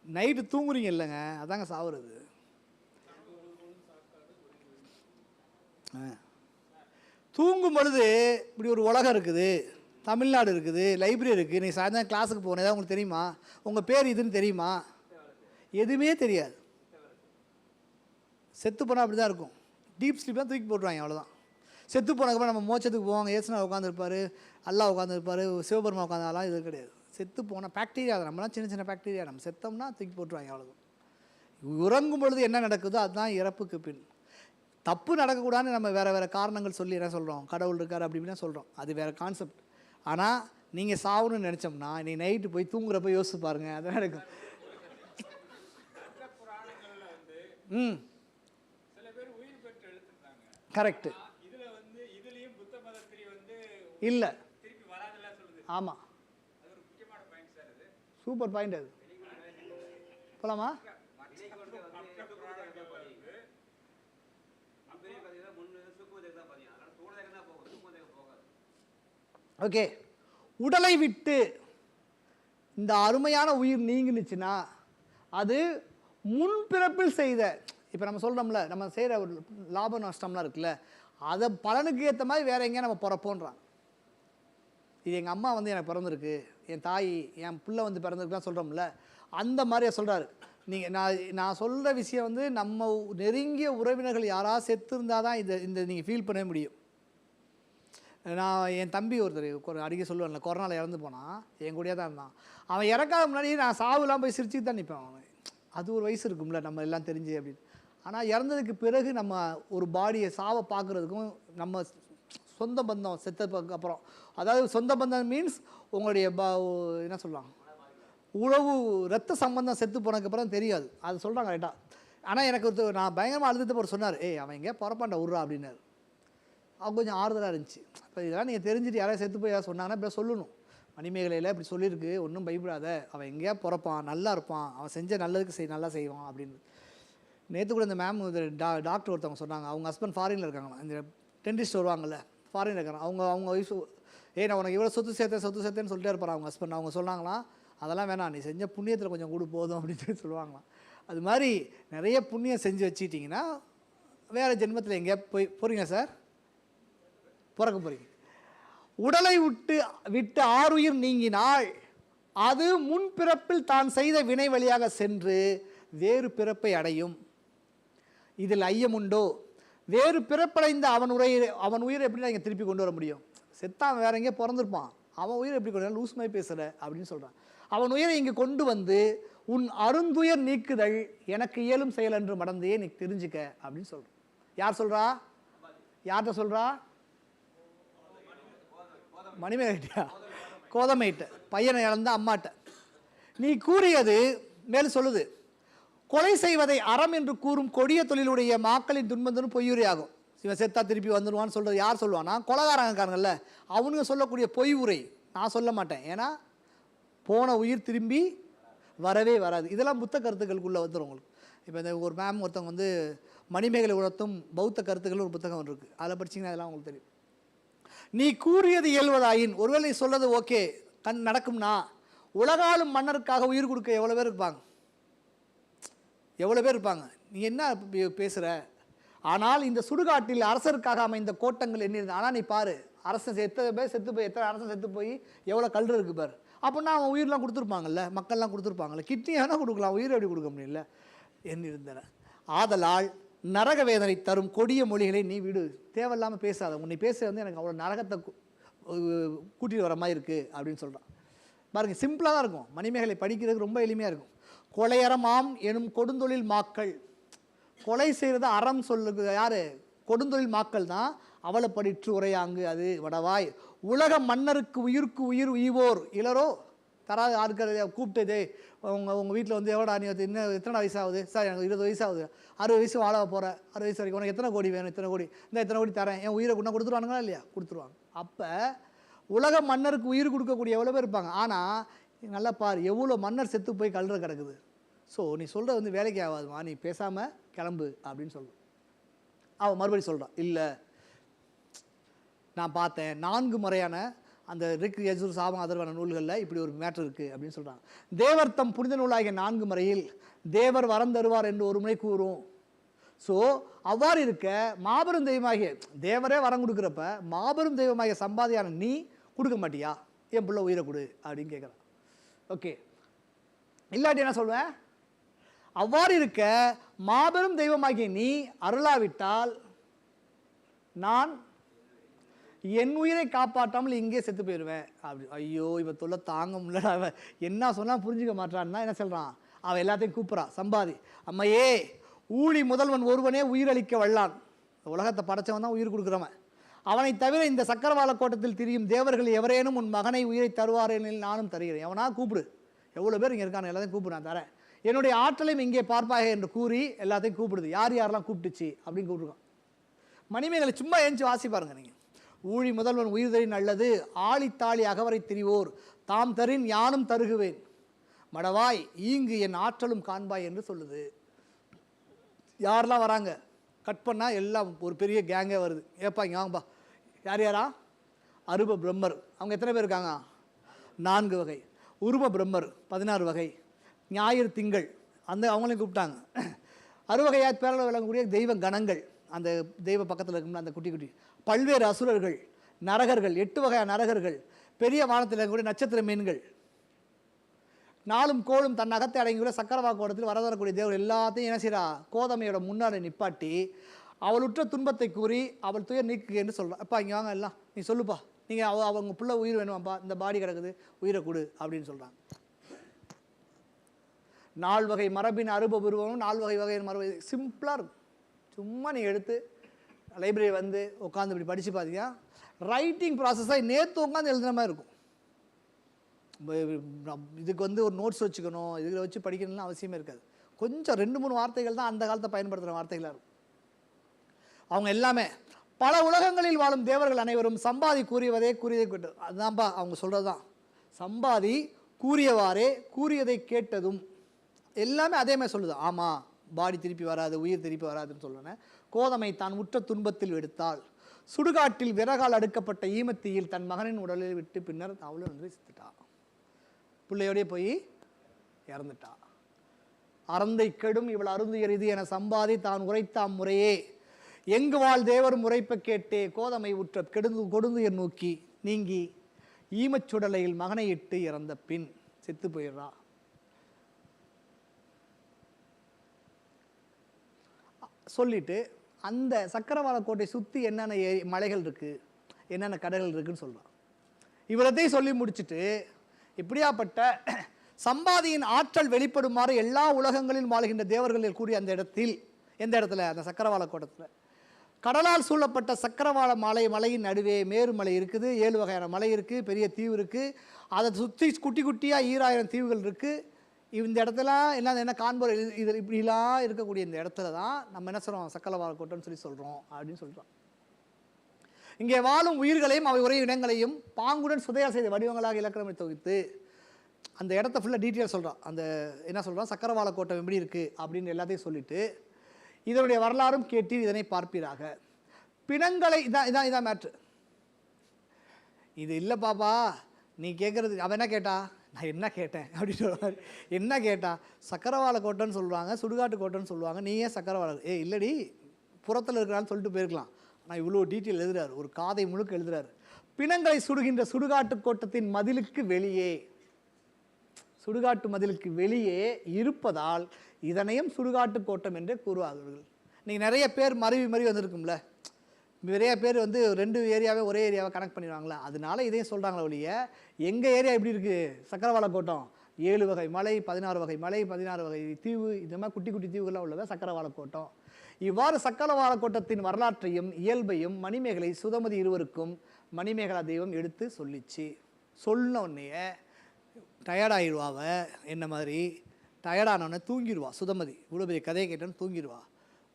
நைட்டு தூங்குறீங்க இல்லைங்க, அதாங்க சாவுறது. தூங்கும் பொழுது இப்படி ஒரு உலகம் இருக்குது, தமிழ்நாடு இருக்குது, லைப்ரரி இருக்குது. நீ சாயந்தரம் கிளாஸுக்கு போகணும், ஏதாவது உங்களுக்கு தெரியுமா? உங்கள் பேர் இதுன்னு தெரியுமா? எதுவுமே தெரியாது. செத்து போனால் அப்படி தான் இருக்கும். டீப் ஸ்லீப் தான் தூக்கி போட்டுருவாங்க, அவ்வளோதான். செத்து போனதுக்கப்புறம் நம்ம மோட்சத்துக்கு போவாங்க, ஏசுனா உட்காந்துருப்பார், அல்லா உட்காந்துருப்பார், சிவபெருமா உட்காந்தாலாம் இது கிடையாது. செத்து போனால் பாக்டீரியா, நம்மளாம் சின்ன சின்ன பாக்டீரியா, நம்ம செத்தோம்னா தூக்கி போட்டுருவாங்க, அவ்வளோதான். உறங்கும் பொழுது என்ன நடக்குதோ அதுதான் இறப்புக்கு பின். தப்பு நடக்கக்கூடாதுன்னு நம்ம வேறு காரணங்கள் சொல்லி என்ன சொல்கிறோம், கடவுள் இருக்கார் அப்படி இப்படின்னா சொல்கிறோம், அது வேறு கான்செப்ட். ஆனால் நீங்கள் சாகணும்னு நினச்சோம்னா நீ நைட்டு போய் தூங்குறப்ப யோசிச்சு பாருங்கள், அதான் நடக்கும். கரெக்டு. இல்லை, ஆமாம், சூப்பர் பாயிண்ட் அது. போலாமா? ஓகே. உடலை விட்டு இந்த அருமையான உயிர் நீங்கினுச்சுன்னா அது முன்பிறப்பில் செய்த, இப்போ நம்ம சொல்கிறோம்ல, நம்ம செய்கிற ஒரு லாப நஷ்டம்லாம் இருக்குல்ல, அதை பலனுக்கு ஏற்ற மாதிரி வேறு எங்கேயா நம்ம பிறப்போன்றான். இது எங்கள் அம்மா வந்து எனக்கு பிறந்திருக்கு, என் தாய் என் பிள்ளை வந்து பிறந்திருக்குலாம் சொல்கிறோம்ல, அந்த மாதிரியே சொல்கிறாரு. நீங்கள் நான் சொல்கிற விஷயம் வந்து நம்ம நெருங்கிய உறவினர்கள் யாராவது செத்து இருந்தால் தான் இந்த நீங்கள் ஃபீல் பண்ண முடியும். நான் என் தம்பி ஒருத்தர் அடிக்க சொல்லுவான்ல, கொரோனாவில் இறந்து போனான், என் கூடயே தான் இருந்தான். அவன் இறக்காத முன்னாடி நான் சாவுலாம் போய் சிரிச்சுட்டு தான் நிற்பேன். அவன் அது ஒரு வயசு இருக்கும்ல, நம்ம எல்லாம் தெரிஞ்சு அப்படின்னு. ஆனால் இறந்ததுக்கு பிறகு நம்ம ஒரு பாடியை சாவை பார்க்குறதுக்கும் நம்ம சொந்த பந்தம் செத்ததுக்கு அப்புறம், அதாவது சொந்த பந்தம் மீன்ஸ் உங்களுடைய என்ன சொல்லலாம், உறவு ரத்த சம்பந்தம் செத்து போனதுக்கப்புறம் தெரியாது, அது சொல்கிறாங்க ரைட்டாக. ஆனால் எனக்கு நான் பயங்கரமாக அழுதுட்டு போகிற சொன்னார், அவன் எங்கேயா பிறப்பாண்ட விட்றா அப்படின்னாரு. அவங்க கொஞ்சம் ஆறுதலாக இருந்துச்சு. இப்போ இதெல்லாம் நீங்கள் தெரிஞ்சுட்டு யாராவது செத்து போய் யாராவது சொன்னாங்கன்னா இப்படி சொல்லணும், மணிமேகலையில் இப்படி சொல்லியிருக்கு, ஒன்றும் பயப்படாத, அவன் எங்கேயா பிறப்பான், நல்லா இருப்பான், அவன் செஞ்ச நல்லதுக்கு நல்லா செய்வான் அப்படின்னு. நேற்று கூட இந்த மேம் டாக்டர் ஒருத்தவங்க சொன்னாங்க, அவங்க ஹஸ்பண்ட் ஃபாரினில் இருக்காங்களா, இந்த டென்டிஸ்ட் வருவாங்கள்ல, ஃபாரினில் இருக்காங்க, அவங்க ஒய்ஃப் நான் உனக்கு இவ்வளோ சொத்து சேர்த்தேன்னு சொல்லிட்டே இருப்பார் அவங்க ஹஸ்பண்ட். அவங்க சொன்னாங்களாம், அதெல்லாம் வேணாம், நீ செஞ்ச புண்ணியத்தில் கொஞ்சம் கூட போதும் அப்படின்னு சொல்லி சொல்லுவாங்களாம். அது மாதிரி நிறைய புண்ணியம் செஞ்சு வச்சுக்கிட்டிங்கன்னா வேறு ஜென்மத்தில் எங்கேயா போகிறீங்க சார், பிறக்க போகிறீங்க. உடலை விட்டு ஆறுயிர் நீங்கினால் அது முன்பிறப்பில் தான் செய்த வினை வழியாக சென்று வேறு பிறப்பை அடையும். இதில் ஐயமுண்டோ? வேறு பிறப்படைந்த அவன் உயிரை எப்படி நீங்கள் திருப்பி கொண்டு வர முடியும்? செத்தான் வேற எங்கேயே பிறந்திருப்பான், அவன் உயிரை எப்படி கொண்டு வர? லூஸ் மாதிரி பேசுகிற அப்படின்னு சொல்கிறான். அவன் உயிரை இங்கே கொண்டு வந்து உன் அருந்துயர் நீக்குதல் எனக்கு இயலும் செயல் என்று மடந்தையே நீ தெரிஞ்சுக்க அப்படின்னு சொல்கிறான். யார் சொல்கிறா? யார்கிட்ட சொல்கிறா? மணிமேகட்டியா? கோதமைட்ட பையனை இழந்த அம்மாட்ட. நீ கூறியது மேலும் சொல்லுது, கொலை செய்வதை அறம் என்று கூறும் கொடிய தொழிலுடைய மாக்களின் துன்பந்தனும் பொய்யுரை ஆகும். இவன் செத்தா திருப்பி வந்துடுவான்னு சொல்கிறது யார் சொல்லுவான்னா கொலகாரங்காரங்கல்ல, அவனுங்க சொல்லக்கூடிய பொய் உரை. நான் சொல்ல மாட்டேன், ஏன்னா போன உயிர் திரும்பி வரவே வராது. இதெல்லாம் புத்த கருத்துக்களுக்குள்ளே வந்துடும் உங்களுக்கு. இப்போ இந்த ஒரு மேம் ஒருத்தவங்க வந்து மணிமேகலை உணர்த்தும் பௌத்த கருத்துக்கள் ஒரு புத்தகம் ஒன்று இருக்குது, அதில் படிச்சிங்கன்னா அதெல்லாம் உங்களுக்கு தெரியும். நீ கூறியது இயல்வதாயின், ஒருவேளை சொல்கிறது ஓகே நடக்கும்னா, உலகாலும் மன்னருக்காக உயிர் கொடுக்க எவ்வளோ பேர் இருப்பாங்க, எவ்வளோ பேர் இருப்பாங்க. நீ என்ன பேசுகிற? ஆனால் இந்த சுடுகாட்டில் அரசருக்காக அமைந்த கோட்டங்கள் என்ன இருந்தது. ஆனால் நீ பாரு, அரசன் எத்தனை பேர் செத்து போய், எத்தனை அரசன் செத்து போய் எவ்வளோ கல்று இருக்குது பாரு. அப்படின்னா அவன் உயிரெலாம் கொடுத்துருப்பாங்கல்ல, மக்கள்லாம் கொடுத்துருப்பாங்கல்ல. கிட்னி வேணால் கொடுக்கலாம், உயிரை எப்படி கொடுக்க முடியல என்ன இருந்தன. ஆதலால் நரக வேதனை தரும் கொடிய மொழிகளை நீ விடு, தேவையில்லாமல் பேசாத. உன்னை பேச வந்து எனக்கு அவ்வளோ நரகத்தை கூட்டிகிட்டு வர மாதிரி இருக்குது அப்படின்னு சொல்கிறான். பாருங்கள், சிம்பிளாக தான் இருக்கும். மணிமேகலை படிக்கிறதுக்கு ரொம்ப எளிமையாக இருக்கும். கொலையறமாம் எனும் கொடுந்தொழில் மாக்கள், கொலை செய்கிறது அறம் சொல்லுது யார்? கொடுந்தொழில் மாக்கள் தான். அவளை படிற்று உரையாங்கு அது வடவாய் உலக மன்னருக்கு உயிருக்கு உயிர் உய்வோர் இளரோ தராது. யாருக்கு கூப்பிட்டதே உங்கள் வீட்டில் வந்து எவ்வளோ நீ இன்னும் எத்தனை வயசாகுது சார்? எனக்கு 20 வயசாகுது, 60 வயசு வாழ போகிற, 60 வயசு வரைக்கும் உனக்கு எத்தனை கோடி வேணும்? இத்தனை கோடி, இந்த எத்தனை கோடி தரேன், என் உயிரை கொண்டா கொடுத்துருவானுங்களா இல்லையா? கொடுத்துருவாங்க. அப்போ உலக மன்னருக்கு உயிர் கொடுக்கக்கூடிய எவ்வளோ பேர் இருப்பாங்க. ஆனால் நல்லா பார், எவ்வளோ மன்னர் செத்து போய் கல்ற கிடக்குது. ஸோ நீ சொல்கிறது வந்து வேலைக்கு ஆகாதுமா, நீ பேசாமல் கிளம்பு அப்படின்னு சொல்லுவான். அவன் மறுபடி சொல்கிறான், இல்லை நான் பார்த்தேன் 4 முறையான அந்த ரிக் யஜுர் சாமம் அதர்வான நூல்களில் இப்படி ஒரு மேட்ரு இருக்குது அப்படின்னு சொல்கிறாங்க. தேவர் தம் புனித நூலாகிய 4 முறையில் தேவர் வரம் தருவார் என்று ஒரு முறை கூறும். ஸோ அவ்வாறு இருக்க மாபெரும் தெய்வமாகிய தேவரே வரம் கொடுக்குறப்ப மாபெரும் தெய்வமாகிய சம்பாதியான நீ கொடுக்க மாட்டியா? என் பிள்ளை உயிரை கொடு அப்படின்னு கேட்குறான். ஓகே, இல்லாட்டி என்ன சொல்வேன்? அவ்வாறு இருக்க மாபெரும் தெய்வமாகிய நீ அருளாவிட்டால் நான் என் உயிரை காப்பாற்றாமல் இங்கே செத்து போயிடுவேன் அப்படி. ஐயோ, இவன் தொல்லை தாங்க முடியல, அவன் என்ன சொன்னால் புரிஞ்சுக்க மாட்டான்னா என்ன சொல்கிறான்? அவன் எல்லாத்தையும் கூப்பிட்றான். சம்பாதி, அம்மையே ஊழி முதல்வன் ஒருவனே உயிரளிக்க வல்லான். உலகத்தை படைச்சவன் தான் உயிர் கொடுக்குறவன். அவனை தவிர இந்த சக்கரவாள கோட்டத்தில் திரியும் தேவர்கள் எவரேனும் உன் மகனை உயிரை தருவாரேனில் நானும் தருகிறேன். எவனா கூப்பிடு, எவ்வளோ பேர் இங்கே இருக்கானு எல்லாத்தையும் கூப்பிடு, நான் தரேன். என்னுடைய ஆற்றலையும் இங்கே பார்ப்பாக என்று கூறி எல்லாத்தையும் கூப்பிடுது. யார் யாரெல்லாம் கூப்பிட்டுச்சு அப்படின்னு கூப்பிட்டுருக்கான். மணிமேகலை சும்மா ஏஞ்சி வாசி பாருங்க நீங்கள். ஊழி முதல்வன் உயிர் தரின் அல்லது ஆழித்தாளி அகவரை திரிவோர் தாம் தரின் யானும் தருகுவேன் மடவாய் ஈங்கு என் ஆற்றலும் காண்பாய் என்று சொல்லுது. யாரெல்லாம் வராங்க? கட் பண்ணால் எல்லாம் ஒரு பெரிய கேங்கே வருது. ஏப்பா இங்கே வாங்கப்பா. யார் யாரா? அருப பிரம்மர், அவங்க எத்தனை பேர் இருக்காங்க? 4 வகை. உரும பிரம்மர் 16 வகை. ஞாயிறு திங்கள் அந்த அவங்களையும் கூப்பிட்டாங்க. அறுவகையாக பேரளவு விளங்கக்கூடிய தெய்வ கணங்கள், அந்த தெய்வ பக்கத்தில் இருக்கும்ல அந்த குட்டி குட்டி பல்வேறு அசுரர்கள், நரகர்கள், 8 வகையான நரகர்கள், பெரிய வானத்தில் இருக்கக்கூடிய நட்சத்திர மீன்கள், 4 கோளும் தன் அகத்தை அடங்கியுள்ள சக்கரவாக்கோடத்தில் வரக்கூடிய தேவர் எல்லாத்தையும் என்ன செய்கிறா? கோதமையோட முன்னாடி நிப்பாட்டி அவளுற்ற துன்பத்தை கூறி அவள் துயர் நீக்கு என்று சொல்கிறான். அப்பா இங்கே வாங்க எல்லாம், நீ சொல்லுப்பா, நீங்கள் அவங்க பிள்ளை உயிர் வேணுமாப்பா, இந்த பாடி கிடக்குது, உயிரை கொடு அப்படின்னு சொல்கிறாங்க. 4 வகை மரபின் அருப உருவமும் 4 வகையின் மரபு சிம்பிளாக இருக்கும். சும்மா நீங்கள் எடுத்து லைப்ரரி வந்து உட்காந்து இப்படி படித்து பார்த்தீங்கன்னா ரைட்டிங் ப்ராசஸாக நேற்று உட்காந்து எழுதுன மாதிரி இருக்கும். இதுக்கு வந்து ஒரு நோட்ஸ் வச்சுக்கணும், இதில் வச்சு படிக்கணும்னு அவசியமே இருக்காது. கொஞ்சம் 2-3 வார்த்தைகள் தான் அந்த காலத்தை பயன்படுத்துகிற வார்த்தைகளாக இருக்கும். அவங்க எல்லாமே பல உலகங்களில் வாழும் தேவர்கள் அனைவரும் சம்பாதி கூறியதை கேட்டு, அதுதான்ப்பா அவங்க சொல்கிறது தான். சம்பாதி கூறியவாறே கூறியதை கேட்டதும் எல்லாமே அதே மாதிரி சொல்லுது. ஆமாம், பாடி திருப்பி வராது, உயிர் திருப்பி வராதுன்னு சொல்லுவேன். கோதமை தான் உற்ற துன்பத்தில் எடுத்தாள். சுடுகாட்டில் விறகால் அடுக்கப்பட்ட ஈமத்தீயில் தன் மகனின் உடலில் விட்டு பின்னர் அவளும் வந்து செத்துட்டா. பிள்ளையோடய போய் இறந்துட்டா. அறந்தை கெடும் இவள் அருந்துயர் இது என சம்பாதி தான் உரைத்தாம் முறையே எங்கு வாழ் தேவர் முறைப்ப கேட்டே கோதமை உற்ற கொடுந்துயர் நோக்கி நீங்கி ஈமச்சுடலையில் மகனை இட்டு இறந்த பின் செத்து போயிடுறா. சொல்லிட்டு அந்த சக்கரவாள கோட்டை சுற்றி என்னென்ன மலைகள் இருக்குது, என்னென்ன கடைகள் இருக்குதுன்னு சொல்கிறான். இவ்வளத்தையும் சொல்லி முடிச்சுட்டு இப்படியாப்பட்ட சம்பாதியின் ஆற்றல் வெளிப்படுமாறு எல்லா உலகங்களிலும் வாழ்கின்ற தேவர்களில் கூடிய அந்த இடத்தில், எந்த இடத்துல, அந்த சக்கரவாள கோட்டத்தில் கடலால் சூழப்பட்ட சக்கரவாள மலையின் நடுவே மேருமலை இருக்குது, 7 வகையான மலை இருக்குது, பெரிய தீவு இருக்குது, அதை சுற்றி குட்டி குட்டியாக 2000 தீவுகள் இருக்குது. இந்த இடத்துல என்ன காண்போர் இது இப்படிலாம் இருக்கக்கூடிய இந்த இடத்துல தான் நம்ம என்ன சொல்கிறோம், சக்கரவாள கோட்டைன்னு சொல்கிறோம் அப்படின்னு சொல்கிறோம். இங்கே வாழும் உயிர்களையும் அவை உரை இனங்களையும் பாங்குடன் சுதையால் செய்த வடிவங்களாக இலக்கணமை தொகுத்து அந்த இடத்த ஃபுல்லாக டீட்டெயில் சொல்கிறான். அந்த என்ன சொல்கிறான், சக்கரவாள கோட்டம் எப்படி இருக்குது அப்படின்னு எல்லாத்தையும் சொல்லிவிட்டு இதனுடைய வரலாறும் கேட்டு இதனை பார்ப்பீராக. பிணங்களை இதான் மேட்ரு. இது இல்லை பாப்பா நீ கேட்குறது, அவன் என்ன கேட்டா, நான் என்ன கேட்டேன் அப்படின்னு சொல்லுவார். என்ன கேட்டா, சக்கரவாள கோட்டைன்னு சொல்லுவாங்க, சுடுகாட்டு கோட்டைன்னு சொல்லுவாங்க, நீ ஏன் சக்கரவாள இல்லடி புறத்தில் இருக்கிறான்னு சொல்லிட்டு போயிருக்கலாம். ஆனால் இவ்வளோ டீட்டெயில் எழுதுறாரு, ஒரு காதை முழுக்க எழுதுறாரு. பிணங்களை சுடுகின்ற சுடுகாட்டு கோட்டத்தின் மதிலுக்கு வெளியே, சுடுகாட்டு மதிலுக்கு வெளியே இருப்பதால் இதனையும் சுடுகாட்டு கோட்டம் என்றே கூறுவார்கள். நீங்கள் நிறைய பேர் மருவி வந்திருக்கும்ல, நிறைய பேர் வந்து 2 ஏரியாவே ஒரே ஏரியாவை கனெக்ட் பண்ணிடுவாங்களா, அதனால இதையும் சொல்கிறாங்களே ஒழிய எங்கள் ஏரியா எப்படி இருக்குது, சக்கரவாள கோட்டம் 7 வகை மலை, 16 வகை மலை, 16 வகை தீவு, இந்த மாதிரி குட்டி குட்டி தீவுகள்லாம் உள்ளதான் சக்கரவாள கோட்டம். இவ்வாறு சக்கரவாள கோட்டத்தின் வரலாற்றையும் இயல்பையும் மணிமேகலை சுதமதி இருவருக்கும் மணிமேகலா தெய்வம் எடுத்து சொல்லிச்சு. சொன்ன உடனே டயர்டாகிடுவாவ, என்ன மாதிரி டயர்டானோடனே தூங்கிடுவா சுதமதி. இவ்வளோ பெரிய கதையை கேட்டோன்னு தூங்கிடுவா.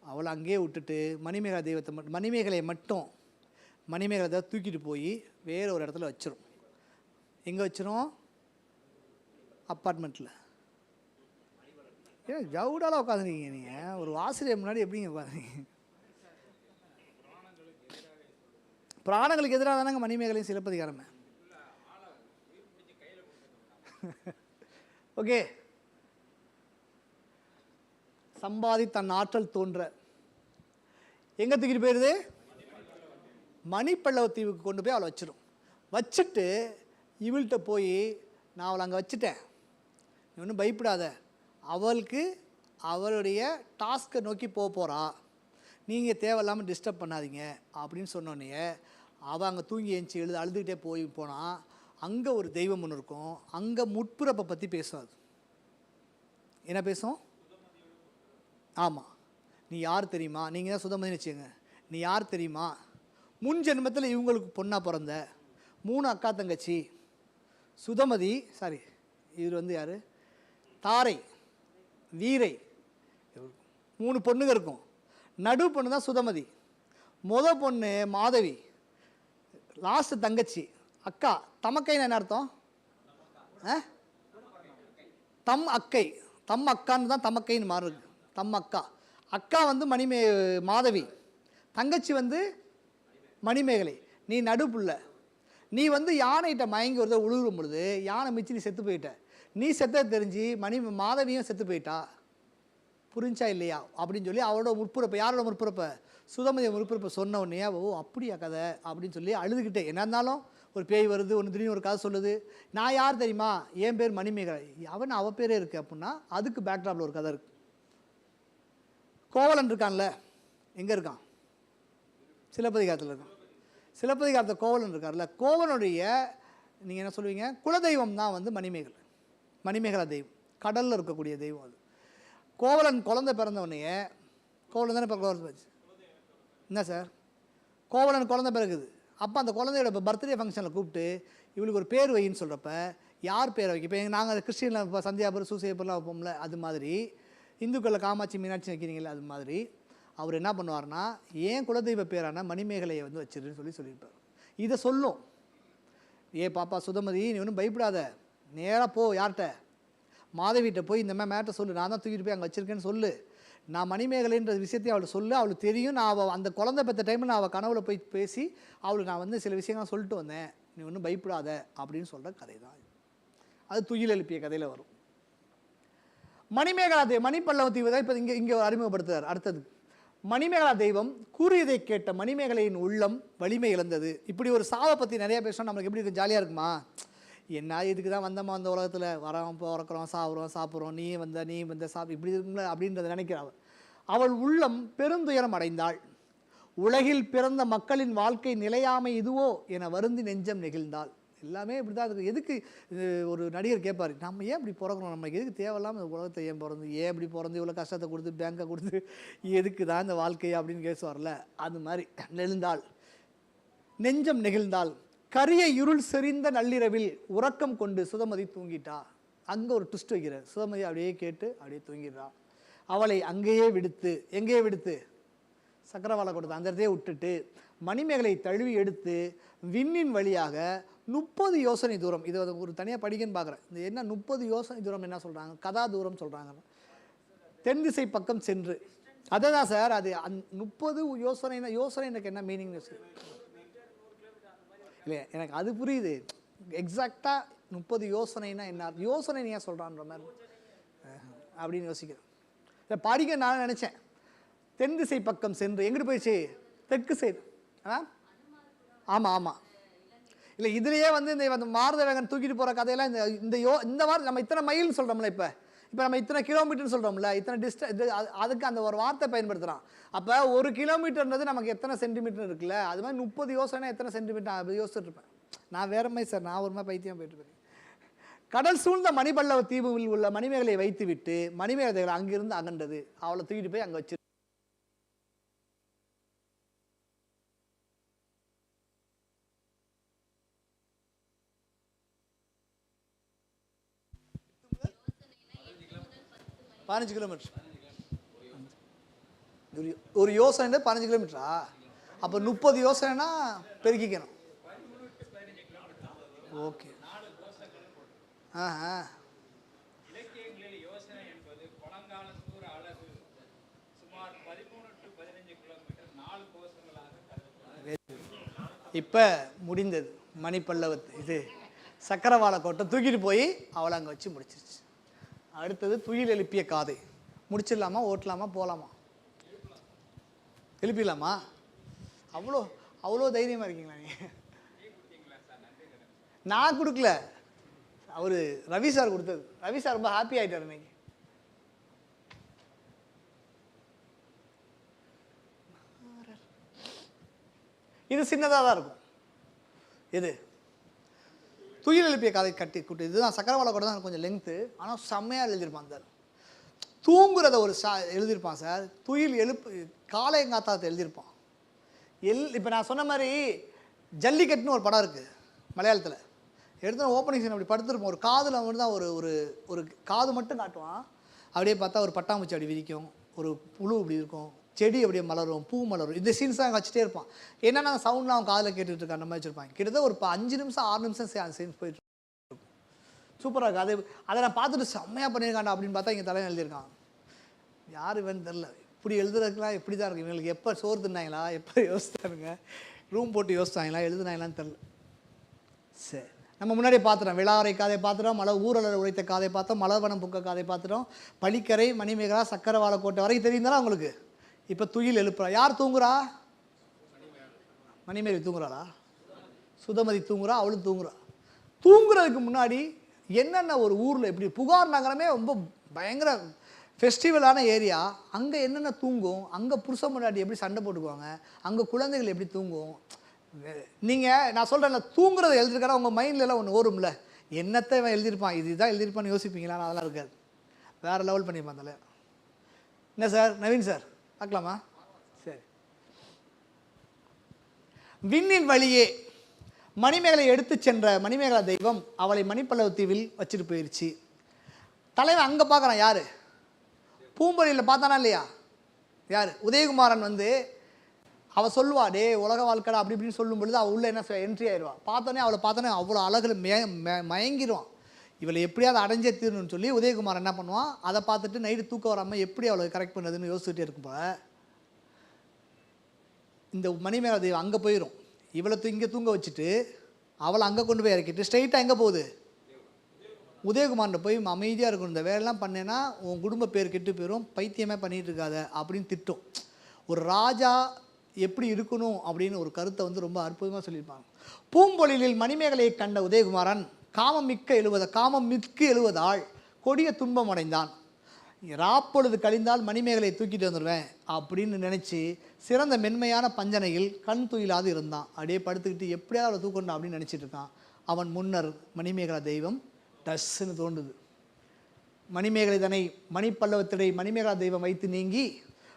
அவளை அங்கேயே விட்டுட்டு மணிமேகலா தெய்வத்தை மணிமேகலையை மட்டும் மணிமேகலை தூக்கிட்டு போய் வேறு ஒரு இடத்துல வச்சிரும். எங்கே வச்சிரும், அப்பார்ட்மெண்ட்டில். ஏன் ஜவுடால உட்காந்துருக்கீங்க நீங்கள், ஒரு ஆசிரியர் முன்னாடி எப்படிங்க உட்காந்துருக்கீங்க? பிராணங்களுக்கு எதிராக தானங்க மணிமேகலையும் சிலப்பதிகாரமே. ஓகே, சம்பாதி தன் ஆற்றல் தோன்ற எங்கே தூக்கிட்டு போயிடுது, மணிப்பல்லவ தீவுக்கு கொண்டு போய் அவளை வச்சிடும். வச்சுட்டு இவள்கிட்ட போய் நான் அவளை அங்கே வச்சுட்டேன், நீ ஒன்றும் பயப்படாத, அவளுக்கு அவளுடைய டாஸ்க்கை நோக்கி போகிறா, நீங்கள் தேவையில்லாமல் டிஸ்டர்ப் பண்ணாதீங்க அப்படின்னு சொன்னோடனே அவள் அங்கே தூங்கி எழுந்துச்சி அழுதுகிட்டே போனால் அங்கே ஒரு தெய்வம் ஒன்று இருக்கும். அங்கே முட்புறப்பை பற்றி பேசுவாது. என்ன பேசும்? ஆமாம், நீ யார் தெரியுமா, நீங்கள் தான் சுதமதினு வச்சுங்க, நீ யார் தெரியுமா, முன் ஜென்மத்தில் இவங்களுக்கு பொண்ணாக பிறந்த 3 அக்கா தங்கச்சி சுதமதி, சாரி இவர் வந்து யார், தாரை வீரை, 3 பொண்ணுங்க இருக்கும். நடு பொண்ணு தான் சுதமதி, பொண்ணு மாதவி, லாஸ்ட்டு தங்கச்சி அக்கா. தமக்கைன்னு என்ன அர்த்தம்? தம் அக்கை, தம் அக்கான்னு தான் தமக்கைன்னு மாறுது. தம் அக்கா, அக்கா வந்து மாதவி, தங்கச்சி வந்து மணிமேகலை, நீ நடுப்புள்ள. நீ வந்து யானைகிட்ட மயங்கி ஒரு உழுகும் பொழுது யானை மிச்சு நீ செத்து போயிட்ட, நீ செத்த தெரிஞ்சு மாதவியும் செத்து போயிட்டா, புரிஞ்சா இல்லையா அப்படின்னு சொல்லி அவளோட முற்புறப்பை, யாரோட முற்புறப்பை, சுதமதிய முற்புறப்பை சொன்ன உடனே ஓ அப்படியா கதை அப்படின்னு சொல்லி அழுதுகிட்டே, என்ன இருந்தாலும் ஒரு பேய் வருது, ஒன்று திடீர்னு ஒரு கதை சொல்லுது, நான் யார் தெரியுமா, என் பேர் மணிமேகலை, அவள் பேரே இருக்குது அப்படின்னா அதுக்கு பேக்ட்ராப்பில் ஒரு கதை இருக்குது. கோவலன் இருக்கான்ல, எங்கே இருக்கான், சிலப்பதிகாரத்தில் இருக்கான். சிலப்பதிகாரத்தில் கோவலன் இருக்கார்ல, கோவலனுடைய நீங்கள் என்ன சொல்லுவீங்க, குலதெய்வம் தான் வந்து மணிமேகலா தெய்வம், கடலில் இருக்கக்கூடிய தெய்வம் அது. கோவலன் குழந்தை பிறந்தவொடனே, கோவலன் தானே பிறகு என்ன சார், கோவலன் குழந்தை பிறகுது. அப்போ அந்த குழந்தையோட பர்த்டே ஃபங்க்ஷனில் கூப்பிட்டு இவளுக்கு ஒரு பேர் வைன்னு சொல்கிறப்ப யார் பேரை வைக்க, இப்போ நாங்கள் கிறிஸ்டினில் இப்போ சந்தியாபுரம் சூசையப்பெல்லாம் வைப்போம்ல, அது மாதிரி இந்துக்களில் காமாட்சி மீனாட்சி வைக்கிறீங்களே, அது மாதிரி அவர் என்ன பண்ணுவார்னா ஏன் குலதெய்வ பேரான மணிமேகலையை வந்து வச்சிருன்னு சொல்லியிருப்பார். இதை சொல்லும், ஏ பாப்பா சுதமதி நீ ஒன்றும் பயப்படாத, நேராக போ, யார்கிட்ட, மாதவிகிட்ட போய் இந்த மாதிரி மேட்டை சொல்லு, நான் தான் தூக்கிட்டு போய் அங்கே வச்சுருக்கேன்னு சொல்லு, நான் மணிமேகலைன்ற விஷயத்தையும் அவளுக்கு சொல்லு, அவளுக்கு தெரியும், நான் அவள் அந்த குழந்தை பெற்ற டைமில் நான் அவள் கனவுல போய் பேசி அவளுக்கு நான் வந்து சில விஷயங்கள் சொல்லிட்டு வந்தேன், நீ ஒன்றும் பயப்படாத அப்படின்னு சொல்கிற கதை தான் அது துயில் எழுப்பிய கதையில் வரும். மணிமேகலா தெய்வம், மணிப்பல்லவ தீவு தான் இப்போ இங்கே அறிமுகப்படுத்துறார். அடுத்தது மணிமேகலா தெய்வம் கூறியதை கேட்ட மணிமேகலையின் உள்ளம் வலிமை இழந்தது. இப்படி ஒரு சாவை பற்றி நிறைய பேசணும், நம்மளுக்கு எப்படி இருக்கு, ஜாலியாக இருக்குமா? என்ன இதுக்கு தான் வந்தோமா அந்த உலகத்தில், வரோம் பிறக்கிறோம் சாப்பிட்றோம், நீ வந்த இப்படி இருக்குங்களா அப்படின்றத நினைக்கிறாள். அவள் உள்ளம் பெருந்துயரம் அடைந்தாள். உலகில் பிறந்த மக்களின் வாழ்க்கை நிலையாமை இதுவோ என வருந்தி நெஞ்சம் நெகிழ்ந்தாள். எல்லாமே இப்படி தான் இருக்குது. எதுக்கு ஒரு நடிகர் கேட்பார், நம்ம ஏன் இப்படி பிறக்கிறோம், நமக்கு எதுக்கு தேவையில்லாமல் இந்த உலகத்தை ஏன் பிறந்து, ஏன் இப்படி பிறந்து இவ்வளோ கஷ்டத்தை கொடுத்து பேங்கை கொடுத்து எதுக்கு தான் இந்த வாழ்க்கையை அப்படின்னு கேசுவார்ல, அது மாதிரி நெகிழ்ந்தாள், நெஞ்சம் நெகிழ்ந்தாள். கரிய இருள் செறிந்த நள்ளிரவில் உறக்கம் கொண்டு சுதமதி தூங்கிட்டா. அங்கே ஒரு ட்விஸ்ட் வைக்கிறார். சுதமதி அப்படியே கேட்டு அப்படியே தூங்கிடுறா. அவளை அங்கேயே விடுத்து, எங்கேயே விடுத்து, சக்கரவாளை கொடுத்து அந்த இடத்தையே விட்டுட்டு மணிமேகலை தழுவி எடுத்து விண்ணின் வழியாக 30 யோசனை தூரம், இது ஒரு தனியாக படிக்கன்னு பார்க்குறேன். இந்த என்ன 30 யோசனை தூரம் என்ன சொல்கிறாங்க, கதா தூரம் சொல்கிறாங்க, தென் திசை பக்கம் சென்று. அதை தான் சார், அது 30 யோசனை எனக்கு என்ன மீனிங் இல்லை, எனக்கு அது புரியுது. எக்ஸாக்டாக 30 யோசனைனா என்ன, யோசனை நீ ஏன் சொல்கிறான்ற மாதிரி அப்படின்னு யோசிக்கிறேன். இதை படிக்க நான் நினச்சேன். தென் திசை பக்கம் சென்று எங்கிட்டு போயிடுச்சு, தெற்கு சைடு. ஆமாம் இல்லை, இதுலேயே இந்த மாருதவேகன் தூக்கிட்டு போகிற கதையெல்லாம் இந்த வாரம் நம்ம இத்தனை மைல்னு சொல்கிறோம்ல, இப்போ நம்ம இத்தனை கிலோமீட்டர்னு சொல்கிறோம்ல, இத்தனை அதுக்கு அந்த ஒரு வார்த்தை பயன்படுத்துகிறான். அப்போ 1 கிலோமீட்டர்ன்றது நமக்கு எத்தனை சென்டிமீட்டர் இருக்குல்ல, அது மாதிரி 30 யோசனை எத்தனை சென்டிமீட்டர் அப்படி யோசிச்சுட்டு இருப்பேன் நான். வேற மாதிரி சார், நான் ஒரு மாதிரி பைத்தியம் போயிட்டு இருக்கேன். கடல் சூழ்ந்த மணிப்பல்லவ தீவில் உள்ள மணிமேகலை வைத்து விட்டு மணிமேகலை அங்கிருந்து அகன்றது. அவளை தூக்கிட்டு போய் அங்கே வச்சு பதினஞ்சு கிலோமீட்டர். ஒரு யோசனை 15 கிலோமீட்டரா? அப்போ 30 யோசனைனா பெருக்கிக்கணும். ஓகே. இப்போ முடிந்தது மணிப்பல்லவத்து இது சக்கரவாள கோட்டை தூக்கிட்டு போய் அவளை அங்கே வச்சு முடிச்சிருச்சு. அடுத்தது துயில் எழுப்பிய காதை. முடிச்சிடலாமா, ஓட்டலாமா, போகலாமா? எழுப்பிடலாமா? அவ்வளோ தைரியமாக இருக்கீங்களா நீங்கள்? நான் கொடுக்கல, அவர் ரவி சார் கொடுத்தது. ரவி சார் ரொம்ப ஹாப்பி ஆகிட்டார் இன்னைக்கு. இது சின்னதாக தான் இருக்கும். இது துயில் எழுப்பிய காதை கட்டி கூட்டு. இதுதான் சக்கரவாள கூட தான் கொஞ்சம் லெங்க்த்து, ஆனால் செம்மையாக எழுதியிருப்பான் சார். தூங்குறத ஒரு எழுதியிருப்பான் சார். துயில் காளையங்காத்தாத்தை எழுதியிருப்பான். இப்போ நான் சொன்ன மாதிரி ஜல்லிக்கட்டுன்னு ஒரு படம் இருக்குது மலையாளத்தில். எடுத்து ஓப்பனிங் சீன் அப்படி படுத்துருப்போம். ஒரு காதில் வந்து தான் ஒரு காது மட்டும் காட்டுவான். அப்படியே பார்த்தா ஒரு பட்டாம்பூச்சி அப்படி விரிக்கும், ஒரு புழு இப்படி இருக்கும், செடி அப்படியே மலரும், பூ மலரும். இந்த சீன்ஸ் தான் வச்சுட்டே இருப்பான். என்னென்னா சவுண்ட்லாம் அவன் காதில் கேட்டுட்டு இருக்கான், அந்த மாதிரி வச்சுருப்பாங்க. கிட்டத்தட்ட ஒரு 5 நிமிஷம் 6 நிமிஷம் அந்த சீன்ஸ் போயிட்டு இருக்கும். சூப்பராக இருக்குது. அதை நான் பார்த்துட்டு செம்மையாக பண்ணியிருக்காண்டா அப்படின்னு பார்த்தா இங்கே தலைவன் எழுதியிருக்கான். யார் இவன்னு தெரில. இப்படி எழுதுறதுக்குலாம் எப்படி தான் இருக்குது இவங்களுக்கு. எப்போ சோறு தின்னாங்களா, எப்போ யோசித்தாருங்க, ரூம் போட்டு யோசித்தாங்களா, எழுதுனாங்களான்னு தெரில. சரி, நம்ம முன்னாடியே பார்த்துட்டோம். விழாரை காதை பார்த்துட்டோம், ஊரலர் உழைத்த காதை பார்த்தோம், மலர்வனம் புக்க காதை பார்த்துட்டோம், பளிக்கரை மணிமேகலா சக்கரவாள கோட்டை வரைக்கும் தெரியுந்தாலும் அவங்களுக்கு. இப்போ துயில் எழுப்புறா. யார் தூங்குறா? மணிமேகலை தூங்குறாளா? சுதமதி தூங்குறா, அவளும் தூங்குறா. தூங்குறதுக்கு முன்னாடி என்னென்ன ஒரு ஊரில் எப்படி புகார் நகரமே ரொம்ப பயங்கர ஃபெஸ்டிவலான ஏரியா. அங்கே என்னென்ன தூங்கும், அங்கே புருஷன் முன்னாடி எப்படி சண்டை போட்டுக்குவாங்க, அங்கே குழந்தைகள் எப்படி தூங்கும். நீங்கள் நான் சொல்கிறேன்ல, தூங்குறதை எழுதிருக்காரா உங்கள் மைண்ட்லலாம் ஒன்று ஓடும்ல, என்னத்தை இவன் எழுதியிருப்பான், இதுதான் எழுதியிருப்பான்னு யோசிப்பீங்களா? அதெல்லாம் இருக்காது. வேறு லெவல் பண்ணியிருப்பான் அதில். என்ன சார் நவீன் சார் பார்க்கலாமா? சரி. விண்ணின் வழியே மணிமேகலை எடுத்து சென்ற மணிமேகலா தெய்வம் அவளை மணிப்பல்லவ தீவில் வச்சுட்டு போயிடுச்சு. தலைவன் அங்கே பார்க்குறான். யார்? பூம்பொழியில் பார்த்தானா இல்லையா? யார்? உதயகுமாரன் வந்து அவள் சொல்லுவா, டே உலக வாழ்க்கை அப்படி இப்படின்னு சொல்லும் பொழுது அவள் உள்ள என்ன என்ட்ரி ஆயிடுவாள். பார்த்தோன்னே அவளை பார்த்தோன்னே அவ்வளோ அழகில் மயங்கிடுவான். இவளை எப்படியாவது அடைஞ்சே தீரணும்னு சொல்லி உதயகுமார் என்ன பண்ணுவான், அதை பார்த்துட்டு நைட்டு தூக்கம் வராமல் எப்படி அவளை கரெக்ட் பண்ணுறதுன்னு யோசிச்சுட்டே இருக்குப்போ இந்த மணிமேகலை தெய்வம் அங்கே போயிடும். இவளை இங்கே தூங்க வச்சுட்டு அவளை அங்கே கொண்டு போய் இறக்கிட்டு ஸ்ட்ரெயிட்டாக எங்கே போகுது? உதயகுமார்கிட்ட போய் அமைதியாக இருக்கணும், இந்த வேலைலாம் பண்ணேன்னா உன் குடும்ப பேர் கெட்டு போயிடும், பைத்தியமே பண்ணிகிட்டு இருக்காத அப்படின்னு திட்டும். ஒரு ராஜா எப்படி இருக்கணும் அப்படின்னு ஒரு கருத்தை வந்து ரொம்ப அற்புதமாக சொல்லியிருப்பாங்க. பூம்பொழிலில் மணிமேகலையை கண்ட உதயகுமாரன் காமம் மிக்கு எழுவதால் கொடிய துன்பம் அடைந்தான். ராப்பொழுது கழிந்தால் மணிமேகலையை தூக்கிட்டு வந்துடுவேன் அப்படின்னு நினச்சி சிறந்த மென்மையான பஞ்சனையில் கண் துயிலாது இருந்தான். அப்படியே படுத்துக்கிட்டு எப்படியாவது அவளை தூக்கணும் அப்படின்னு நினச்சிட்டு இருக்கான். அவன் முன்னர் மணிமேகலா தெய்வம் டஸ்ன்னு தோன்றுது. மணிமேகலை தன்னை மணிப்பல்லவத்திடை மணிமேகலா தெய்வம் வைத்து நீங்கி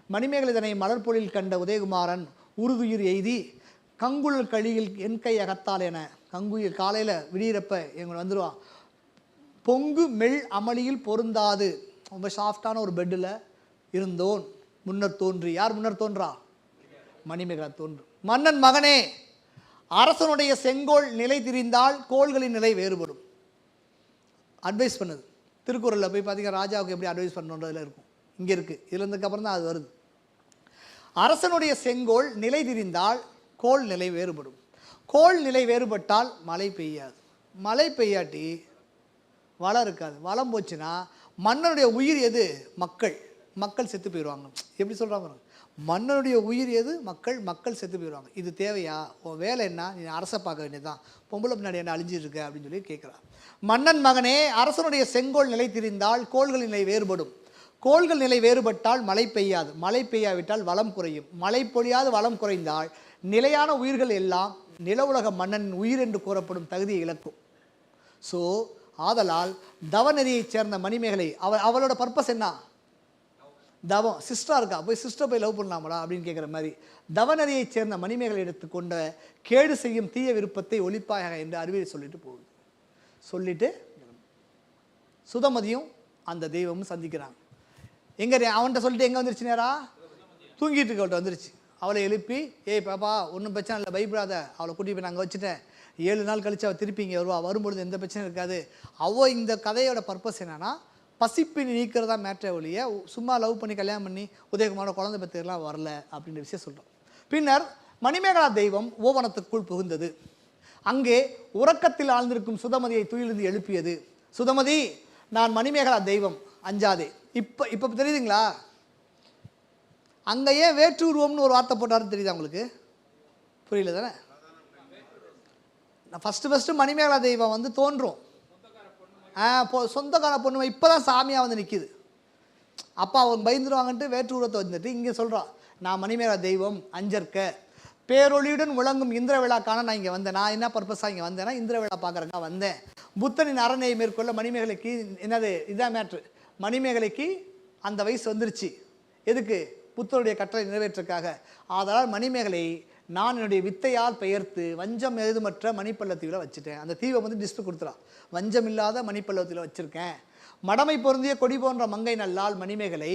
மணிமேகலை தன்னை மலர்பொழில் கண்ட உதயகுமாரன் உறுதுயிர் எய்தி கங்குழல் கழியில் என் கை அகத்தால் என, கங்குயில் காலையில் விடியிறப்ப எங்களை வந்துடுவான், பொங்கு மெல் அமளியில் பொருந்தாது ரொம்ப சாஃப்டான ஒரு பெட்டில் இருந்தோன் முன்னர் தோன்றி. யார் முன்னர் தோன்றா? மணிமேகலா தோன்று. மன்னன் மகனே, அரசனுடைய செங்கோல் நிலை திரிந்தால் கோள்களின் நிலை வேறுபடும். அட்வைஸ் பண்ணுது திருக்குறளில் போய் பார்த்தீங்கன்னா ராஜாவுக்கு எப்படி அட்வைஸ் பண்ணணுன்றதுல இருக்கும், இங்கே இருக்குது, இதில் இருந்ததுக்கப்புறம் தான் அது வருது. அரசனுடைய செங்கோல் நிலை திரிந்தால் கோள் நிலை வேறுபடும். கோள் நிலை வேறுபட்டால் மழை பெய்யாது. மழை பெய்யாட்டி வளம் இருக்காது. வளம் போச்சுன்னா மன்னனுடைய உயிர் எது? மக்கள். மக்கள் செத்து போயிடுவாங்க. எப்படி சொல்கிறாங்க? மன்னனுடைய உயிர் எது? மக்கள். மக்கள் செத்து போயிடுவாங்க. இது தேவையா? உன் வேலை என்ன? நீ அரசை பார்க்க வேண்டியதுதான், பொம்பளை பின்னாடி என்ன அழிஞ்சிட்டு இருக்க அப்படின்னு சொல்லி கேட்குறான். மன்னன் மகனே, அரசனுடைய செங்கோல் நிலை திரிந்தால் கோள்களின் நிலை வேறுபடும். கோள்கள் நிலை வேறுபட்டால் மழை பெய்யாது. மழை பெய்யாவிட்டால் வளம் குறையும். மழை பொழியாது வளம் குறைந்தால் நிலையான உயிர்கள் எல்லாம் நில உலக மன்னனின் உயிர் என்று கூறப்படும் தகுதியை இழக்கும். ஸோ ஆதலால் தவநெறியைச் சேர்ந்த மணிமேகலை, அவளோட பர்பஸ் என்ன? தவம். சிஸ்டராக இருக்கா, போய் சிஸ்டர் போய் லவ் பண்ணலாமடா அப்படின்னு கேட்குற மாதிரி தவநெறியைச் சேர்ந்த மணிமேகலை எடுத்துக்கொண்ட கேடு செய்யும் தீய விருப்பத்தை ஒழிப்பாயாக என்று அறிவியல் சொல்லிட்டு போகுது. சொல்லிட்டு சுதமதியும் அந்த தெய்வமும் சந்திக்கிறாங்க. எங்கே அவன்கிட்ட சொல்லிட்டு எங்கே வந்துருச்சு? நேரா தூங்கிட்டு இருக்கவள்கிட்ட வந்துருச்சு. அவளை எழுப்பி, ஏய் பாப்பா ஒன்றும் பிரச்சனை இல்லை, பயப்படாத, அவளை கூட்டிகிட்டு போய் நாங்கள் வச்சுட்டேன், 7 நாள் கழித்து அவள் திருப்பி இங்கே வருவா, வரும்பொழுது எந்த பிரச்சனையும் இருக்காது. அவள் இந்த கதையோட பர்பஸ் என்னென்னா பசிப்பினி நீக்கிறதா மேட்ரே ஒழிய சும்மா லவ் பண்ணி கல்யாணம் பண்ணி உதயகுமாரோட குழந்தை பத்திரெலாம் வரல அப்படின்ற விஷயம் சொல்கிறோம். பின்னர் மணிமேகலா தெய்வம் ஓவனத்துக்குள் புகுந்தது. அங்கே உறக்கத்தில் ஆழ்ந்திருக்கும் சுதமதியை துயிலிருந்து எழுப்பியது. சுதமதி, நான் மணிமேகலா தெய்வம், அஞ்சாதே. இப்போ தெரியுதுங்களா? அங்கேயே வேற்றுருவம்னு ஒரு வார்த்தை போட்டாருன்னு தெரியுதா உங்களுக்கு? புரியல தானே? ஃபஸ்ட்டு மணிமேகலா தெய்வம் வந்து தோன்றும், சொந்தக்கார பொண்ணு இப்போ தான் சாமியாக வந்து நிற்கிது. அப்போ அவங்க பயந்துருவாங்கன்ட்டு வேற்று உருவத்தை வந்துட்டு இங்கே சொல்கிறான், நான் மணிமேகலா தெய்வம் அஞ்சற்க பேரொழியுடன் விளங்கும் இந்திர விழாக்கான நான் இங்கே வந்தேன். நான் என்ன பர்பஸாக இங்கே வந்தேன்னா இந்திர விழா பார்க்குறக்கா வந்தேன். புத்தனின் அரணையை மேற்கொள்ள மணிமேகலைக்கு என்னது இதான் மேட்ரு. மணிமேகலைக்கு அந்த வயசு வந்துருச்சு. எதுக்கு? புத்தனுடைய கட்டளை நிறைவேற்றக்காக. ஆதலால் மணிமேகலை நான் என்னுடைய வித்தையால் பெயர்த்து வஞ்சம் எதுமற்ற மணிப்பள்ளத்தீவில் வச்சுட்டேன். அந்த தீவை வந்து டிஸ்ட்ரிக் கொடுத்துறான், வஞ்சம் இல்லாத மணிப்பள்ளத்தில் வச்சுருக்கேன். மடமை பொருந்திய கொடி போன்ற மங்கை நல்லால் மணிமேகலை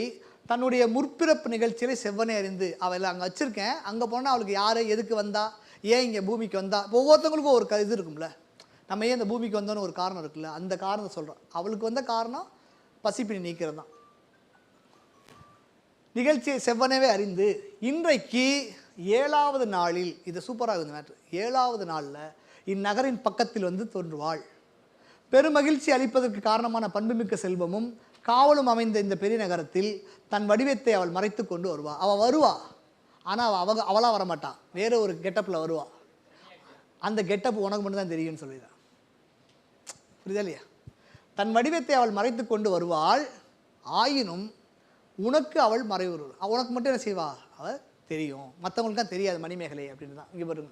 தன்னுடைய முற்பிறப்பு நிகழ்ச்சிகளை செவ்வனே அறிந்து அவளை அங்கே வச்சுருக்கேன். அங்கே போனால் அவளுக்கு யார் எதுக்கு வந்தா, ஏன் இங்கே பூமிக்கு வந்தா, ஒவ்வொருத்தவங்களுக்கும் ஒரு இது இருக்கும்ல, நம்ம ஏன் இந்த பூமிக்கு வந்தோன்னு ஒரு காரணம் இருக்குல்ல, அந்த காரணத்தை சொல்கிறோம். அவளுக்கு வந்த காரணம் பசிப்பினி நீக்கிறது தான். நிகழ்ச்சியை செவ்வனவே அறிந்து இன்றைக்கு 7வது நாளில், இது சூப்பராக இருக்குது மேட்ரு, 7வது நாளில் இந்நகரின் பக்கத்தில் வந்து தோன்றுவாள். பெருமகிழ்ச்சி அளிப்பதற்கு காரணமான பண்புமிக்க செல்வமும் காவலும் அமைந்த இந்த பெரிய நகரத்தில் தன் வடிவத்தை அவள் மறைத்து கொண்டு வருவா. அவள் வருவா, ஆனால் அவளாக வரமாட்டான், வேறு ஒரு கெட்டப்பில் வருவா. அந்த கெட்டப் உனக்கு மட்டும் தான் தெரியும்னு சொல்லிடுறான். புரியுதா இல்லையா? தன் வடிவத்தை அவள் மறைத்து கொண்டு வருவாள், ஆயினும் உனக்கு அவள் மறைவு. உனக்கு மட்டும் என்ன செய்வா? அவள் தெரியும், மற்றவங்களுக்கு தான் தெரியாது மணிமேகலை அப்படின்னு தான். இங்கே பாருங்க,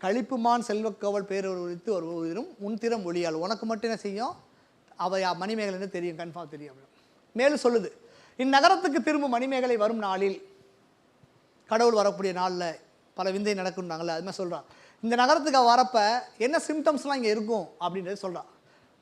கழிப்புமான் செல்வக்கவள் பேரொரு ஒழித்து ஒரு உயிரும் உன்திறம் ஒளியாள். உனக்கு மட்டும் என்ன செய்யும்? அவள் மணிமேகலைன்னு தெரியும், கன்ஃபார்ம் தெரியும். மேலும் சொல்லுது, இந்நகரத்துக்கு திரும்பும் மணிமேகலை வரும் நாளில், கடவுள் வரக்கூடிய நாளில் பல விந்தை நடக்கும்னாங்களே, அது மாதிரி சொல்கிறான். இந்த நகரத்துக்கு வரப்போ என்ன சிம்டம்ஸ்லாம் இங்கே இருக்கும் அப்படின்றது சொல்கிறான்.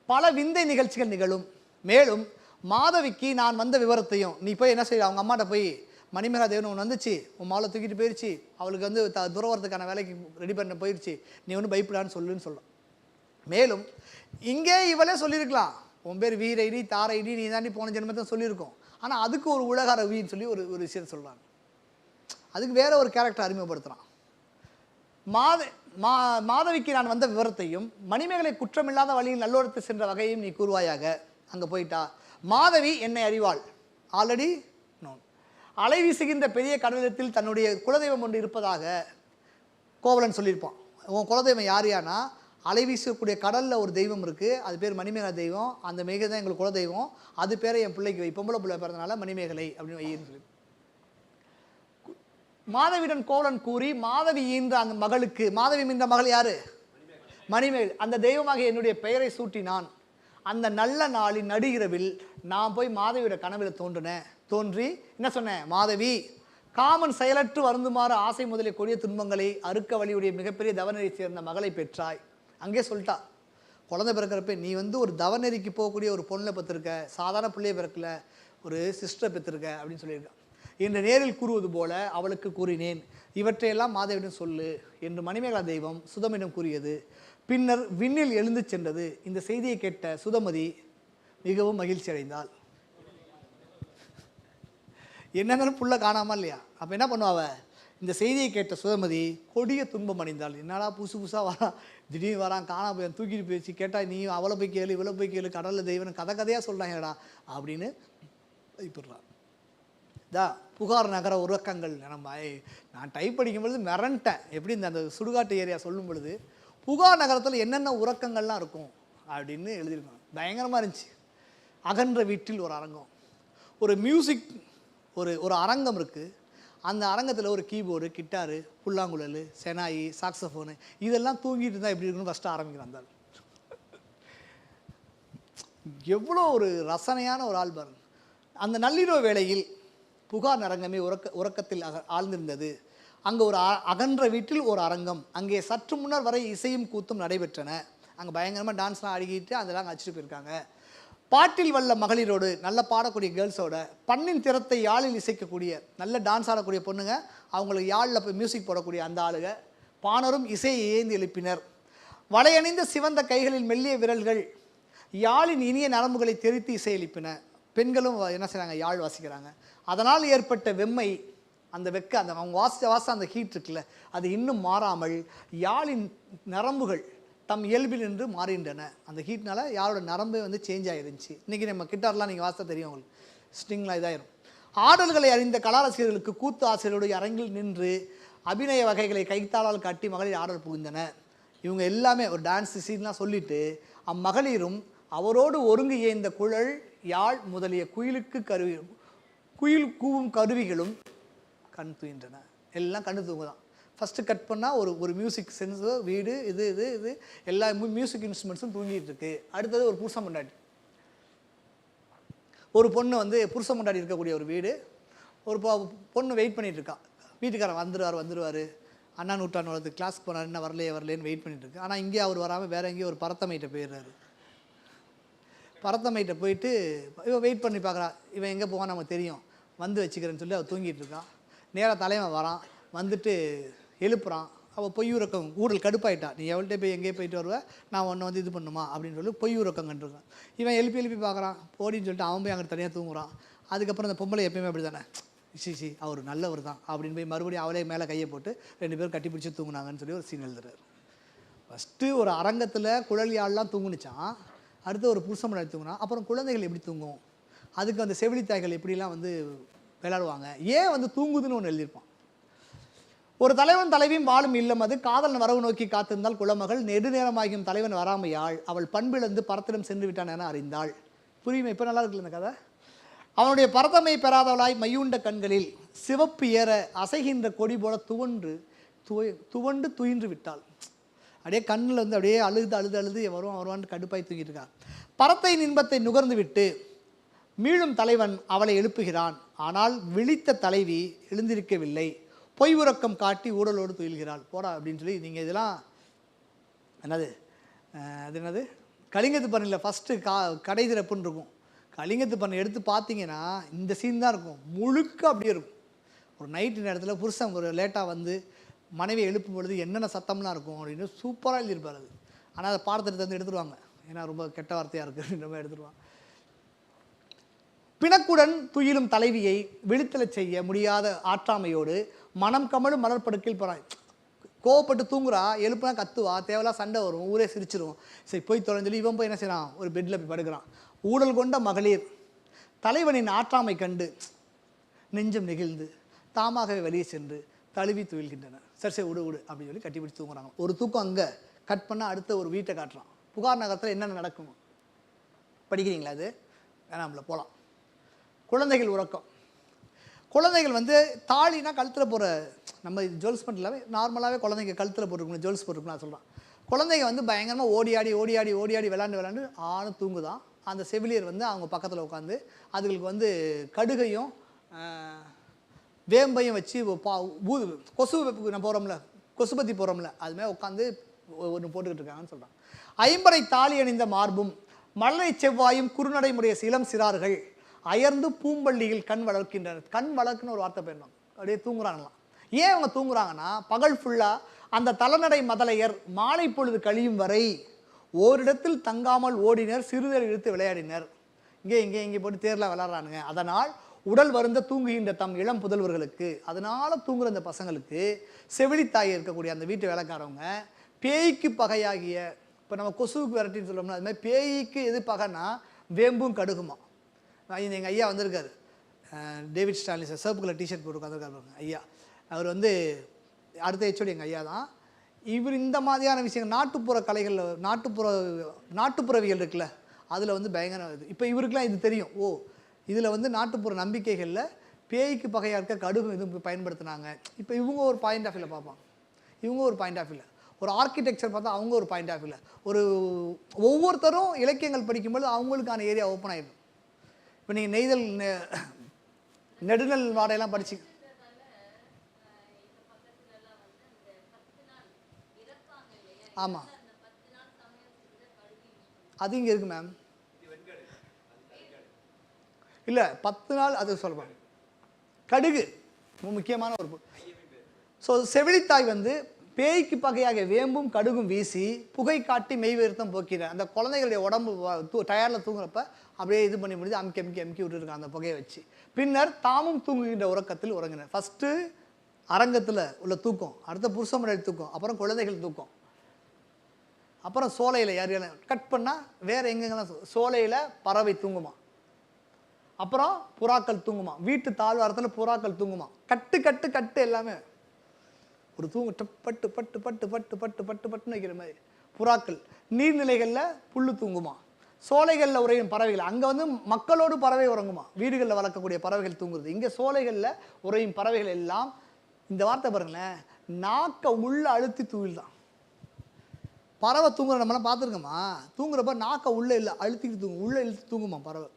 பல விந்தை நிகழ்ச்சிகள் நிகழும். மேலும் மாதவிக்கு நான் வந்த விவரத்தையும் நீ போய் என்ன செய்ய, அவங்க அம்மாட்ட போய் மணிமேகலா தேவன் ஒன்று வந்துச்சு, உன் மாலை தூக்கிட்டு போயிடுச்சு, அவளுக்கு வந்து துறவரத்துக்கான வேலைக்கு ரெடி பண்ண போயிடுச்சு, நீ ஒன்றும் பயப்படான்னு சொல்லுன்னு சொல்லலாம். மேலும் இங்கே இவளே சொல்லியிருக்கலாம், உன் பேர் வீரைடி தாரைடி, நீ தாண்டி போன ஜென்மத்தை சொல்லியிருக்கோம். ஆனால் அதுக்கு ஒரு உலக ரவின்னு சொல்லி ஒரு விஷயம் சொல்கிறாங்க. அதுக்கு வேற ஒரு கேரக்டர் அறிமுகப்படுத்துகிறான். மாதவிக்கு நான் வந்த விவரத்தையும் மணிமேகலை குற்றமில்லாத வழியில் நல்லோரத்தை சென்ற வகையும் நீ கூறுவாயாக. அங்கே போயிட்டா மாதவி என்னை அறிவாள், ஆல்ரெடி நோன். அலை வீசுகின்ற பெரிய கடலத்தில் தன்னுடைய குலதெய்வம் ஒன்று இருப்பதாக கோவலன் சொல்லியிருப்பான். உன் குலதெய்வம் யாரியானா, அலை வீசக்கூடிய கடலில் ஒரு தெய்வம் இருக்குது, அது பேர் மணிமேகலை தெய்வம். அந்த மேகலை தான் எங்களுக்கு குலதெய்வம், அது பேரை என் பிள்ளைக்கு வை, பொம்பளை பிள்ளை பிறந்தனால மணிமேகலை அப்படின்னு வையின்னு சொல்லி மாதவியுடன் கோவலன் கூறி மாதவி ஈன்ற அந்த மகளுக்கு, மாதவி மீன்ற மகள் யாரு? மணிமேகலை. அந்த தெய்வமாக என்னுடைய பெயரை சூட்டினான். அந்த நல்ல நாளின் நடுகிறவில் நான் போய் மாதவியோட கனவில் தோன்றி என்ன சொன்னேன்? மாதவி, காமன் செயலற்று வருந்துமாறு ஆசை முதலிய கொடிய துன்பங்களை அறுக்க வழியுடைய மிகப்பெரிய தவநெறி சேர்ந்த மகளை பெற்றாய். அங்கே சொல்லிட்டா, குழந்தை பிறக்கிறப்ப நீ ஒரு தவநெறிக்கு போகக்கூடிய ஒரு பொண்ணை பெற்றிருக்க, சாதாரண பிள்ளையை பிறக்கல, ஒரு சிஸ்டரை பெற்றிருக்க அப்படின்னு சொல்லியிருக்கான். என்று நேரில் கூறுவது போல அவளுக்கு கூறினேன், இவற்றையெல்லாம் மாதவியிடம் சொல்லு என்று மணிமேகலா தெய்வம் சுதமிடம் கூறியது. பின்னர் விண்ணில் எழுந்து சென்றது. இந்த செய்தியை கேட்ட சுதமதி மிகவும் மகிழ்ச்சி அடைந்தாள். என்னன்னு புள்ள காணாம இல்லையா? அப்போ என்ன பண்ணுவாவ? இந்த செய்தியை கேட்ட சுதமதி கொடிய துன்பம் அடைந்தாள். என்னடா புதுசாக வரான், திடீர்னு வரான், காணா போய் தூக்கிட்டு போயிடுச்சு, கேட்டால் நீ அவளை போய் கேளு, இவளை போய் கேளு, கடலில் தெய்வன் கதையாக சொல்கிறாங்கடா அப்படின்னு இப்படிறான். புகார் நகர உறக்கங்கள். நான் டைப் படிக்கும்பொழுது மிரண்டேன். எப்படி அந்த சுடுகாட்டு ஏரியா சொல்லும் பொழுது புகார் நகரத்தில் என்னென்ன உறக்கங்கள்லாம் இருக்கும் அப்படின்னு எழுதியிருக்காங்க. பயங்கரமாக இருந்துச்சு. அகன்ற வீட்டில் ஒரு அரங்கம், ஒரு மியூசிக், ஒரு அரங்கம் இருக்குது. அந்த அரங்கத்தில் ஒரு கீபோர்டு, கிட்டாரு, புல்லாங்குழல், செனாயி, சாக்ஸஃபோனு இதெல்லாம் தூங்கிட்டு இருந்தால் எப்படி இருக்குன்னு ஃபஸ்ட்டு ஆரம்பிக்கிறான். எவ்வளோ ஒரு ரசனையான ஒரு ஆள் பாருங்க. அந்த நள்ளிரவு வேளையில் புகார் அரங்கமே உறக்கத்தில் ஆழ்ந்திருந்தது. அங்கே ஒரு அகன்ற வீட்டில் ஒரு அரங்கம். அங்கே சற்று முன்னர் வரை இசையும் கூத்தும் நடைபெற்றன. அங்கே பயங்கரமாக டான்ஸ்லாம் ஆடிக்கிட்டு அதெல்லாம் அடிச்சுட்டு போயிருக்காங்க. பாட்டில் வல்ல மகளிரோடு, நல்ல பாடக்கூடிய கேர்ள்ஸோட, பண்ணின் திறத்தை யாழில் இசைக்கக்கூடிய, நல்ல டான்ஸ் ஆடக்கூடிய பொண்ணுங்க, அவங்களுக்கு யாழில் போய் மியூசிக் போடக்கூடிய அந்த ஆளுங்க, பாணரும் இசையை ஏந்தி எழுப்பினர். வளையணிந்த சிவந்த கைகளில் மெல்லிய விரல்கள் யாழின் இனிய நரம்புகளை தெரித்து இசை எழுப்பின. பெண்களும் என்ன செய்கிறாங்க? யாழ் வாசிக்கிறாங்க. அதனால் ஏற்பட்ட வெம்மை, அந்த வெக்க, அந்த அவங்க வாச அந்த ஹீட் இருக்குல்ல, அது இன்னும் மாறாமல் யாழின் நரம்புகள் தம் இயல்பில் நின்று மாறின்றன. அந்த ஹீட்னால யாரோட நரம்பு சேஞ்ச் ஆகிருந்துச்சு. இன்றைக்கி நம்ம கிட்டார்லாம் நீங்கள் வாசித்தா தெரியும் உங்களுக்கு, ஸ்ட்ரிங்லாம் இதாயிரும். ஆடல்களை அறிந்த கலாரசிகர்களுக்கு கூத்து ஆசிரியருடைய அரங்கில் நின்று அபிநய வகைகளை கைத்தாளால் காட்டி மகளிர் ஆடல் புகுந்தன. இவங்க எல்லாமே ஒரு டான்ஸ் சீன்லாம் சொல்லிட்டு அம்மகளிரும் அவரோடு ஒருங்கு ஏந்த குழல், யாழ் முதலிய குயில் கூவும் கருவிகளும் கண் தூயின்றன. எல்லாம் கண்ணு தூங்குதான். ஃபஸ்ட்டு கட் பண்ணால் ஒரு மியூசிக் சென்ஸு, வீடு, இது எல்லா மியூசிக் இன்ஸ்ட்ருமெண்ட்ஸும் தூங்கிட்டு இருக்கு. அடுத்தது ஒரு புருஷன் முன்னாடி, ஒரு பொண்ணு புருஷன் முன்னாடி இருக்கக்கூடிய ஒரு வீடு, ஒரு பொண்ணு வெயிட் பண்ணிட்டு இருக்கா. வீட்டுக்காரன் வந்துடுவார், அண்ணா நூற்றாண்டு கிளாஸ்க்கு போனார், என்ன வரலேன்னு வெயிட் பண்ணிட்டு இருக்கு. ஆனால் இங்கே அவர் வராமல் வேற எங்கேயும் ஒரு பரத்தமையிட்ட போயிடுறாரு. பரத்தமையிட்ட போயிட்டு இவன் வெயிட் பண்ணி பார்க்குறா. இவன் எங்கே போவான் நமக்கு தெரியும், வந்து வச்சுக்கிறேன்னு சொல்லி அவள் தூங்கிட்டு இருக்கான். நேராக தலைவன் வரான், வந்துட்டு எழுப்புறான். அவள் பொய்யுறக்கம் ஊரில் கடுப்பாயிட்டா. நீ எவ்வளோ போய் எங்கேயே போயிட்டு வருவேன், நான் ஒன்று இது பண்ணுமா அப்படின்னு சொல்லி பொய்யுறக்கம் கண்டிருக்கான். இவன் எழுப்பி பார்க்குறான், போடின்னு சொல்லிட்டு அவன் போய் அங்கே தனியாக தூங்குறான். அதுக்கப்புறம் அந்த பொம்பளை எப்பயுமே அப்படி தானே, சி அவர் நல்லவர் தான் அப்படின்னு போய் மறுபடியும் அவளே மேலே கையை போட்டு 2 பேரும் கட்டி பிடிச்சி தூங்குனாங்கன்னு சொல்லி ஒரு சீன் எழுதுறாரு. ஃபஸ்ட்டு ஒரு அரங்கத்தில் குழல் யாழ்லாம் தூங்குனுச்சான், அடுத்து ஒரு புருஷன் முன்னாடி தூங்கினா, அப்புறம் குழந்தைகள் எப்படி தூங்கும், அதுக்கு அந்த செவிலித்தாய்கள் எப்படிலாம் விளையாடுவாங்க, ஏன் தூங்குதுன்னு ஒன்று எழுதியிருப்பான். ஒரு தலைவன் தலைவியும் வாழும் இல்லம் அது, காதலன் வரவு நோக்கி காத்திருந்தால் குலமகள், நெடுநேரமாகியும் தலைவன் வராமையாள், அவள் பண்பிழந்து பரத்திடம் சென்று விட்டான் என அறிந்தாள். புரியுமே? இப்போ நல்லா இருக்குல்ல இந்த கதை. அவனுடைய பரத்தமை பெறாதவளாய் மையுண்ட கண்களில் சிவப்பு ஏற அசைகின்ற கொடி போல துவண்டு துயின்று விட்டாள். அப்படியே கண்ணில் அப்படியே அழுது வருவான்னு கடுப்பாய் தூங்கிட்டு இருக்கா. பரத்தையின் இன்பத்தை நுகர்ந்து விட்டு மீளும் தலைவன் அவளை எழுப்புகிறான். ஆனால் விழித்த தலைவி எழுந்திருக்கவில்லை. பொய் உறக்கம் காட்டி ஊடலோடு துயில்கிறாள். போடா அப்படின்னு சொல்லி, நீங்கள் இதெல்லாம் என்னது கலிங்கத்து பண்ணையில் ஃபஸ்ட்டு கடை திறப்புன்னு இருக்கும். கலிங்கத்து பண்ணை எடுத்து பார்த்தீங்கன்னா இந்த சீன் தான் இருக்கும், முழுக்க அப்படியே இருக்கும். ஒரு நைட்டு நேரத்தில் புருஷன் ஒரு லேட்டாக மனைவி எழுப்பும் பொழுது என்னென்ன சத்தம்லாம் இருக்கும் அப்படின்னு சூப்பராக எழுதியிருப்பார் அது. ஆனால் அதை பாடத்திட்டத்தை எடுத்துருவாங்க, ஏன்னா ரொம்ப கெட்ட வார்த்தையாக இருக்குது அப்படின்ற மாதிரி எடுத்துருவாங்க. பிணக்குடன் துயிலும் தலைவியை விழித்தலை செய்ய முடியாத ஆற்றாமையோடு மனம் கமழும் மலர்படுக்கையில் போகிறான். கோவப்பட்டு தூங்குறா, எழுப்புனா கத்துவா, தேவையில்லாம் சண்டை வரும், ஊரே சிரிச்சிரும். சரி போய் தொலைஞ்சு இவன் போய் என்ன செய்யறான், ஒரு பெட்டில் போய் படுக்கிறான். ஊழல் கொண்ட மகளிர் தலைவனின் ஆற்றாமை கண்டு நெஞ்சம் நெகிழ்ந்து தாமாகவே வெளியே சென்று தழுவி துயில்கின்றனர். சரி சரி விடு விடு அப்படின்னு சொல்லி கட்டிப்பிடிச்சு தூங்குறாங்க. ஒரு தூக்கம் அங்கே கட் பண்ணால் அடுத்த ஒரு வீட்டை காட்டுறான். புகார் நகரத்தில் என்னென்ன நடக்கும் படிக்கிறீங்களா? அது வேணாம்ல, போகலாம். குழந்தைகள் உறக்கம். குழந்தைகள் வந்து தாலினா கழுத்தில் போகிற, நம்ம ஜுவல்ஸ் பண்ணிடலாமே, நார்மலாகவே குழந்தைங்க கழுத்தில் போட்டுருக்கணும், ஜுவல்ஸ் போட்டுருக்கணும் நான் சொல்கிறேன். குழந்தைங்க வந்து பயங்கரமாக ஓடியாடி விளாண்டு ஆணு தூங்குதான். அந்த செவிலியர் வந்து அவங்க பக்கத்தில் உட்காந்து அதுகளுக்கு வந்து கடுகையும் வேம்பையும் வச்சு கொசு நான் போகிறோம்ல, கொசுபத்தி போகிறோம்ல, அதுமாதிரி உட்காந்து ஒன்று போட்டுக்கிட்டு இருக்காங்கன்னு சொல்கிறான். ஐம்பரை தாலி அணிந்த மார்பும் மலரை செவ்வாயும் குறுநடைமுறைய இளம் சிறார்கள் அயர்ந்து பூம்பள்ளியில் கண் வளர்க்கின்றனர். கண் வளர்க்குன்னு ஒரு வார்த்தை போயிடணும். அப்படியே தூங்குறாங்களாம். ஏன் அவங்க தூங்குறாங்கன்னா, பகல் ஃபுல்லாக அந்த தலநடை மதலையர் மாலை பொழுது கழியும் வரை ஓரிடத்தில் தங்காமல் ஓடினர், சிறுதல் இழுத்து விளையாடினர். இங்கே போட்டு தேர்லாம் விளையாடுறானுங்க. அதனால் உடல் வருந்த தூங்குகின்ற தம் இளம் புதல்வர்களுக்கு, அதனால் தூங்குற அந்த பசங்களுக்கு செவிலித்தாய் இருக்கக்கூடிய அந்த வீட்டு வேலைக்காரவங்க பேய்க்கு பகையாகிய, இப்போ நம்ம கொசுவுக்கு விரட்டின்னு சொல்லணும்னா அது மாதிரி பேய்க்கு எது பகைன்னா வேம்பும் கடுகுமா. எங்கள் ஐயா வந்திருக்காரு, டேவிட் ஸ்டாலின் சார், சிவப்பு கலர் டிஷர்ட் போட்டு உட்காந்துருக்காரு ஐயா. அவர் வந்து அடுத்த ஹெச்ஓடி எங்கள் ஐயா தான். இவர் இந்த மாதிரியான விஷயங்கள் நாட்டுப்புற கலைகளில் நாட்டுப்புறவியல் இருக்குல்ல, அதில் வந்து பயங்கர இது. இப்போ இவருக்கெலாம் இது தெரியும். ஓ, இதில் வந்து நாட்டுப்புற நம்பிக்கைகளில் பேய்க்கு பகையாக இருக்க கடுகு இது பயன்படுத்தினாங்க. இப்போ இவங்க ஒரு பாயிண்ட் ஆஃப் வியூவில் பார்ப்பாங்க, இவங்க ஒரு பாயிண்ட் ஆஃப் வியூவில், ஒரு ஆர்கிடெக்சர் பார்த்தா அவங்க ஒரு பாயிண்ட் ஆஃப் வியூவில், ஒரு ஒவ்வொருத்தரும் இலக்கியங்கள் படிக்கும்போது அவங்களுக்கான ஏரியா ஓப்பன் ஆகிடும். இப்போ நீங்கள் நெய்தல் நெடுநல் வாடையெல்லாம் படிச்சு ஆமாம், அது இங்கே இருக்குது மேம். இல்லை 10 நாள் அது சொல்லுவாங்க. கடுகு முக்கியமான ஒரு. ஸோ செவிலித்தாய் வந்து பேய்க்கு பகையாக வேம்பும் கடுகும் வீசி புகை காட்டி மெய்வருத்தம் போக்கிற அந்த குழந்தைகளுடைய உடம்பு டயரில் தூங்குறப்ப அப்படியே இது பண்ணி முடிஞ்சு அமுக்கி விட்டுருக்காங்க அந்த புகையை வச்சு. பின்னர் தாமும் தூங்குகின்ற உறக்கத்தில் உறங்கினர். ஃபஸ்ட்டு அரங்கத்தில் உள்ள தூக்கம், அடுத்த புருஷமுறை தூக்கம், அப்புறம் குழந்தைகள் தூக்கம், அப்புறம் சோலையில் யார் கட் பண்ணால் வேறு எங்கெங்கெல்லாம் சோலையில் பறவை தூங்குமா, அப்புறம் புறாக்கள் தூங்குமா, வீட்டு தாழ்வாரத்தில் புறாக்கள் தூங்குமா. கட்டு எல்லாமே ஒரு தூங்கு பட்டு பட்டு பட்டு பட்டு பட்டு பட்டு பட்டுன்னு வைக்கிற மாதிரி. புறாக்கள் நீர்நிலைகளில் புல்லு தூங்குமா, சோலைகளில் உறையும் பறவைகள், அங்கே வந்து மக்களோடு பறவை உறங்குமா, வீடுகளில் வளர்க்கக்கூடிய பறவைகள் தூங்குறது. இங்கே சோலைகளில் உறையும் பறவைகள் எல்லாம், இந்த வார்த்தை பாருங்களேன், நாக்க உள்ள அழுத்தி தூவில் தான். பறவை தூங்குற நம்மளாம் பார்த்துருக்கோமா, தூங்குறப்ப நாக்க உள்ளே இல்லை அழுத்திக்கிட்டு தூங்கும், உள்ளே இழுத்து தூங்குமா பறவை,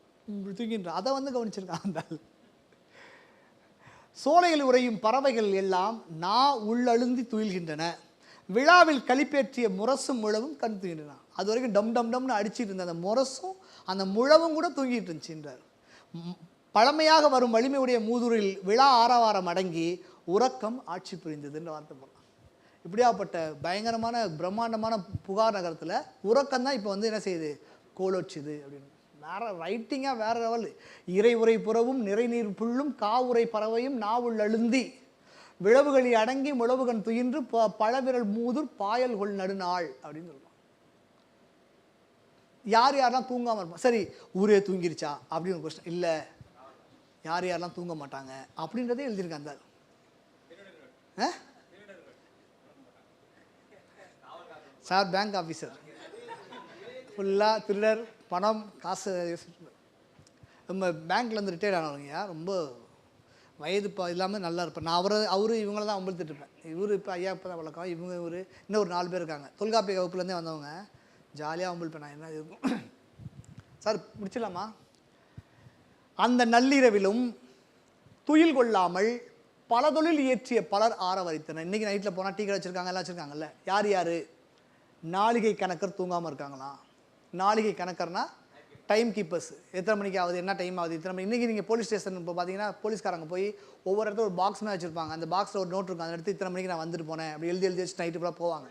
தூங்கின்ற அதை வந்து கவனிச்சிருக்கான் அந்த ஆள். சோலையில் உறையும் பறவைகள் எல்லாம் நா உள்ளழுந்தி துயில்கின்றன. விழாவில் களிப்பேற்றிய முரசும் முழவும் கண் தூங்கின்றன. அது வரைக்கும் டம் டம் டம்னு அடிச்சிட்டு இருந்த அந்த முரசும் அந்த முழவும் கூட தூங்கிட்டு இருந்துச்சுன்றார். பழமையாக வரும் வலிமையுடைய மூதூரில் விழா ஆரவாரம் அடங்கி உறக்கம் ஆட்சி புரிந்ததுன்ற வார்த்தை போடலாம். இப்படியாப்பட்ட பயங்கரமான பிரம்மாண்டமான புகார் நகரத்தில் உறக்கம் தான் இப்போ வந்து என்ன செய்யுது, கோலோச்சுது அப்படின்னு. வேற ரைட்டிங்காக வேற லெவல். இறை உரை புறவும் நிறைநீர் புல்லும் காவுரை பறவையும் நாவுள் அழுந்தி விழவுகளில் அடங்கி முழவுகன் துயின்று பழவிரல் மூதூர் பாயல் கொள் நடுநாள் அப்படின்னு சொல்லுவாங்க. யாரெல்லாம் தூங்காமல் இருப்பாங்க, சரி ஊரே தூங்கிருச்சா அப்படின்னு ஒரு கொஸ்டின் இல்லை, யாரெல்லாம் தூங்க மாட்டாங்க அப்படின்றதே எழுதியிருக்காங்க. சார் பேங்க் ஆஃபீஸர் ஃபுல்லாக திருடர், பணம் காசு. நம்ம பேங்க்லேருந்து ரிட்டையர்ட் ஆனவங்க ரொம்ப வயது இல்லாமல் நல்லா இருப்பேன் நான். அவரு இவங்கள தான் அம்பழுத்துட்டு இருப்பேன். இவர் இப்போ ஐயா இப்போ தான் வழக்கம், இவங்க இன்னும் ஒரு 4 பேர் இருக்காங்க, தொல்காப்பிய வகுப்புலேருந்தே வந்தவங்க. ஜாலியாக அம்பழுப்பேன் நான். என்ன இருக்கும் சார் முடிச்சிடலாமா? அந்த நள்ளிரவிலும் துயில் கொள்ளாமல் பல தொழில் இயற்றிய பலர் ஆரவரித்தனர். இன்றைக்கி நைட்டில் போனால் டீ கடை வச்சுருக்காங்க, எல்லாம் வச்சுருக்காங்கல்ல. யார் நாளிகை கணக்கர் தூங்காமல் இருக்காங்களா? நாளிகை கணக்கர்னா டைம் கீப்பர்ஸ். எத்தனை மணிக்கு ஆகுது, என்ன டைம் ஆகுது, இத்தனை மணி. இன்றைக்கி நீங்கள் போலீஸ் ஸ்டேஷன் இப்போ பார்த்தீங்கன்னா போலீஸ்காரங்க போய் ஒவ்வொரு இடத்துல ஒரு பாக்ஸ் மாதிரி வச்சுருப்பாங்க. அந்த பாக்ஸில் ஒரு நோட் இருக்கும், அந்த இடத்து இத்தனை மணிக்கு நான் வந்துட்டு போனேன் அப்படி எழுதி வச்சு நைட்டு ஃபுல்லாக போவாங்க.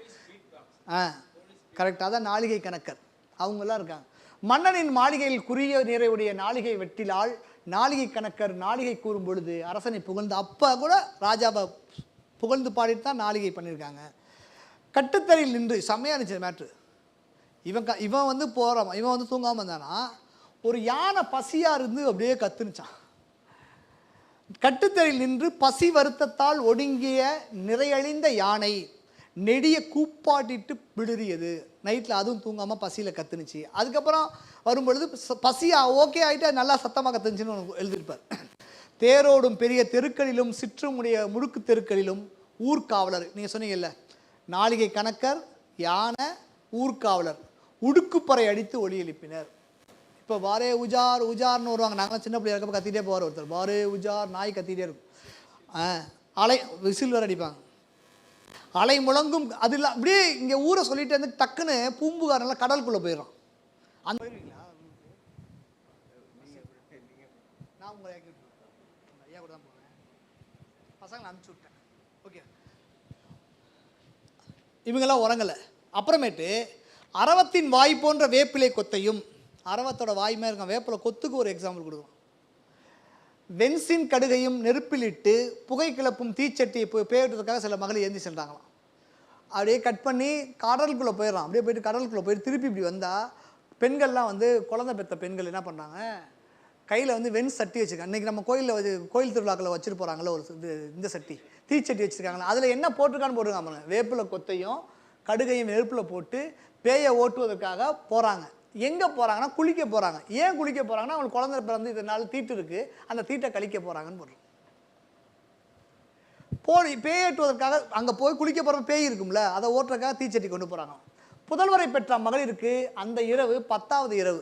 கரெக்டாக தான் நாளிகை கணக்கர் அவங்கெல்லாம் இருக்காங்க. மன்னனின் மாளிகையில் குறிய நிறைவுடைய நாளிகை வெட்டிலால் நாளிகை கணக்கர் நாளிகை கூறும் பொழுது அரசனை புகழ்ந்து, அப்போ கூட ராஜாவை புகழ்ந்து பாடிட்டு தான் நாளிகை பண்ணியிருக்காங்க. கட்டுத்தரையில் நின்று செம்மையாக இருந்துச்சு மேட்ரு. இவன் வந்து போகிறான், இவன் வந்து தூங்காமல் இருந்தானா, ஒரு யானை பசியாக இருந்து அப்படியே கத்துனுச்சான். கட்டுத்தரையில் நின்று பசி வருத்தத்தால் ஒடுங்கிய நிறையழிந்த யானை நெடிய கூப்பாட்டிட்டு விடுறியது. நைட்டில் அதுவும் தூங்காமல் பசியில் கத்துனுச்சு. அதுக்கப்புறம் வரும்பொழுது பசியா ஓகே ஆகிட்டு நல்லா சத்தமாக கத்துனுச்சுன்னு எழுதியிருப்பார். தேரோடும் பெரிய தெருக்களிலும் சிற்றுமுடைய முடுக்கு தெருக்களிலும் ஊர்காவலர், நீங்கள் சொன்னீங்கல்ல, நாளிகை கணக்கர், யானை, ஊர்காவலர் உடுக்குப்பறை அடித்து ஒளி எழுப்பினர். இப்போ பாரே உஜார் உஜார்னு வருவாங்க. நாங்களாம் சின்ன பிள்ளையா இருக்கப்போ கத்திட்டே போவார் ஒருத்தர், பாரே உஜார், நாய் கத்திட்டே இருக்கும். அலை விசில் வேறு அடிப்பாங்க, அலை முழங்கும். அது இல்லை அப்படியே இங்கே ஊரை சொல்லிட்டு வந்து டக்குன்னு பூம்புகாரெல்லாம் கடலுக்குள்ளே போயிடும். அந்த நான் உங்களை ஐயா கூட தான் போனேன், பசங்களை அனுப்பிச்சி விட்டேன். ஓகே, இவங்கெல்லாம் உறங்கலை. அப்புறமேட்டு அரவத்தின் வாய் போன்ற வேப்பிலை கொத்தையும், அரவத்தோட வாய்மே இருக்கும், வேப்பிலை கொத்துக்கு ஒரு எக்ஸாம்பிள் கொடுக்கும். வென்சின் கடுகையும் நெருப்பிலிட்டு புகை கிளப்பும் தீச்சட்டியை பேட்டுறதுக்காக சில மகளிர் ஏந்தி சென்றாங்களாம். அப்படியே கட் பண்ணி கடலுக்குள்ளே போயிடறான். அப்படியே போயிட்டு கடலுக்குள்ளே போயிட்டு திருப்பி இப்படி வந்தால் பெண்கள்லாம் வந்து குழந்தை பெற்ற பெண்கள் என்ன பண்ணுறாங்க, கையில் வந்து வெண் சட்டி வச்சுருக்காங்க. இன்றைக்கி நம்ம கோயில் திருவிழாக்களை வச்சுட்டு போகிறாங்களோ ஒரு இந்த சட்டி, தீச்சட்டி வச்சுருக்காங்களா, அதில் என்ன போட்டிருக்கான்னு போட்டுருக்காங்க, வேப்பிலை கொத்தையும் கடுகையும் நெருப்பில் போட்டு பேயை ஓட்டுவதற்காக போகிறாங்க. எங்கே போகிறாங்கன்னா குளிக்க போகிறாங்க. ஏன் குளிக்க போகிறாங்கன்னா, அவங்களுக்கு குழந்தை பிறந்து இதனால தீட்டு இருக்குது, அந்த தீட்டை கழிக்க போகிறாங்கன்னு போடுறோம். பேயேற்றுவதற்காக அங்கே போய் குளிக்க போகிற பேய் இருக்கும்ல, அதை ஓட்டுறதுக்காக தீச்சட்டி கொண்டு போகிறாங்க. புதல்வரை பெற்ற மகளிருக்கு அந்த இரவு 10வது இரவு,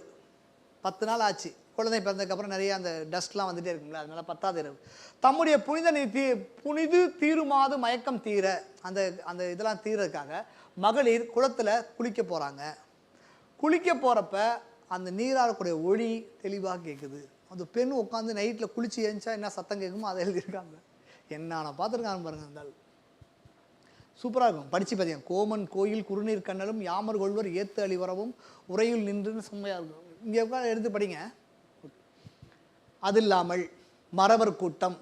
10 நாள் ஆச்சு குழந்தை பிறந்ததுக்கப்புறம் நிறைய அந்த டஸ்ட்லாம் வந்துகிட்டே இருக்கும்ல, அதனால 10வது இரவு தம்முடைய புனிது தீருமாது மயக்கம் தீர, அந்த அந்த இதெல்லாம் தீர்றதுக்காக மகளிர் குளத்தில் குளிக்க போகிறாங்க. குளிக்க போகிறப்ப அந்த நீராடக்கூடிய ஒளி தெளிவாக கேட்குது. அந்த பெண் உட்காந்து நைட்டில் குளிச்சு ஏஞ்சா என்ன சத்தம் கேட்குமோ அதை எழுதியிருக்காங்க. என்ன பார்த்துருக்காங்க பாருங்க, இருந்தால் சூப்பராக இருக்கும், படித்து பார்த்தீங்க. கோமன் கோயில் குறுநீர் கண்ணலும் யாமர் கொள்வர் ஏத்து அழிவரவும் உரையில் நின்றுன்னு செம்மையாக இருக்கும். இங்கே உட்காந்து எடுத்து படிங்க. அது இல்லாமல் மறவர் கூட்டம்,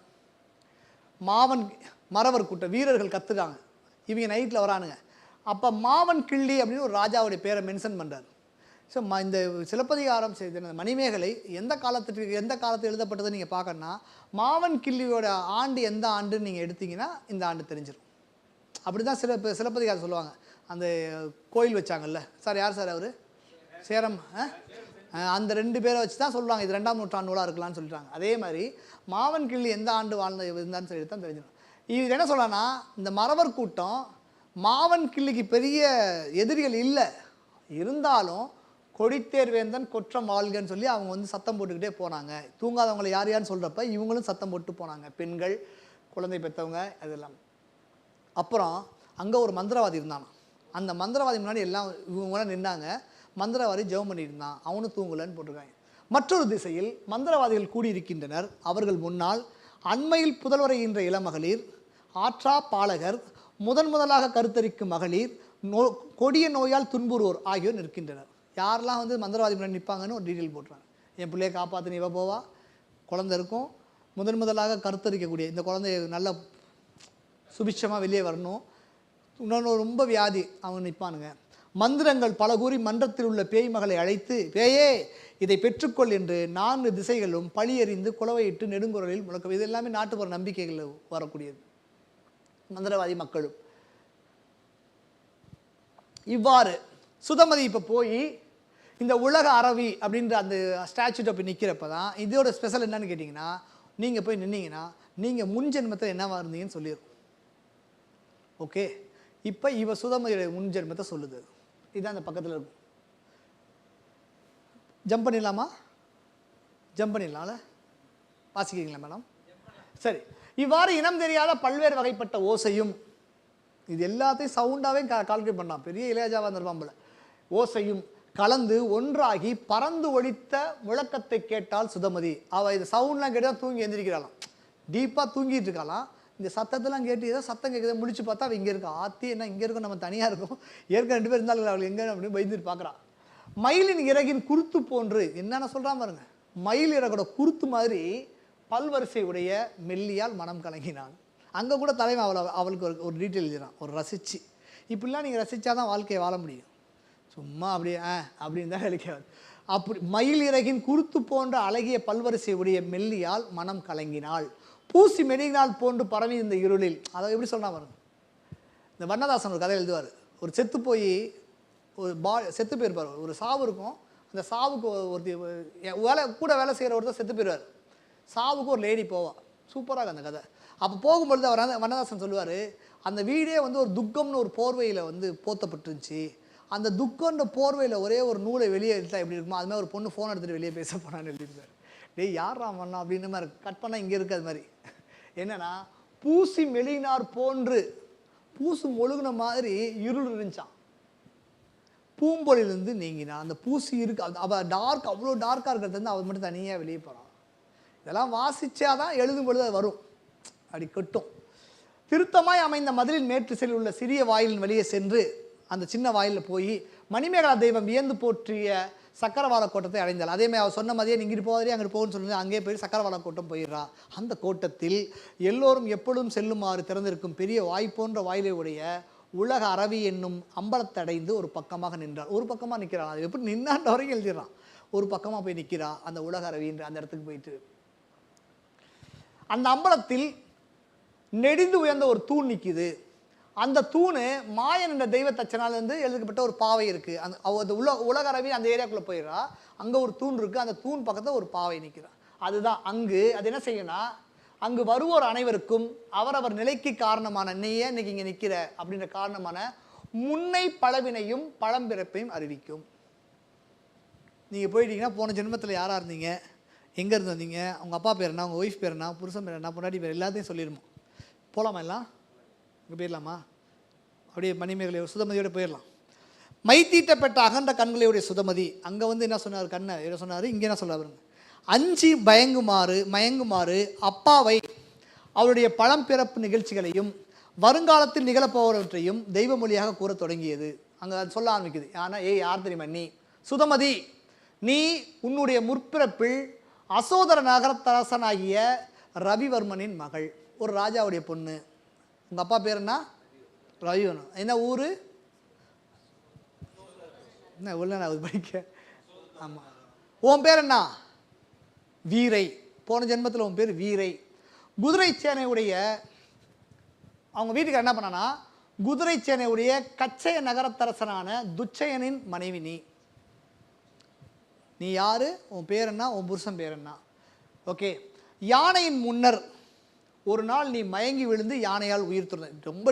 மறவர் கூட்டம் வீரர்கள் கற்றுக்காங்க. இவங்க நைட்டில் வரானுங்க. அப்போ மாவன் கிள்ளி அப்படின்னு ஒரு ராஜாவுடைய பேரை மென்ஷன் பண்ணுறாரு. ஸோ இந்த சிலப்பதிகாரம் செய்த மணிமேகலை எந்த காலத்தில் எழுதப்பட்டதை நீங்கள் பார்க்கணுன்னா, மாவன் கிள்ளியோட ஆண்டு எந்த ஆண்டுன்னு நீங்கள் எடுத்தீங்கன்னா இந்த ஆண்டு தெரிஞ்சிடும். அப்படி தான் சிலப்பதிகாரம் சொல்லுவாங்க. அந்த கோயில் வச்சாங்கல்ல சார், யார் சார் அவர், சேரம், அந்த 2 பேரை வச்சு தான் சொல்லுவாங்க இது 2ஆம் நூற்றாண்டு நூலாக இருக்கலாம்னு சொல்லிட்டாங்க. அதே மாதிரி மாவன் கிள்ளி எந்த ஆண்டு இருந்தான்னு சொல்லி தான் தெரிஞ்சிடும். இது என்ன சொல்லலாம்னா, இந்த மறவர் கூட்டம் மாவன் கிள்ளிக்கு பெரிய எதிரிகள் இல்லை, இருந்தாலும் கொடித்தேர் வேந்தன் கொற்றம் வாழ்கன்னு சொல்லி அவங்க வந்து சத்தம் போட்டுக்கிட்டே போனாங்க. தூங்காதவங்களை யார் யாருன்னு சொல்கிறப்ப இவங்களும் சத்தம் போட்டு போனாங்க, பெண்கள், குழந்தை பெற்றவங்க, அதெல்லாம். அப்புறம் அங்கே ஒரு மந்திரவாதி இருந்தானா. அந்த மந்திரவாதி முன்னாடி எல்லாம் இவங்களாம் நின்னாங்க. மந்திரவாதி ஜெபம் பண்ணிட்டு இருந்தான், அவனும் தூங்கலன்னு போட்டிருக்காங்க. மற்றொரு திசையில் மந்திரவாதிகள் கூடியிருக்கின்றனர். அவர்கள் முன்னால் அண்மையில் புதல்வரைகின்ற இளமகளிர், ஆற்றா பாலகர், முதலாக கருத்தரிக்கும் மகளிர், கொடிய நோயால் துன்புறுவோர் ஆகியோர் நிற்கின்றனர். யாரெல்லாம் வந்து மந்திரவாதி முன்னாடி நிற்பாங்கன்னு ஒரு டீட்டெயில் போட்டுறாங்க. என் பிள்ளையை காப்பாற்றின இவ போவா, குழந்தை இருக்கும், முதலாக கருத்தரிக்கக்கூடிய இந்த குழந்தை நல்ல சுபிட்சமாக வெளியே வரணும், இன்னொன்று ரொம்ப வியாதி, அவங்க நிற்பானுங்க. மந்திரங்கள் பல கூறி மன்றத்தில் உள்ள பேய் மகளை அழைத்து, பேயே இதை பெற்றுக்கொள் என்று 4 திசைகளும் பழியறிந்து குலவையிட்டு நெடுங்குரலில் முழக்கம். இது எல்லாமே நாட்டுப்புற நம்பிக்கைகளில் வரக்கூடியது. மந்திரவாதி மக்களும் இவ்வாறு சுதமதி இப்போ போய் இந்த உலக அறவி அப்படின்ற அந்த ஸ்டாச்சுட்டை போய் நிற்கிறப்ப தான் இதோட ஸ்பெஷல் என்னன்னு கேட்டிங்கன்னா, நீங்கள் போய் நின்னீங்கன்னா நீங்கள் முன் ஜென்மத்தில் என்னவா இருந்தீங்கன்னு சொல்லிடும். ஓகே, இப்போ இவ சுதமதியோட முன் ஜென்மத்தை சொல்லுது. இதுதான் அந்த பக்கத்தில் இருக்கும். ஜம்ப் பண்ணிடலாமா? ஜம்ப் பண்ணிடலாம்ல, வாசிக்கிறீங்களா மேடம்? சரி. இவ்வாறு இனம் தெரியாத பல்வேறு வகைப்பட்ட ஓசையும், இது எல்லாத்தையும் சவுண்டாகவே கால்குலேட் பண்ணலாம், பெரிய இளையராஜாவாக இருந்திருப்பான் போல. ஓசையும் கலந்து ஒன்றாகி பறந்து ஒழித்த முழக்கத்தை கேட்டால் சுதமதி. அவள் இது சவுண்ட்லாம் கேட்டால் தூங்கி எந்திரிக்கிறாளாம், டீப்பாக தூங்கிட்டு இருக்காளாம். இந்த சத்தத்தெல்லாம் கேட்டு ஏதோ சத்தம் கேட்குது, முடிச்சு பார்த்தா அவள் இங்கே இருக்கா. ஆத்தி என்ன இங்கே இருக்கும், நம்ம தனியாக இருக்கும், ஏற்கனவே 2 பேர் இருந்தாலும் அவள் எங்கே அப்படின்னு பயந்துட்டு பார்க்குறான். மயிலின் இறகின் குருத்து போன்று, என்னென்ன சொல்கிறான் பாருங்க, மயில் இறகோட குருத்து மாதிரி பல்வரிசை உடைய மெல்லியால் மனம் கலங்கினான். அங்கே கூட தலைவன் அவளுக்கு ஒரு டீட்டெயில் எழுதினான், ஒரு ரசிச்சு. இப்படிலாம் நீங்கள் ரசித்தாதான் வாழ்க்கையை வாழ முடியும். சும்மா அப்படியே அப்படின்னு தான் எழுக்காது. அப்படி மயில் இறகின் குருத்து போன்ற அழகிய பல்வரிசை உடைய மெல்லியால் மனம் கலங்கினாள், பூசி மெழுகினால் போன்று பரவி இந்த இருளில். அதை எப்படி சொன்னா பாருங்க. இந்த வண்ணதாசன் ஒரு கதை எழுதுவார். ஒரு செத்து போய் ஒரு செத்து போயிருப்பார். ஒரு சாவு இருக்கும். அந்த சாவுக்கு வேலை செய்கிற ஒருத்தர் செத்து போயிடுவார். சாவுக்கு ஒரு லேடி போவா. சூப்பராக அந்த கதை. அப்போ போகும்பொழுது அவர் வண்ணதாசன் சொல்லுவார், அந்த வீடே வந்து ஒரு துக்கம்னு ஒரு போர்வையில் வந்து போத்தப்பட்டுருந்துச்சு. அந்த துக்கன்ற போர்வையில் ஒரே ஒரு நூலை வெளியே எடுத்தால் எப்படி இருக்குமோ அது மாதிரி ஒரு பொண்ணு ஃபோன் எடுத்துகிட்டு வெளியே பேச போனான்னு எழுதியிருப்பார். டேய் யார் ராமண்ணா அப்படின்னு மாதிரி கட் பண்ணால் இங்கே இருக்குது. அது மாதிரி என்னென்னா, பூசி மெழுகினார் போன்று பூசு மொழுகின மாதிரி இருள் இருந்துச்சான். பூம்பொழிலிருந்து நீங்கினா அந்த பூசி இருக்கு. அவள் டார்க், அவ்வளோ டார்க்காக இருக்கிறது வந்து அவள் மட்டும் தனியாக வெளியே போகிறான். இதெல்லாம் வாசிச்சாதான் எழுதும் பொழுது அது வரும். அப்படி கட்டும். திருத்தமாய் அமைந்த மதிலின் மேற்றிசையில் உள்ள சிறிய வாயிலின் வெளியே சென்று அந்த சின்ன வாயிலில் போய் மணிமேகலா தெய்வம் வியந்து போற்றிய சக்கரவாள கோட்டத்தை அடைந்தாள். அதே மாதிரி அவர் சொன்ன மாதிரியே இங்கிட்டு போவதே அங்கிட்டு போகணும்னு சொல்லுங்க. அங்கே போய் சக்கரவாள கோட்டம் போயிடுறா. அந்த கோட்டத்தில் எல்லோரும் எப்பொழுதும் செல்லுமாறு திறந்திருக்கும் பெரிய வாய்ப்போன்ற வாயிலை உடைய உலக அரவி என்னும் அம்பலத்தை அடைந்து ஒரு பக்கமாக நின்றாள். ஒரு பக்கமாக நிற்கிறான். அது எப்படி நின்னான்ற வரைக்கும் எழுதிடுறான். ஒரு பக்கமாக போய் நிற்கிறா அந்த உலக அரவின்ற அந்த இடத்துக்கு போயிட்டு. அந்த அம்பலத்தில் நெடிந்து உயர்ந்த ஒரு தூண் நிற்கிது. அந்த தூணு மாயன் என்ற தெய்வ தச்சனாலேருந்து எழுதப்பட்ட ஒரு பாவை இருக்குது. அந்த உலக அரவி அந்த ஏரியாக்குள்ளே போயிடுறா. அங்கே ஒரு தூண் இருக்குது. அந்த தூண் பக்கத்தில் ஒரு பாவை நிற்கிறா. அதுதான் அங்கு அது என்ன செய்யணும்னா, அங்கு வருவோர் அனைவருக்கும் அவரவர் நிலைக்கு காரணமான நீயே இன்னைக்கு இங்கே நிற்கிற அப்படின்ற காரணமான முன்னை பழவினையும் பழம்பிறப்பையும் அறிவிக்கும். நீங்கள் போயிட்டீங்கன்னா போன ஜென்மத்தில் யாராக இருந்தீங்க, எங்கே இருந்து வந்தீங்க, உங்கள் அப்பா பேர் என்ன, உங்கள் ஒய்ஃப் பேர் என்ன, புருஷன் பேர் என்ன, பொண்டாட்டி பேர் எல்லாத்தையும் சொல்லிடுமா. போகலாமா எல்லாம்? இங்கே போயிடலாமா? அப்படியே மணிமேகலை சுதமதியோட போயிடலாம். மைத்தீட்டப்பட்ட அகன்ற கண்களையுடைய சுதமதி அங்கே வந்து என்ன சொன்னார், கண்ணை என்ன சொன்னார், இங்கே என்ன சொல்ல பாருங்க. அஞ்சி மயங்குமாறு அப்பாவை அவருடைய பழம்பிறப்பு நிகழ்ச்சிகளையும் வருங்காலத்தில் நிகழப்போவற்றையும் தெய்வ மொழியாக கூற தொடங்கியது. அங்கே சொல்ல ஆரம்பிக்குது. ஆனால் யார் தெரியுமா, நீ சுதமதி, நீ உன்னுடைய முற்பிறப்பில் அசோதர நகரத்தரசனாகிய ரவிவர்மனின் மகள், ஒரு ராஜாவுடைய பொண்ணு. உங்கள் அப்பா பேர் என்ன? ரவிவர்மன். என்ன ஊர்? என்ன உள்ள நான் படிக்க. ஆமாம். உன் பேர் என்ன? வீரை. போன ஜென்மத்தில் உன் பேர் வீரை. குதிரை சேனையுடைய அவங்க வீட்டுக்கு என்ன பண்ணானா, குதிரை சேனையுடைய கச்சைய நகரத்தரசனான துச்சயனின் மனைவி நீ. நீ யாரு? உன் பேர் என்ன? உன் புருஷன் பேர் என்ன? ஓகே. யானையின் முன்னர் ஒரு நாள் நீ மயங்கி விழுந்து யானையால் உயிர் துறந்த. ரொம்ப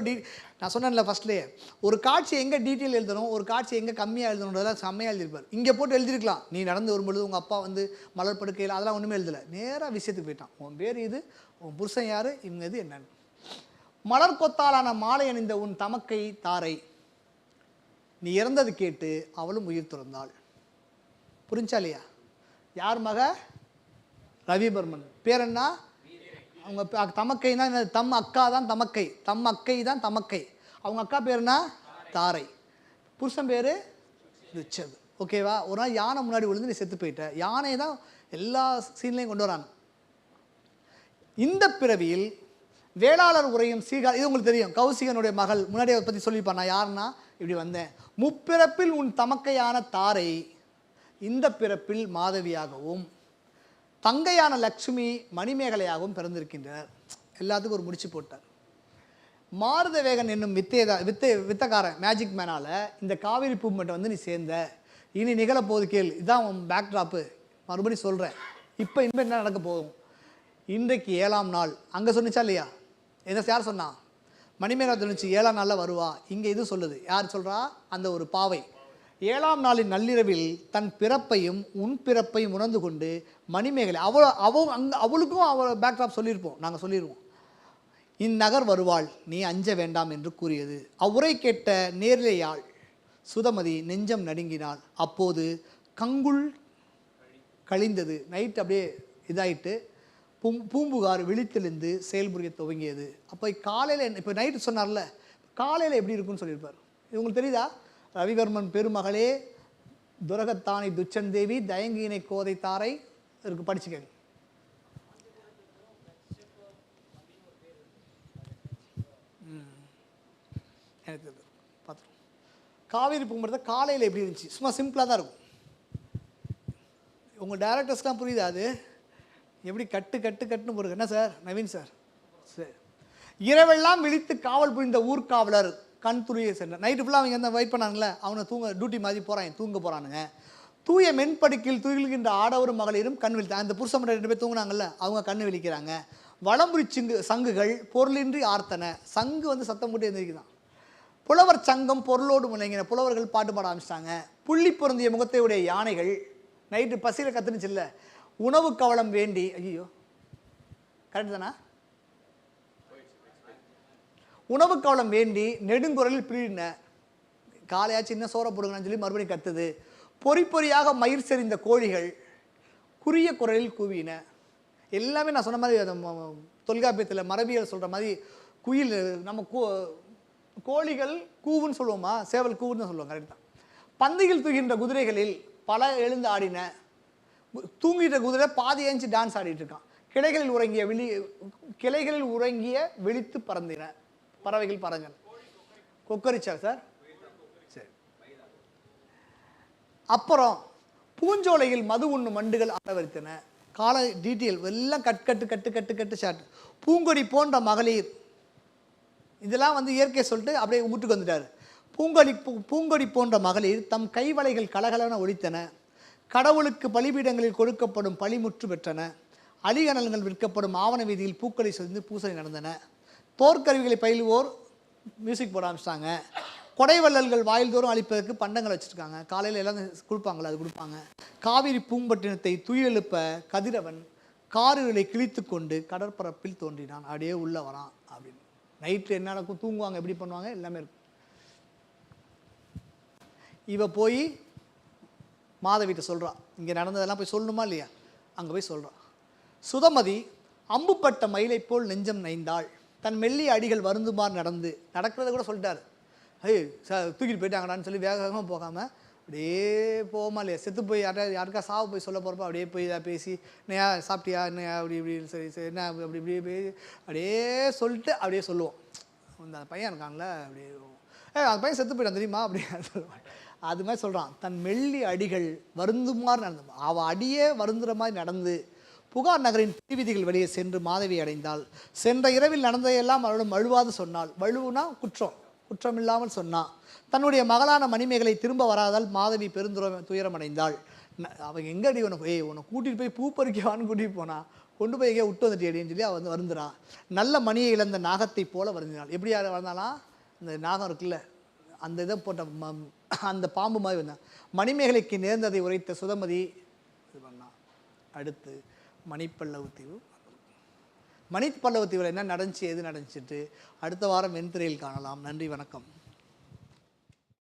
நான் சொன்னேன்ல ஃபர்ஸ்ட்லேயே, ஒரு காட்சி எங்கே டீட்டெயில் எழுதணும், ஒரு காட்சி எங்கே கம்மியாக எழுதணுன்றதெல்லாம் செம்மையாக எழுதியிருப்பார். இங்கே போட்டு எழுதியிருக்கலாம். நீ நடந்து வரும்பொழுது உங்கள் அப்பா வந்து மலர் படுக்கையில், அதெல்லாம் ஒன்றுமே எழுதலை. நேராக விஷயத்துக்கு போயிட்டான். உன் பேர் இது, உன் புருஷன் யார், இவங்க இது என்னன்னு. மலர் கொத்தாலான மாலை அணிந்த உன் தமக்கை தாரை, நீ இறந்தது கேட்டு அவளும் உயிர் துறந்தாள். புரிஞ்சா இல்லையா? யார் மக? ரவிவர்மன். பேர் என்ன? அவங்க தமக்கைனா என்ன? தம் அக்கா தான் தமக்கை. தம் அக்கை தான் தமக்கை. அவங்க அக்கா பேர் என்ன? தாரை. புருஷன் பேர் ரிச்சது. ஓகேவா? ஒரு நாள் யானை முன்னாடி விழுந்து நீ செத்து போயிட்ட. யானை தான் எல்லா சீன்லையும் கொண்டு வராங்க. இந்த பிறவியில் வேளாளர் உரையும் சீகா, இது உங்களுக்கு தெரியும், கௌசிகனுடைய மகள். முன்னாடி அதை பற்றி சொல்லியிருப்பான். நான் யாருன்னா இப்படி வந்தேன். முப்பிறப்பில் உன் தமக்கையான தாரை இந்த பிறப்பில் மாதவியாகவும் தங்கையான லக்ஷ்மி மணிமேகலையாகவும் பிறந்திருக்கின்றனர். எல்லாத்துக்கும் ஒரு முடிச்சு போட்டார். மாருதவேகன் என்னும் வித்தக்காரன் மேஜிக் மேனால் இந்த காவிரி பூமெண்ட்டை வந்து நீ சேர்ந்த. இனி நிகழப்போது கேள். இதுதான் உன் பேக்ட்ராப்பு. மறுபடியும் சொல்கிறேன். இப்போ இனிமேல் என்ன நடக்க போகும். இன்றைக்கு 7ஆம் நாள். அங்கே சொன்னிச்சா இல்லையா? யார் சொன்னா? மணிமேகலை சொன்னிச்சு 7ஆம் நாளில் வருவா. இங்கே இது சொல்லுது. யார் சொல்கிறா? அந்த ஒரு பாவை 7ஆம் நாளின் நள்ளிரவில் தன் பிறப்பையும் உன் பிறப்பையும் உணர்ந்து கொண்டு மணிமேகலை அவளுக்கும் அவள் பேக்ட்ராப் சொல்லியிருப்போம், நாங்கள் சொல்லிடுவோம். இந்நகர் வருவாள், நீ அஞ்ச வேண்டாம் என்று கூறியது. அவ்வுரை கேட்ட நேர்லையாள் சுதமதி நெஞ்சம் நடுங்கினாள். அப்போது கங்குள் கழிந்தது. நைட் அப்படியே இதாயிட்டு பூம்புகார் விழித்தெழுந்து செயல்புரிய துவங்கியது. அப்போ காலையில், இப்போ நைட்டு சொன்னார்ல, காலையில் எப்படி இருக்குன்னு சொல்லியிருப்பார். இது உங்களுக்கு தெரியுதா? ரவிவர்மன் பெருமகளே துரகத்தானை துச்சன் தேவி தயங்கினை கோதை தாரை இருக்கு, படிச்சுக்கங்க. எனக்கு காவேரி பூம்படத்தை காலையில் எப்படி இருந்துச்சு? சும்மா சிம்பிளாக தான் இருக்கும். உங்கள் டேரக்டர்ஸ்லாம் புரியுதா அது? எப்படி கட்டுன்னு போடுங்க. என்ன சார் நவீன் சார்? சரி. இரவெல்லாம் விழித்து காவல் புரிந்த ஊர்காவலர் கண் துறையை சென்ற நைட்டு ஃபுல்லாக அவங்க வந்து வெயிட் பண்ணாங்களே, அவனை டியூட்டி மாதிரி போகிறாங்க, தூங்க போகிறானுங்க. தூய மென்படுக்கையில் துயில்கின்ற ஆடவரும் மகளிரும் கண் விழித்தாங்க. அந்த புருஷ மண்டை 2 பேர் தூங்குனாங்கல்ல, அவங்க கண் விழிக்கிறாங்க. வளம்புரி சங்குகள் பொருளின்றி ஆர்த்தன. சங்கு வந்து சத்தம் போட்டு எழுந்திருக்குதான். புலவர் சங்கம் பொருளோடு முனைங்கின. புலவர்கள் பாட்டு பாட ஆரம்பிச்சிட்டாங்க. புள்ளி பொருந்திய முகத்தை உடைய யானைகள் நைட்டு பசியில் கத்துனுச்சு இல்லை, உணவு கவலம் வேண்டி. ஐயோ கரெக்ட் தானா? உணவு கவலம் வேண்டி நெடுங்குரலில் பிரிடின. காலையாச்சு இன்னும் சோற போடுங்கன்னு சொல்லி மறுபடியும் கத்துது. பொறி பொறியாக மயிர் செறிந்த கோழிகள் குறுகிய குரலில் கூவின. எல்லாமே நான் சொன்ன மாதிரி அந்த தொல்காப்பியத்தில் மரபியல் சொல்கிற மாதிரி குயில் நம்ம கோழிகள் கூவுன்னு சொல்லுவோமா, சேவல் கூவுன்னு தான் சொல்லுவோம். கரெக்ட் தான். பந்தியில் தூக்கின்ற குதிரைகளில் பல எழுந்து ஆடின. தூங்கிட்ட குதிரை பாதி ஏஞ்சி டான்ஸ் ஆடிட்டு இருக்கான். கிளைகளில் உறங்கிய விழித்து பறந்தின. பறவைகள் பறஞ்சன. கொக்கரிச்சா சார்? சரி. அப்புறம் பூஞ்சோலையில் மது உண்ணும் மண்டுகள் ஆடவரித்தன. கால டீட்டெயில் எல்லாம் கட்டு ஷாட். பூங்கொடி போன்ற மகளிர், இதெல்லாம் வந்து இயற்கை சொல்லிட்டு அப்படியே வீட்டுக்கு வந்துட்டார். பூங்கொடி போன்ற மகளிர் தம் கைவளைகள் கலகலன ஒலித்தன. கடவுளுக்கு பலிபீடங்களில் கொடுக்கப்படும் பழிமுற்று பெற்றன. அலிகனல்கள் விற்கப்படும் ஆவண வீதியில் பூக்களை சொரிந்து பூசணி நடந்தன. தோற்கருவிகளை பயிலுவோர் மியூசிக் போட ஆரம்பிச்சிட்டாங்க. கொடைவள்ளல்கள் வாயில்தோறும் அளிப்பதற்கு பண்டங்கள் வச்சுருக்காங்க. காலையில் எல்லாம் கொடுப்பாங்களா, அது கொடுப்பாங்க. காவிரி பூம்பட்டினத்தை துயிலெழுப்ப கதிரவன் காரிருளை கிழித்து கொண்டு கடற்பரப்பில் தோன்றினான். அப்படியே உள்ளே வரான் அப்படின்னு. நைட்டில் என்ன நடக்கும், தூங்குவாங்க, எப்படி பண்ணுவாங்க, எல்லாமே இருக்கும். இவ போய் மாதவிட்ட சொல்கிறா, இங்கே நடந்ததெல்லாம் போய் சொல்லணுமா இல்லையா? அங்கே போய் சொல்கிறா. சுதமதி அம்புப்பட்ட மயிலை போல் நெஞ்சம் நைந்தாள். தன் மெல்லிய அடிகள் வருந்துமாறு நடக்கிறத கூட சொல்லிட்டாரு. தூக்கிட்டு போயிட்டாங்கடான்னு சொல்லி வேகமாக போகாமல் அப்படியே போமா இல்லையா? செத்து போய் யாருக்கா சாவு போய் சொல்ல போகிறப்ப அப்படியே போய் இதாக பேசி, என்னையா சாப்பிட்டியா, என்னையா அப்படி இப்படி சரி என்ன அப்படி இப்படி போய் அப்படியே சொல்லிட்டு அப்படியே சொல்லுவோம். அந்த பையன் இருக்கான்ல அப்படியே, அந்த பையன் செத்து போயிட்டான் தெரியுமா அப்படின்னு சொல்லுவான். அது மாதிரி சொல்கிறான். தன் மெல்லி அடிகள் வருந்துமாறு நடந்து, அவள் அடியே வருந்துற மாதிரி நடந்து புகார் நகரின் வீதிகள் வெளியே சென்று மாதவி அடைந்தாள். சென்ற இரவில் நடந்ததையெல்லாம் அவளும் வழுவாது சொன்னாள். வழுவுனா குற்றமில்லாமல் சொன்னான். தன்னுடைய மகளான மணிமேகலை திரும்ப வராதால் மாதவி துயரம் அடைந்தாள். அவன் எங்கே அடி உனக்கு உன்னை கூட்டிகிட்டு போய் பூ பறிக்கவான்னு கூட்டிகிட்டு போனா, கொண்டு போய் எங்கேயா விட்டு வந்துட்டு அடின்னு சொல்லி அவள் வந்து வருந்துறான். நல்ல மணியை இழந்த நாகத்தை போல வருந்தினாள். எப்படி யார் வந்தாலாம்? இந்த நாகம் இருக்குல்ல, அந்த இதை போட்ட அந்த பாம்பு மாதிரி வந்தான். மணிமேகலைக்கு நேர்ந்ததை உரைத்த சுதமதி இது பண்ணான். அடுத்து மணிப்பல்லவு தீவு. மணிப்பல்லவு தீவில் என்ன நடந்துச்சு, எது நடந்துச்சுட்டு அடுத்த வாரம் வெண்திரையில் காணலாம். நன்றி, வணக்கம்.